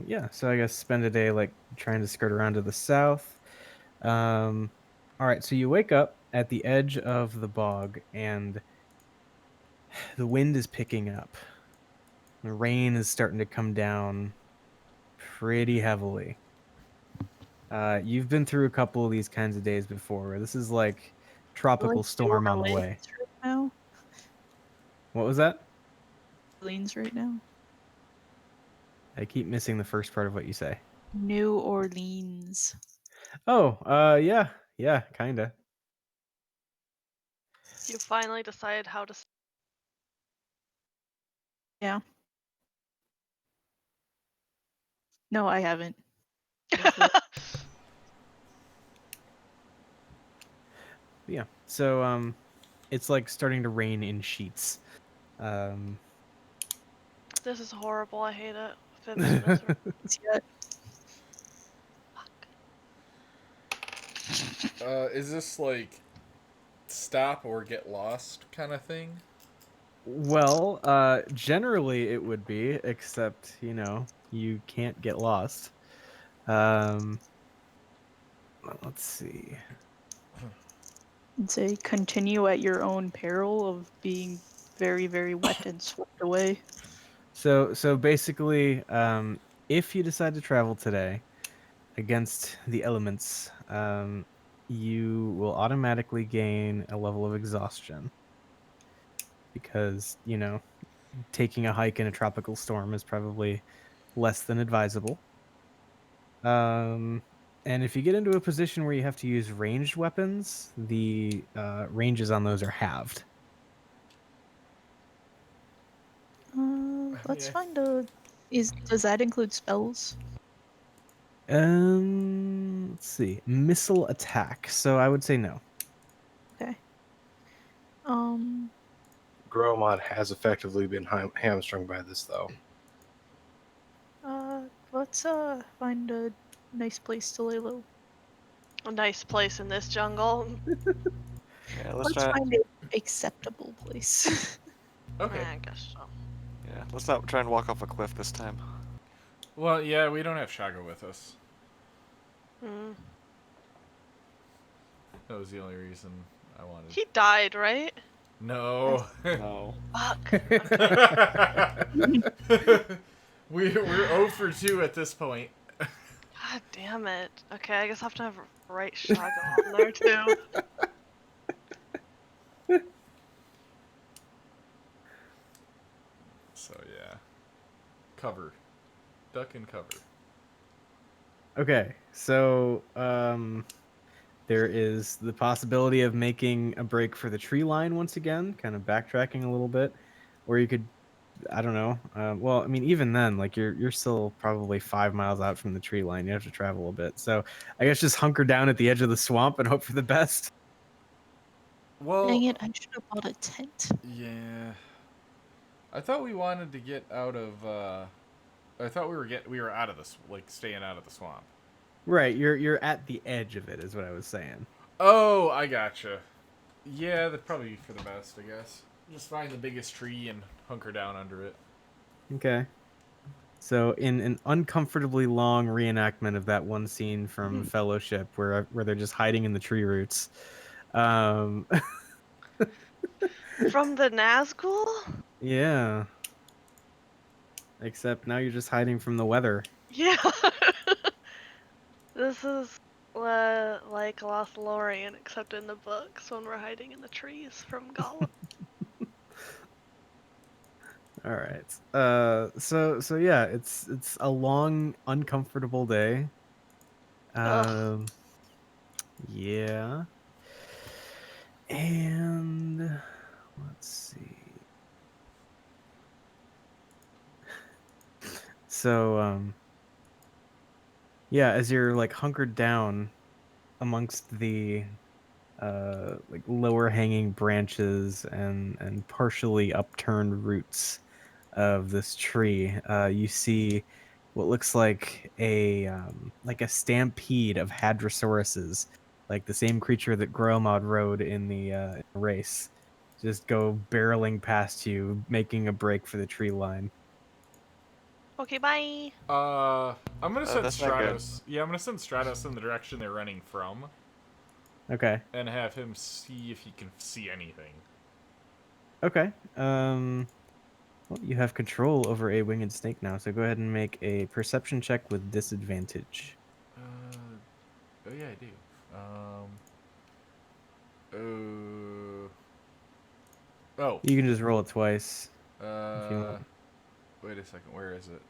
Yeah, so I guess spend a day like trying to skirt around to the south. All right, so you wake up at the edge of the bog and the wind is picking up. The rain is starting to come down pretty heavily. You've been through a couple of these kinds of days before. Where this is like tropical Like storm on the New way. Orleans right now. What was that? Orleans right now. I keep missing the first part of what you say. New Orleans. Oh, yeah, kinda. You finally decided how to. Yeah. No, I haven't. Yeah. So it's like starting to rain in sheets. This is horrible. I hate it. Fifth semester. It's yet. Is this like stop or get lost kind of thing? Well, generally it would be, except, you can't get lost. Let's see. I'd say continue at your own peril of being very, very wet and swept away. So basically, if you decide to travel today against the elements, you will automatically gain a level of exhaustion because, taking a hike in a tropical storm is probably less than advisable. And if you get into a position where you have to use ranged weapons, the ranges on those are halved. Let's Yeah. find a. Does that include spells? Let's see. Missile attack. So I would say no. Okay. Gromon has effectively been hamstrung by this, though. Let's find a nice place to lay low. A nice place in this jungle. Yeah, Let's try. find an acceptable place. Okay. I guess so. Yeah, let's not try and walk off a cliff this time. Well, yeah, we don't have Shago with us. Hmm. That was the only reason I wanted. He died, right? No. No. Fuck. We're 0 for 2 at this point. God damn it. Okay, I guess I have to have a right shot on there too. So yeah. Cover. Duck and cover. Okay, so there is the possibility of making a break for the tree line once again, kind of backtracking a little bit, or you could, I don't know. Well, I mean, even then, like you're still probably 5 miles out from the tree line. You have to travel a bit, so I guess just hunker down at the edge of the swamp and hope for the best. Well, Dang it, I should have bought a tent. yeah. I thought we wanted to get out of I thought we were out of this, like staying out of the swamp. Right, you're at the edge of it, is what I was saying. Oh, I gotcha. Yeah, that'd probably be for the best, I guess. Just find the biggest tree and hunker down under it. Okay. So in an uncomfortably long reenactment of that one scene from Fellowship where they're just hiding in the tree roots. Um From the Nazgul? yeah. Except now you're just hiding from the weather. Yeah. This is like Lothlorien, except in the books when we're hiding in the trees from Gollum. All right. So yeah, it's a long, uncomfortable day. Ugh. Yeah. And let's see. So yeah, as you're like hunkered down amongst the like lower hanging branches and partially upturned roots of this tree, you see what looks like a stampede of hadrosauruses, like the same creature that Gromod rode in the race, just go barreling past you, making a break for the tree line. Okay, bye. I'm gonna send That's not good. Stratos. Yeah, I'm gonna send Stratos in the direction they're running from, Okay. and have him see if he can see anything. Okay. Well, you have control over a winged snake now, so go ahead and make a perception check with disadvantage. Oh yeah, I do. Oh. You can just roll it twice. If you want. Wait a second. Where is it?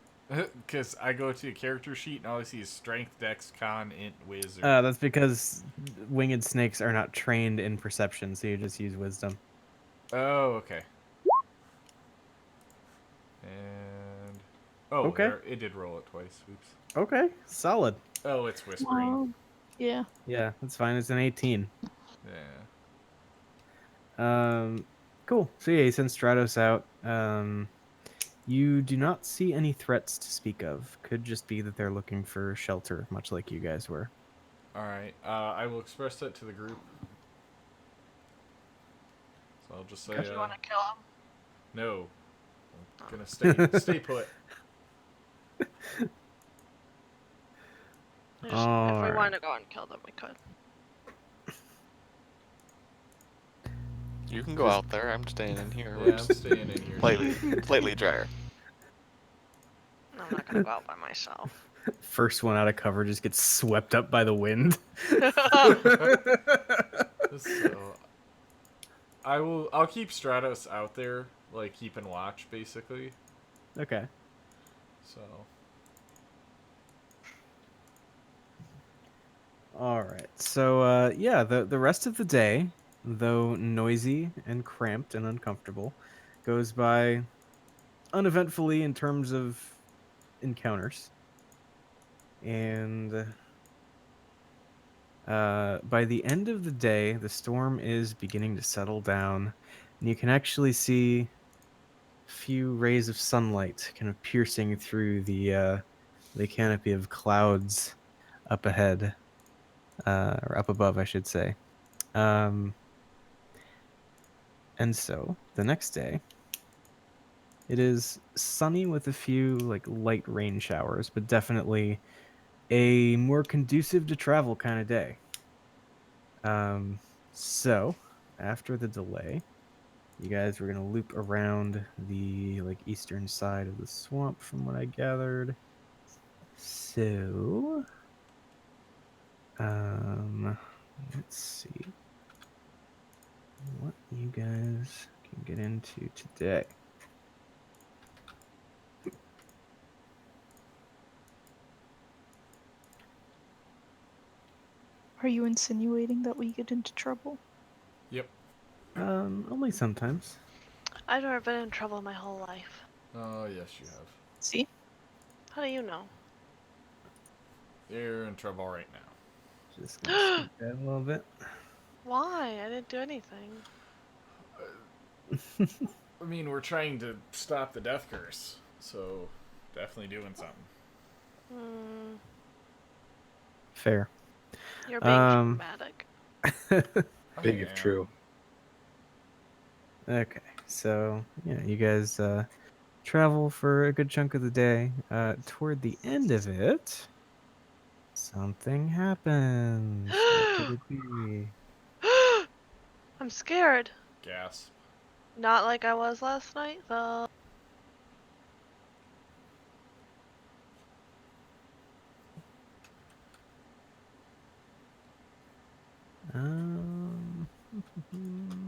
Because I go to a character sheet and all I see is strength, dex, con, int, wizard. That's because winged snakes are not trained in perception, so you just use wisdom. Oh, okay. And Okay. it did roll it twice. Oops. Okay, solid. Oh, it's whispering. Wow. Yeah. Yeah, that's fine. It's an 18. Yeah. Cool. So yeah, you send Stratos out. You do not see any threats to speak of. Could just be that they're looking for shelter, much like you guys were. All right. I will express that to the group. So I'll just say. Do you want to kill him? No. I'm gonna stay put. If we Alright. wanted to go and kill them, we could. You can go out there. I'm staying in here. Yeah, I'm staying in here. Slightly drier. I'm not gonna go out by myself. First one out of cover just gets swept up by the wind. So, I'll keep Stratos out there, like keeping watch, basically. Okay. So. All right. So yeah, the rest of the day, though noisy and cramped and uncomfortable, goes by uneventfully in terms of encounters. And by the end of the day, the storm is beginning to settle down, and you can actually see a few rays of sunlight kind of piercing through the canopy of clouds up ahead. Or up above, I should say. And so the next day, it is sunny with a few like light rain showers, but definitely a more conducive to travel kind of day. So after the delay, you guys were gonna loop around the like eastern side of the swamp, from what I gathered. So, let's see what you guys can get into today. Are you insinuating that we get into trouble? Yep. Only sometimes. I've never been in trouble my whole life. Oh, yes, you have. See? How do you know? You're in trouble right now. Just gonna scoot that a little bit. Why? I didn't do anything. I mean, we're trying to stop the death curse, so definitely doing something. Hmm. Fair. You're being Um, dramatic. Big I if am. true. Okay, so yeah, you guys travel for a good chunk of the day. Toward the end of it, something happens. What could it be? I'm scared. Gasp. Not like I was last night, though. Um,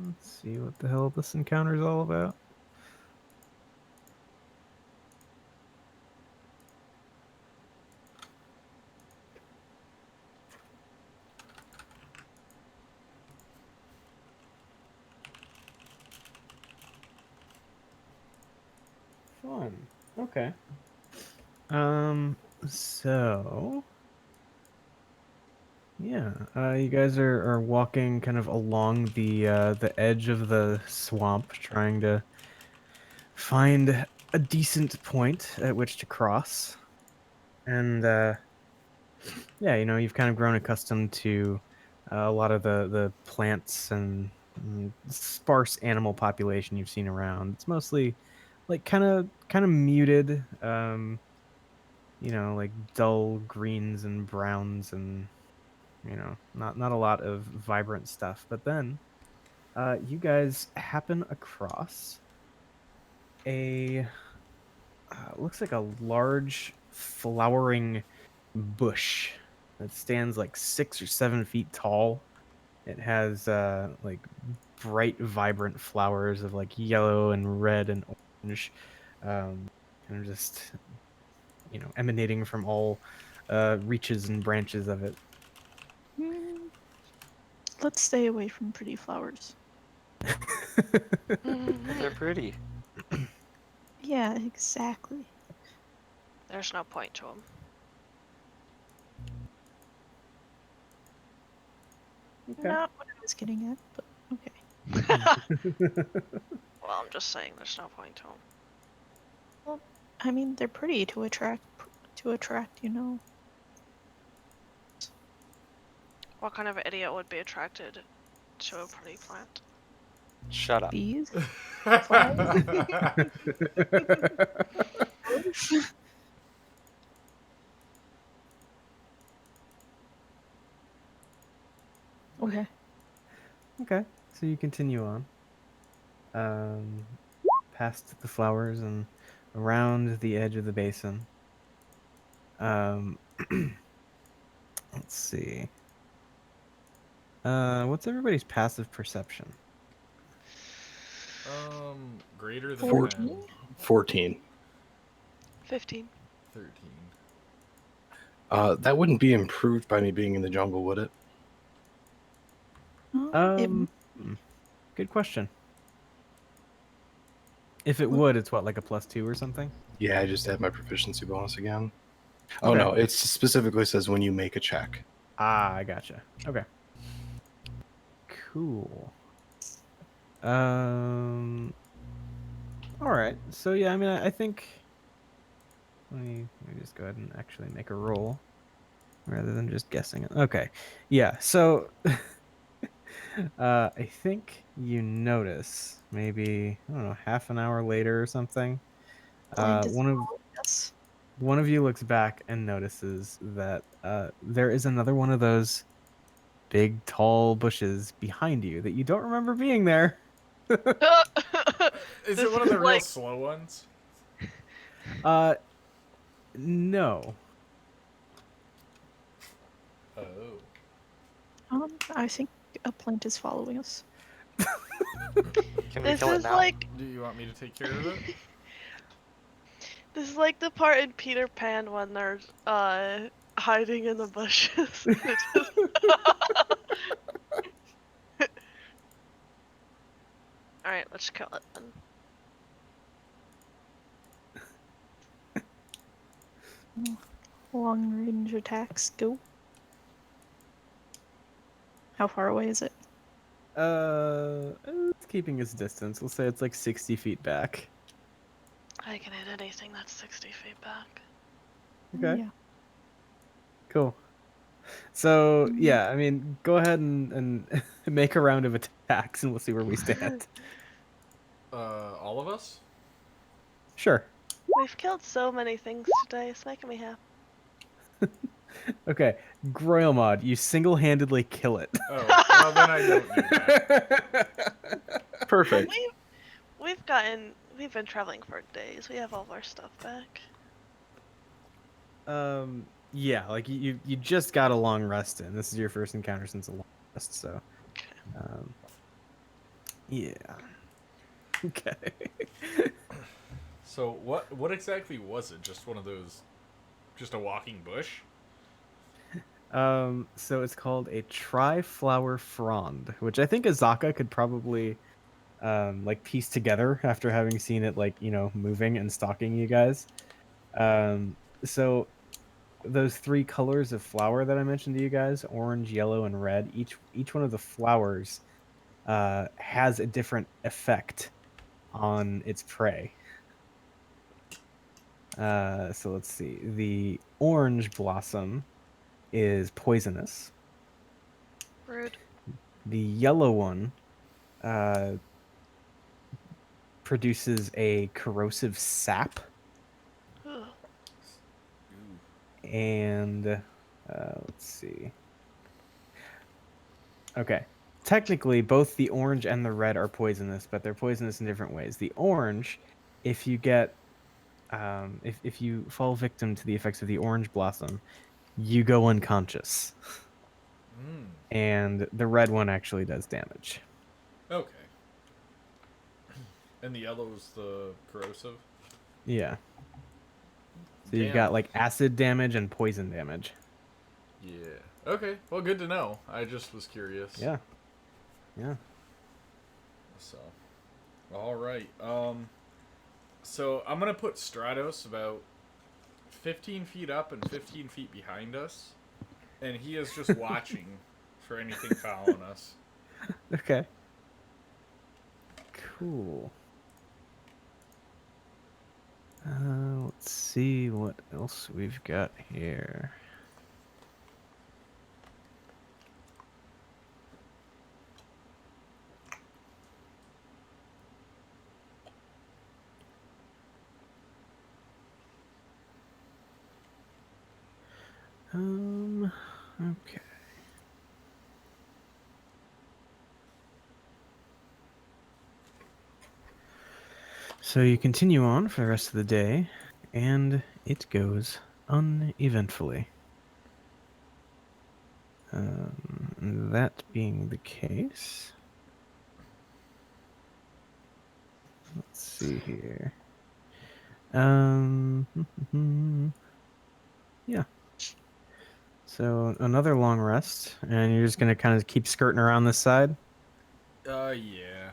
let's see what the hell this encounter is all about. Fun. Okay. So yeah, you guys are walking kind of along the edge of the swamp, trying to find a decent point at which to cross. And yeah, you've kind of grown accustomed to a lot of the plants and sparse animal population you've seen around. It's mostly like kind of muted, like dull greens and browns, and not a lot of vibrant stuff. But then you guys happen across a looks like a large flowering bush that stands like 6 or 7 feet tall. It has like bright, vibrant flowers of like yellow and red and orange, kind of just emanating from all reaches and branches of it. Hmm, let's stay away from pretty flowers. They're pretty. Yeah, exactly. There's no point to them. Okay. Not what I was getting at, but okay. Well, I'm just saying there's no point to them. Well, I mean, they're pretty to attract, What kind of idiot would be attracted to a pretty plant? Shut up. bees. Okay. Okay, so you continue on, past the flowers and around the edge of the basin. Um, let's see. What's everybody's passive perception? Greater than 14? 10. 14. 15. 13. That wouldn't be improved by me being in the jungle, would it? Good question. If it would, it's what, like a +2 or something? Yeah, I just had my proficiency bonus again. Oh Okay. no, it specifically says when you make a check. Ah, I gotcha. Okay. Cool. All right. So yeah, I mean, I think let me just go ahead and actually make a roll rather than just guessing it. Okay. Yeah. So I think you notice maybe, I don't know, half an hour later or something. Yes. One of you looks back and notices that there is another one of those big tall bushes behind you that you don't remember being there. Is This it one of the is real like- slow ones? No. Oh. I think a plant is following us. Can we This kill it is now? like Do you want me to take care of it? this is like the part in Peter Pan when they're hiding in the bushes. It just- All right, let's kill it then. Long range attacks, go. How far away is it? It's keeping its distance. We'll say it's like 60 feet back. I can hit anything that's 60 feet back. Okay. Yeah. Cool. So yeah, I mean, go ahead and make a round of attacks, and we'll see where we stand. All of us? Sure. We've killed so many things today. It's making me happy. Okay. Groilmod, you single-handedly kill it. Oh, well then I don't do that. Perfect. We've been traveling for days. We have all of our stuff back. Yeah, like you just got a long rest in. This is your first encounter since a long rest, so yeah. Okay. So what exactly was it? Just one of those, just a walking bush? So it's called a tri-flower frond, which I think Azaka could probably like piece together after having seen it like, moving and stalking you guys. So those three colors of flower that I mentioned to you guys, orange, yellow, and red, each one of the flowers has a different effect on its prey. So let's see. The orange blossom is poisonous. Rude. The yellow one produces a corrosive sap, Ugh. and let's see. Okay, technically, both the orange and the red are poisonous, but they're poisonous in different ways. The orange, if you get, if you fall victim to the effects of the orange blossom, you go unconscious, Mm. and the red one actually does damage. Okay. And the yellow's the corrosive? Yeah. So you've Damn. got like acid damage and poison damage. Yeah. Okay. Well, good to know. I just was curious. Yeah. Yeah. So. All right. So I'm gonna put Stratos about 15 feet up and 15 feet behind us, and he is just watching for anything following us. Okay. Cool. Let's see what else we've got here. Okay. So you continue on for the rest of the day, and it goes uneventfully. That being the case, let's see here. Yeah. So another long rest, and you're just gonna kind of keep skirting around this side. Yeah.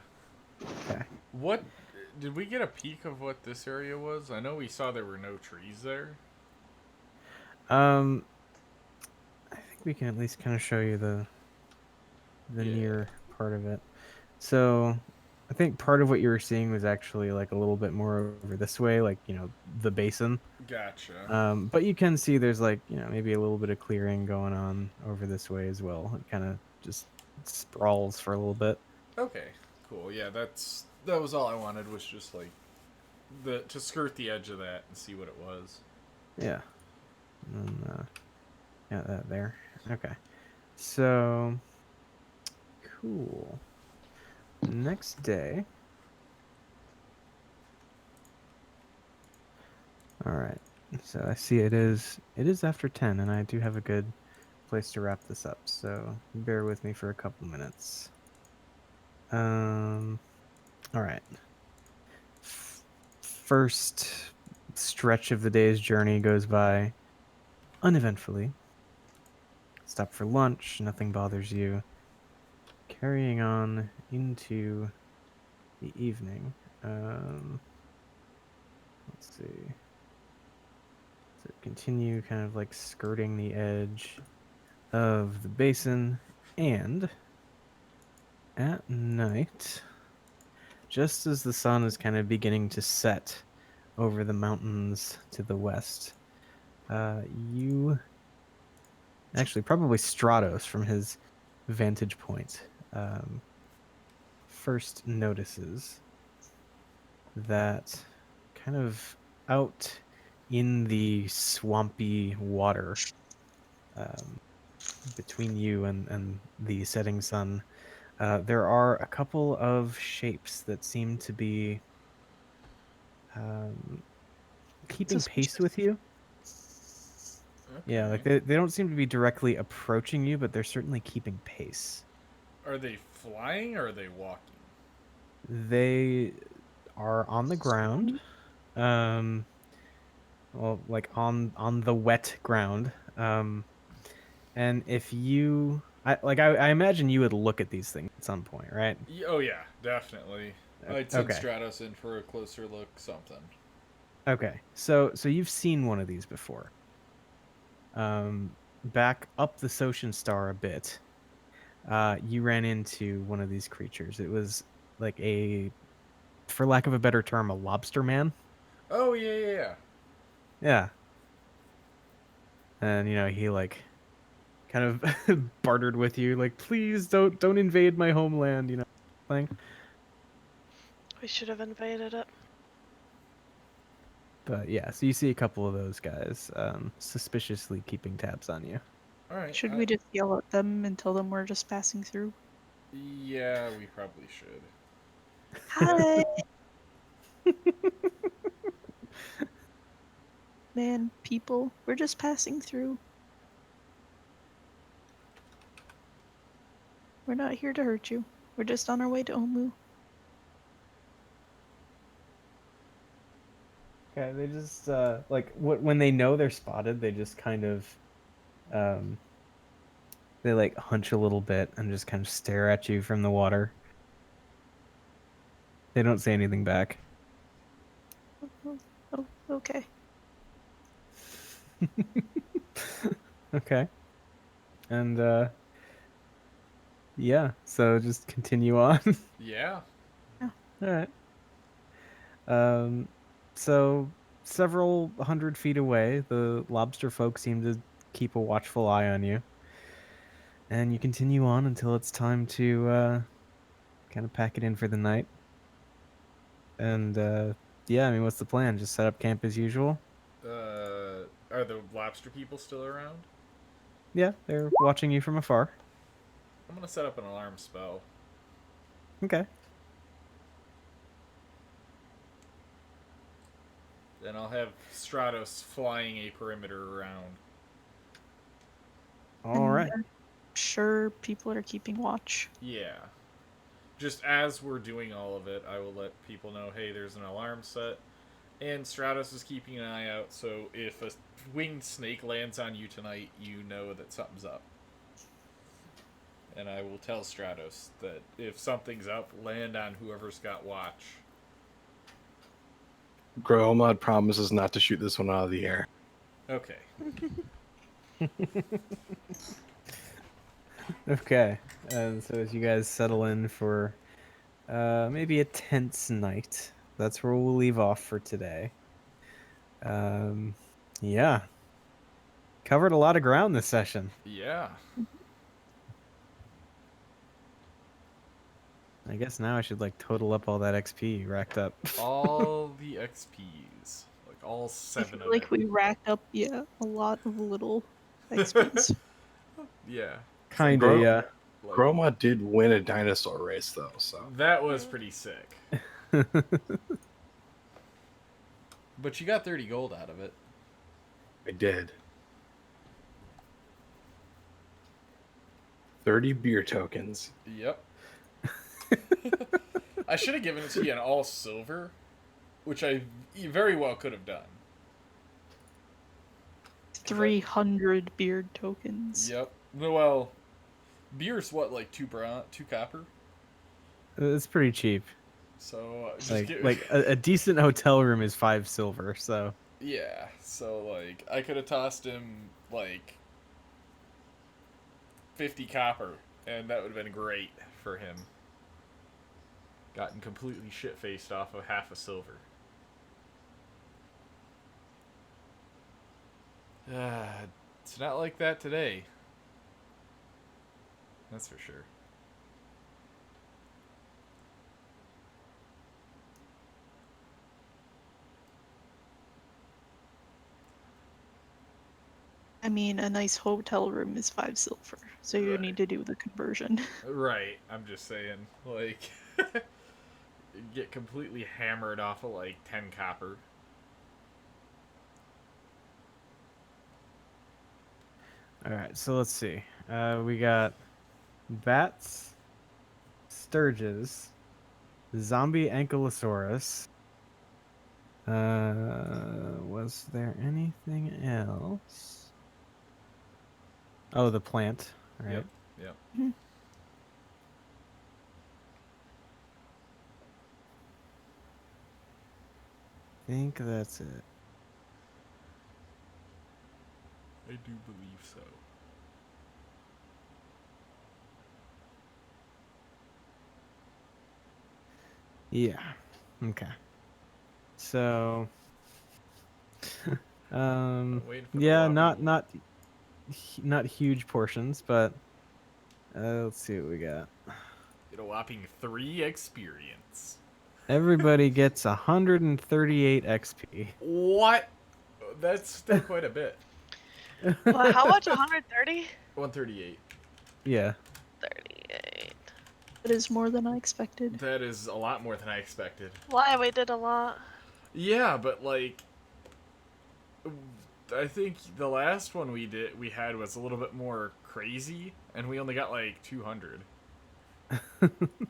Okay. What did we get a peek of what this area was? I know we saw there were no trees there. I think we can at least kind of show you the Yeah. near part of it. So I think part of what you were seeing was actually like a little bit more over this way, like the basin. Gotcha. But you can see there's like maybe a little bit of clearing going on over this way as well. It kind of just sprawls for a little bit. Okay. Cool. Yeah, that was all I wanted, was just like to skirt the edge of that and see what it was. Yeah. And yeah, that there. Okay. So cool. next day. All right. So I see it is after 10, and I do have a good place to wrap this up. So bear with me for a couple minutes. All right. First stretch of the day's journey goes by uneventfully. Stop for lunch, nothing bothers you. Carrying on into the evening. Let's see. So continue kind of like skirting the edge of the basin, and at night, just as the sun is kind of beginning to set over the mountains to the west, you actually probably Stratos from his vantage point first notices that kind of out in the swampy water between you and the setting sun, there are a couple of shapes that seem to be keeping pace with you. Yeah, like Okay. they don't seem to be directly approaching you, but they're certainly keeping pace. Are they flying or are they walking? They are on the ground. Well, like on the wet ground. And if you I imagine you would look at these things at some point, right? Oh yeah, definitely. I'd send Okay. Stratos in for a closer look. Something. Okay. So you've seen one of these before. Back up the Socian Star a bit. You ran into one of these creatures. It was like for lack of a better term, a lobster man. Oh yeah. Yeah. And he like kind of bartered with you, like, please don't invade my homeland, thing. We should have invaded it. But yeah, so you see a couple of those guys suspiciously keeping tabs on you. All right. Should we just yell at them and tell them we're just passing through? Yeah, we probably should. Hi! Man, people, we're just passing through. We're not here to hurt you. We're just on our way to Omu. Okay, they just like when they know they're spotted, they just kind of they like hunch a little bit and just kind of stare at you from the water. They don't say anything back. Oh, okay. Okay. And yeah, so just continue on. Yeah. All right. So several 100 feet away, the lobster folk seem to keep a watchful eye on you, and you continue on until it's time to kind of pack it in for the night. And yeah, I mean, what's the plan? Just set up camp as usual? Are the lobster people still around? Yeah, they're watching you from afar. I'm gonna set up an alarm spell. Okay. Then I'll have Stratos flying a perimeter around. All right. I'm sure people are keeping watch. Yeah. Just as we're doing all of it, I will let people know, hey, there's an alarm set. And Stratos is keeping an eye out, so if a winged snake lands on you tonight, you know that something's up. And I will tell Stratos that if something's up, land on whoever's got watch. Gromod promises not to shoot this one out of the air. Okay. Okay. And so as you guys settle in for maybe a tense night, that's where we'll leave off for today. Yeah. Covered a lot of ground this session. Yeah. I guess now I should like total up all that XP racked up. All the XPs. Like all I 7 feel of like it. we racked up, a lot of little XPs. Yeah. Kinda, Bro. yeah. Like, Groma did win a dinosaur race though, so that was pretty sick. But you got 30 gold out of it. I did. 30 beer tokens. Yep. I should have given it to you in all silver, which I very well could have done. 300 beard tokens. Yep. Well, beer's what, like 2 copper? It's pretty cheap. So just Like a decent hotel room is 5 silver. So yeah. So like I could have tossed him like 50 copper, and that would have been great for him. Gotten completely shit faced off of half a silver. It's not like that today. That's for sure. I mean, a nice hotel room is 5 silver, so you Right. need to do the conversion. Right. I'm just saying, like, get completely hammered off of like 10 copper. all right. So let's see. We got bats, sturges, zombie ankylosaurus. Was there anything else? Oh, the plant. Right. Yep. I think that's it. I do believe so. Yeah. Okay. So I'm waiting for the yeah, whopping- not huge portions, but let's see what we got. Get a whopping 3 experience. Everybody gets 138 XP. What? That's still quite a bit. Well, how much? 130? 138. Yeah. 38. That is more than I expected. That is a lot more than I expected. Why? We did a lot. Yeah, but like, I think the last one we had was a little bit more crazy, and we only got like 200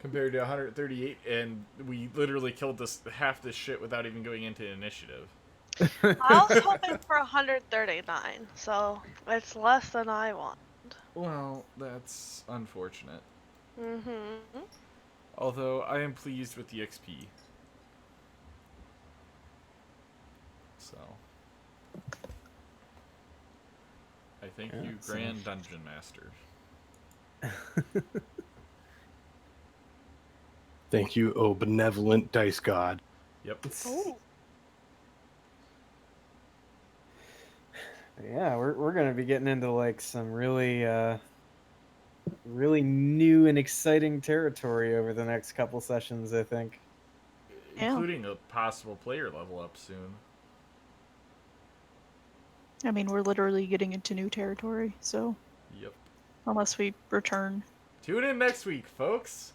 compared to 138, and we literally killed half this shit without even going into initiative. I was hoping for 139, so it's less than I want. Well, that's unfortunate. Mm-hmm. Although I am pleased with the XP. So, I thank Yeah, you, so- Grand Dungeon Master. Thank you, oh benevolent dice god. Yep. Oh. Yeah, we're gonna be getting into like some really really new and exciting territory over the next couple sessions, I think. Yeah. Including a possible player level up soon. I mean, we're literally getting into new territory, so Yep. unless we return. Tune in next week, folks.